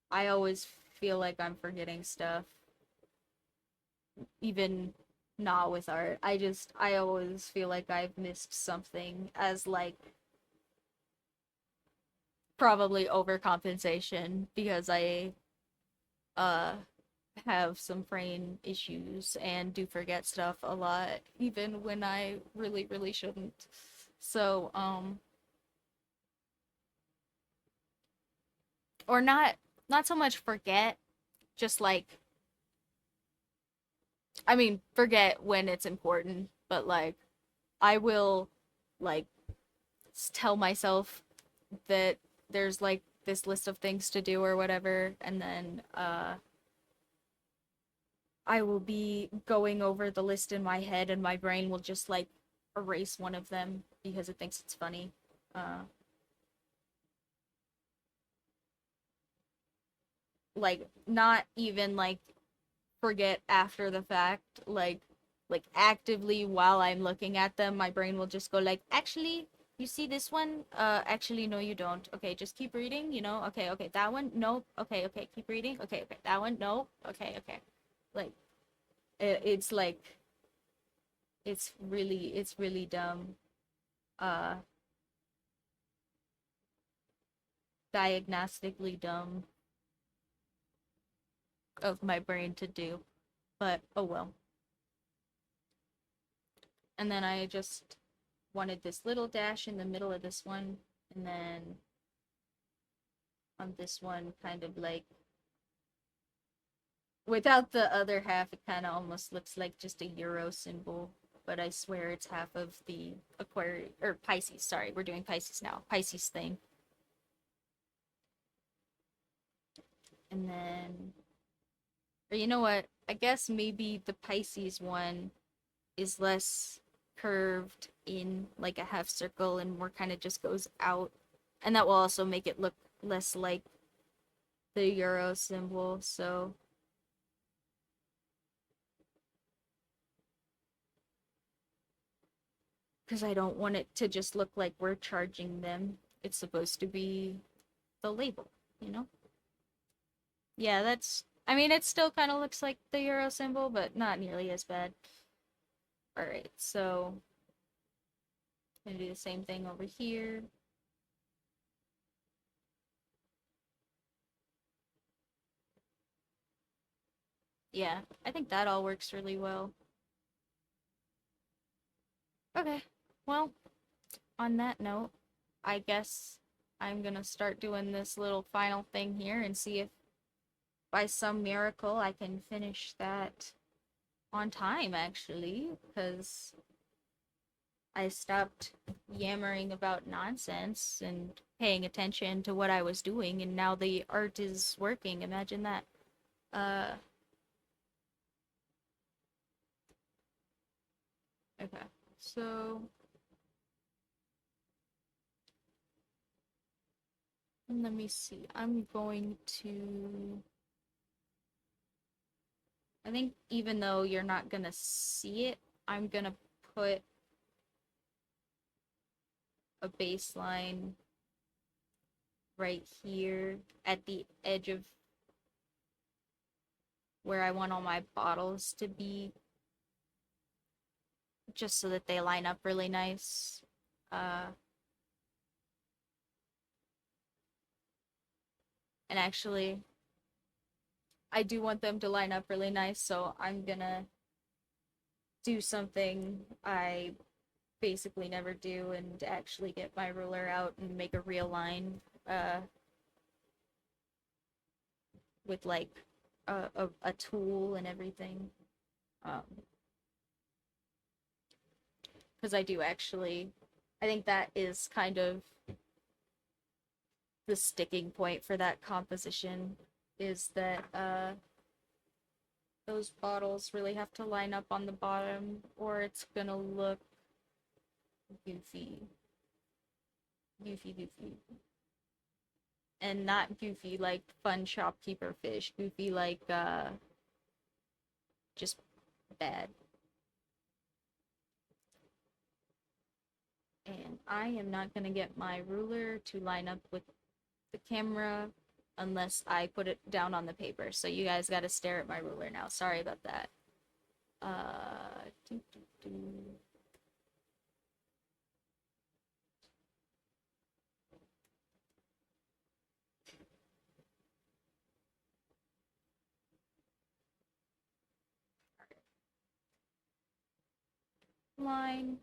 I always feel like I'm forgetting stuff, even not with art. I always feel like I've missed something as like probably overcompensation because I uh have some brain issues and do forget stuff a lot even when I really really shouldn't. So or not so much forget, just like I mean forget when it's important, but like I will like tell myself that there's like this list of things to do or whatever, and then I will be going over the list in my head, and my brain will just like erase one of them because it thinks it's funny. Like not even like forget after the fact, like actively while I'm looking at them, my brain will just go like, actually, you see this one? Actually, no, you don't. Okay, just keep reading, you know? Okay, okay, that one? Nope. Okay, okay, keep reading. Okay, okay, that one? Nope. Okay, okay. Like, it's like, it's really dumb. Uh, Diagnostically dumb of my brain to do. But, oh well. And then I just wanted this little dash in the middle of this one, and then on this one, kind of like without the other half, it kind of almost looks like just a euro symbol, but I swear it's half of the Aquarius or Pisces. Sorry, we're doing Pisces now. Pisces thing. And then, or you know what? I guess maybe the Pisces one is less curved in like a half circle and more kind of just goes out. And that will also make it look less like the euro symbol. So because I don't want it to just look like we're charging them. It's supposed to be the label, you know? Yeah, that's. I mean, it still kind of looks like the euro symbol, but not nearly as bad. Alright, so I'm gonna do the same thing over here. Yeah, I think that all works really well. Okay, well, on that note, I guess I'm gonna start doing this little final thing here and see if by some miracle I can finish that on time, actually, because I stopped yammering about nonsense and paying attention to what I was doing, and now the art is working. Imagine that. Uh, okay. So, let me see. I'm going to. I think even though you're not gonna see it, I'm gonna put a baseline right here at the edge of where I want all my bottles to be, just so that they line up really nice. Uh, and actually, I do want them to line up really nice, so I'm gonna do something I basically never do and actually get my ruler out and make a real line with like a tool and everything. Because I do actually, I think that is kind of the sticking point for that composition is that those bottles really have to line up on the bottom or it's gonna look goofy. Goofy. And not goofy like fun shopkeeper fish, goofy like just bad. And I am not gonna get my ruler to line up with the camera unless I put it down on the paper. So you guys gotta stare at my ruler now. Sorry about that. Doo, doo, doo. Line.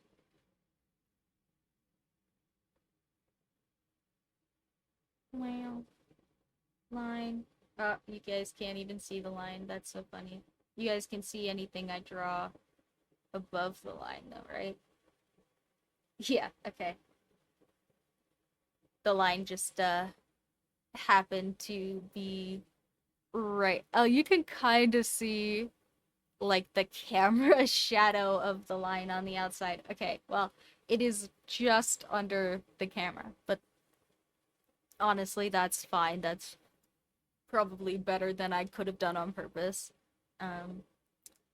Well, line. Oh, you guys can't even see the line. That's so funny. You guys can see anything I draw above the line though, right? Yeah, okay. The line just happened to be right. Oh, you can kind of see like the camera shadow of the line on the outside. Okay, well, it is just under the camera, but honestly, that's fine. That's probably better than I could have done on purpose. Um,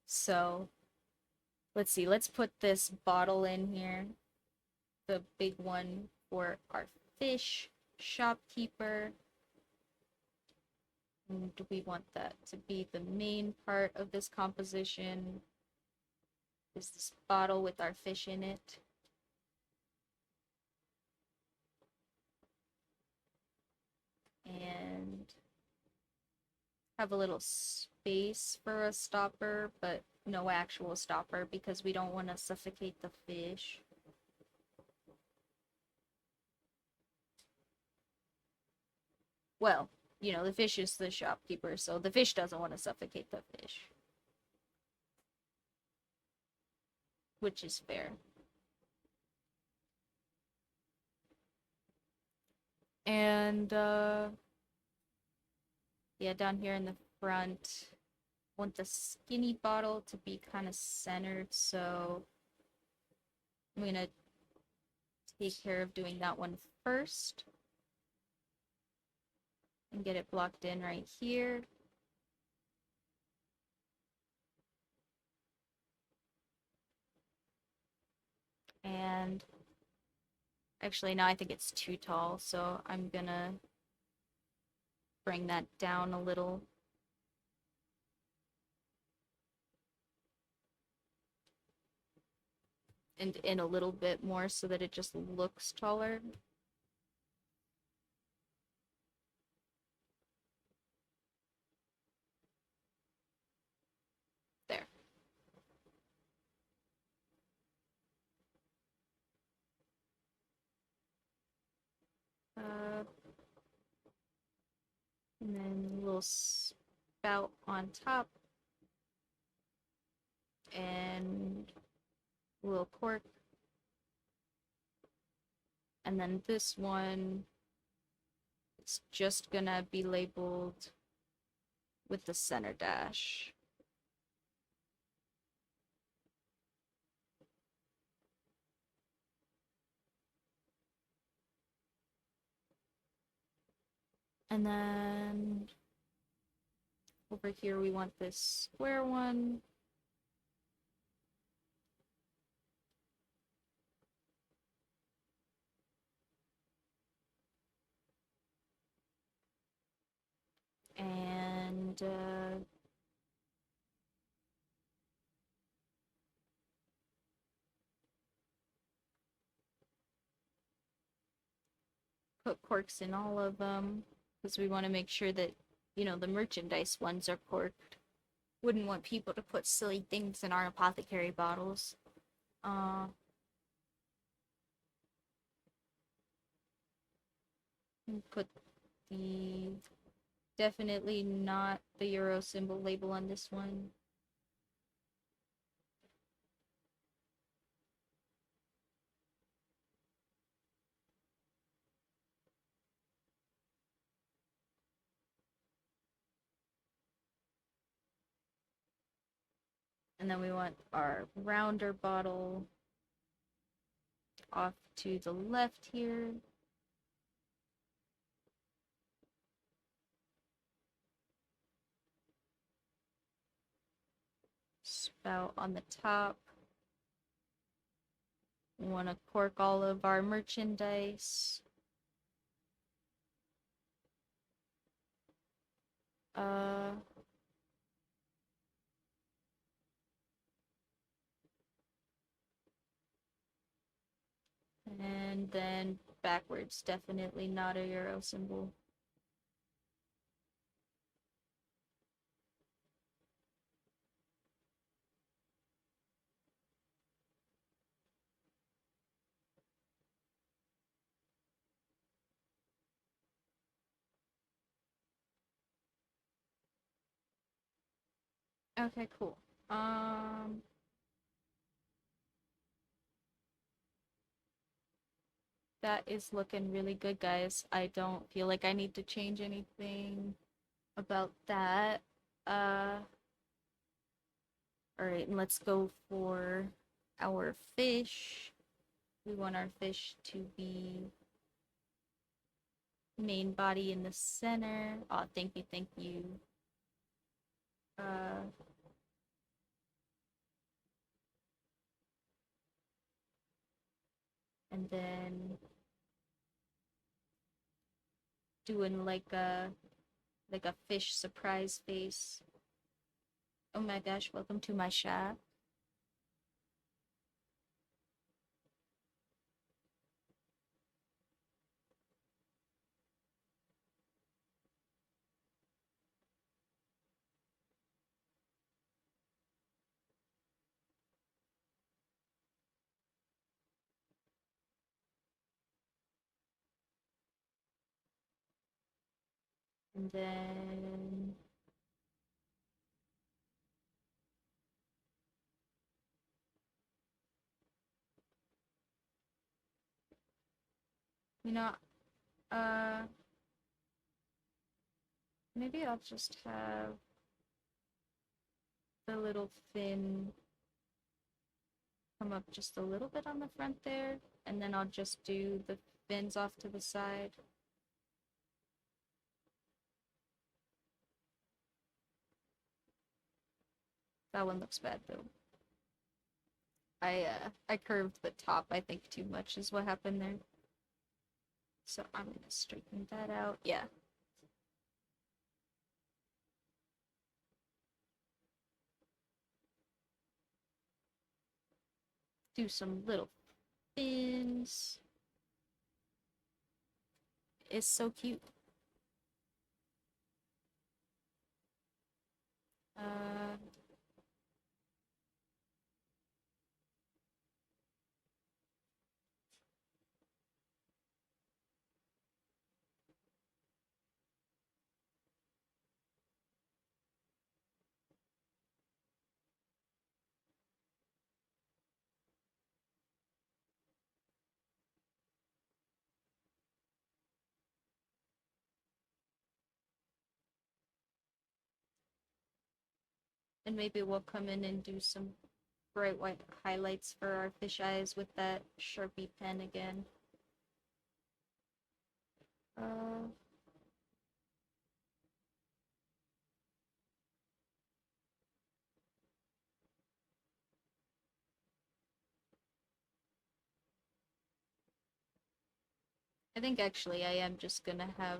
so let's see. Let's put this bottle in here, the big one for our fish shopkeeper. And do we want that to be the main part of this composition? Is this bottle with our fish in it? And have a little space for a stopper, but no actual stopper because we don't want to suffocate the fish. Well, the fish is the shopkeeper, so the fish doesn't want to suffocate the fish, which is fair. And yeah, down here in the front, want the skinny bottle to be kind of centered, so I'm gonna take care of doing that one first and get it blocked in right here. And actually, now I think it's too tall, so I'm gonna bring that down a little. And in a little bit more so that it just looks taller. There. Uh, and then a little spout on top. And a little cork. And then this one is just gonna be labeled with the center dash. And then over here we want this square one. And put corks in all of them because we want to make sure that, the merchandise ones are corked. Wouldn't want people to put silly things in our apothecary bottles. Uh, put the definitely not the Euro symbol label on this one. And then we want our rounder bottle off to the left here. Spout on the top. We want to cork all of our merchandise. Uh, and then backwards, definitely not a Euro symbol. Okay, cool. Um, that is looking really good, guys. I don't feel like I need to change anything about that. Alright, and let's go for our fish. We want our fish to be main body in the center. Oh, thank you, thank you. Uh, and then doing like a fish surprise face. Oh my gosh, welcome to my shop. And then you know, uh maybe I'll just have the little fin come up just a little bit on the front there, and then I'll just do the fins off to the side. That one looks bad though. I curved the top, I think, too much is what happened there. So I'm gonna straighten that out. Yeah. Do some little fins. It's so cute. Uh, and maybe we'll come in and do some bright white highlights for our fish eyes with that Sharpie pen again. Uh, I think actually I am just gonna have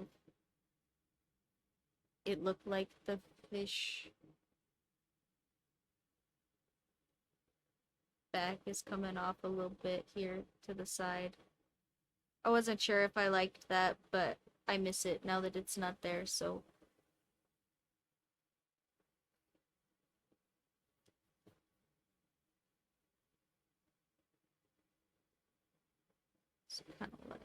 it look like the fish back is coming off a little bit here to the side. I wasn't sure if I liked that, but I miss it now that it's not there, so just kind of let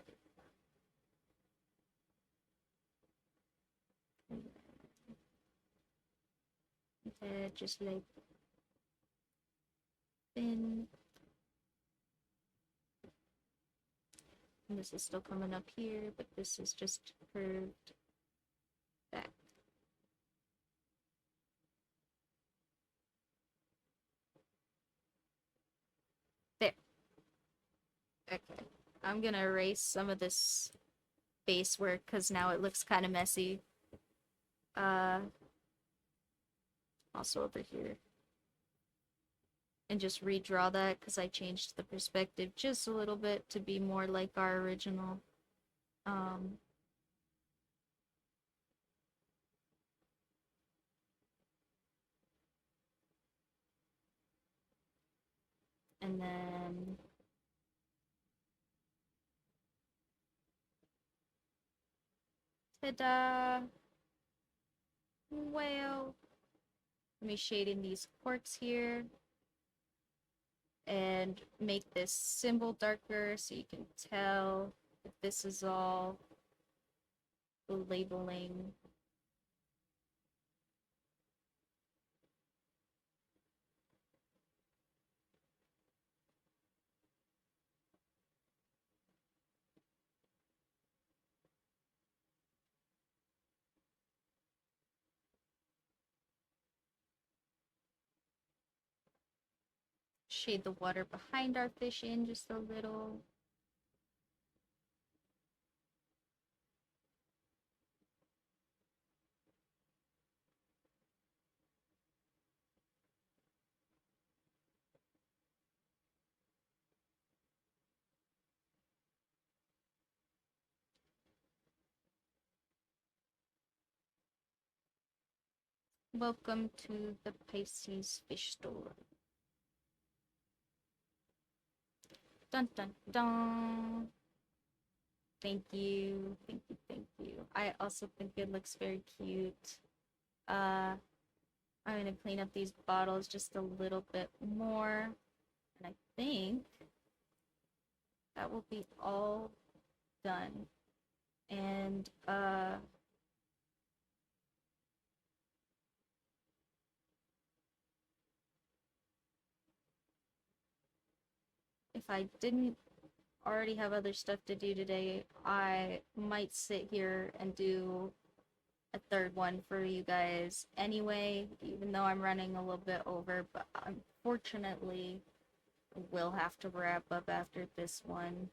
it just like thin. And this is still coming up here, but this is just curved back. There. Okay. I'm gonna erase some of this base work because now it looks kind of messy. Also over here. And just redraw that because I changed the perspective just a little bit to be more like our original. Um, and then ta-da! Well, let me shade in these quartz here and make this symbol darker so you can tell that this is all the labeling. shade the water behind our fish in just a little. Welcome to the Pisces fish store. Dun dun dun. Thank you, thank you, thank you. I also think it looks very cute. I'm gonna clean up these bottles just a little bit more. And I think that will be all done. And if I didn't already have other stuff to do today, I might sit here and do a third one for you guys anyway, even though I'm running a little bit over, but unfortunately will have to wrap up after this one.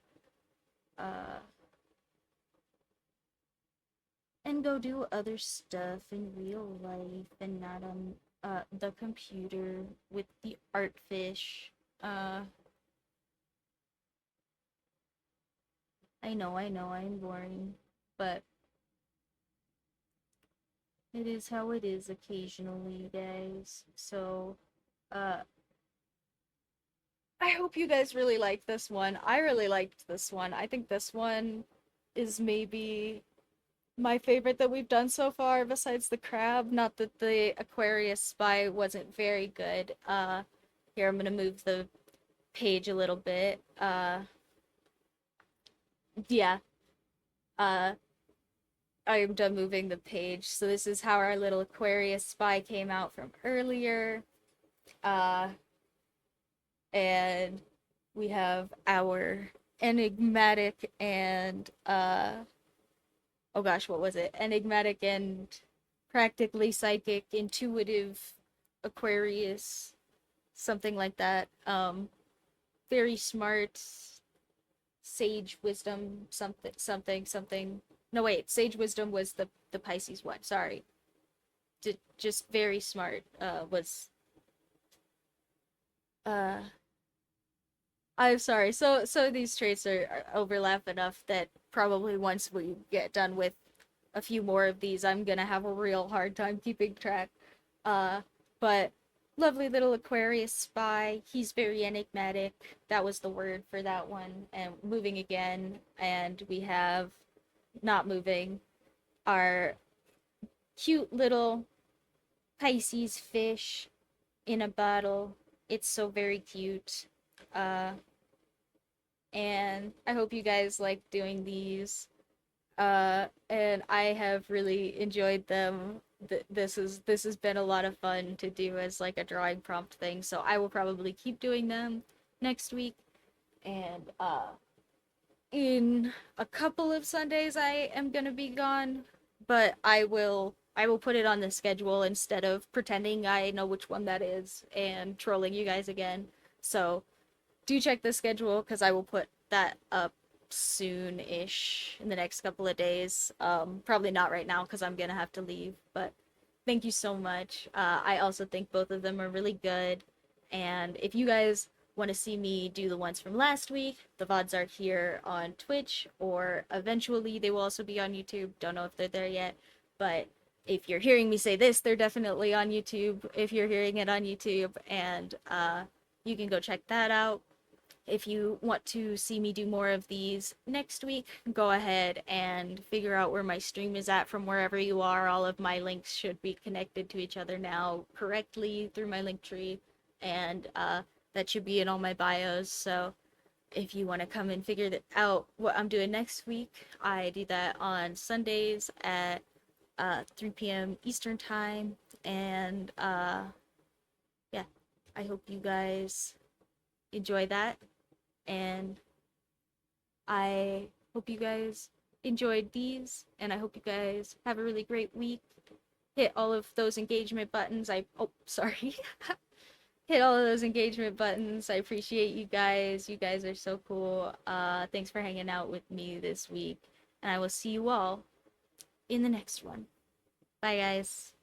And go do other stuff in real life and not on the computer with the art fish. I know, I'm boring, but it is how it is occasionally, guys. So, uh, I hope you guys really like this one. I really liked this one. I think this one is maybe my favorite that we've done so far, besides the crab. Not that the Aquarius spy wasn't very good. Here, I'm gonna move the page a little bit. Yeah. Uh, I am done moving the page. So this is how our little Aquarius spy came out from earlier. Uh, and we have our enigmatic and oh gosh, what was it? Enigmatic and practically psychic, intuitive Aquarius, something like that. Very smart, sage wisdom, something. No, wait, sage wisdom was the Pisces one. Sorry, just very smart. Was uh. I'm sorry. So these traits are overlap enough that probably once we get done with a few more of these, I'm gonna have a real hard time keeping track. Uh, but lovely little Aquarius spy. He's very enigmatic. That was the word for that one. And moving again, and we have not moving our cute little Pisces fish in a bottle. It's so very cute. Uh, and I hope you guys like doing these. And I have really enjoyed them. This has been a lot of fun to do as like a drawing prompt thing. So I will probably keep doing them next week. And in a couple of Sundays I am gonna be gone, but I will put it on the schedule instead of pretending I know which one that is and trolling you guys again. So do check the schedule because I will put that up soon-ish in the next couple of days. Probably not right now because I'm gonna have to leave, but thank you so much. I also think both of them are really good, and if you guys want to see me do the ones from last week, the VODs are here on Twitch, or eventually they will also be on YouTube. Don't know if they're there yet, but if you're hearing me say this, they're definitely on YouTube if you're hearing it on YouTube, and you can go check that out. If you want to see me do more of these next week, go ahead and figure out where my stream is at from wherever you are. All of my links should be connected to each other now correctly through my link tree, and that should be in all my bios. So if you want to come and figure out what I'm doing next week, I do that on Sundays at 3 p.m. Eastern Time. And yeah, I hope you guys enjoy that. And I hope you guys enjoyed these, and I hope you guys have a really great week. Hit all of those engagement buttons. Oh, sorry. hit all of those engagement buttons. I appreciate you guys. You guys are so cool. Thanks for hanging out with me this week. And I will see you all in the next one. Bye, guys.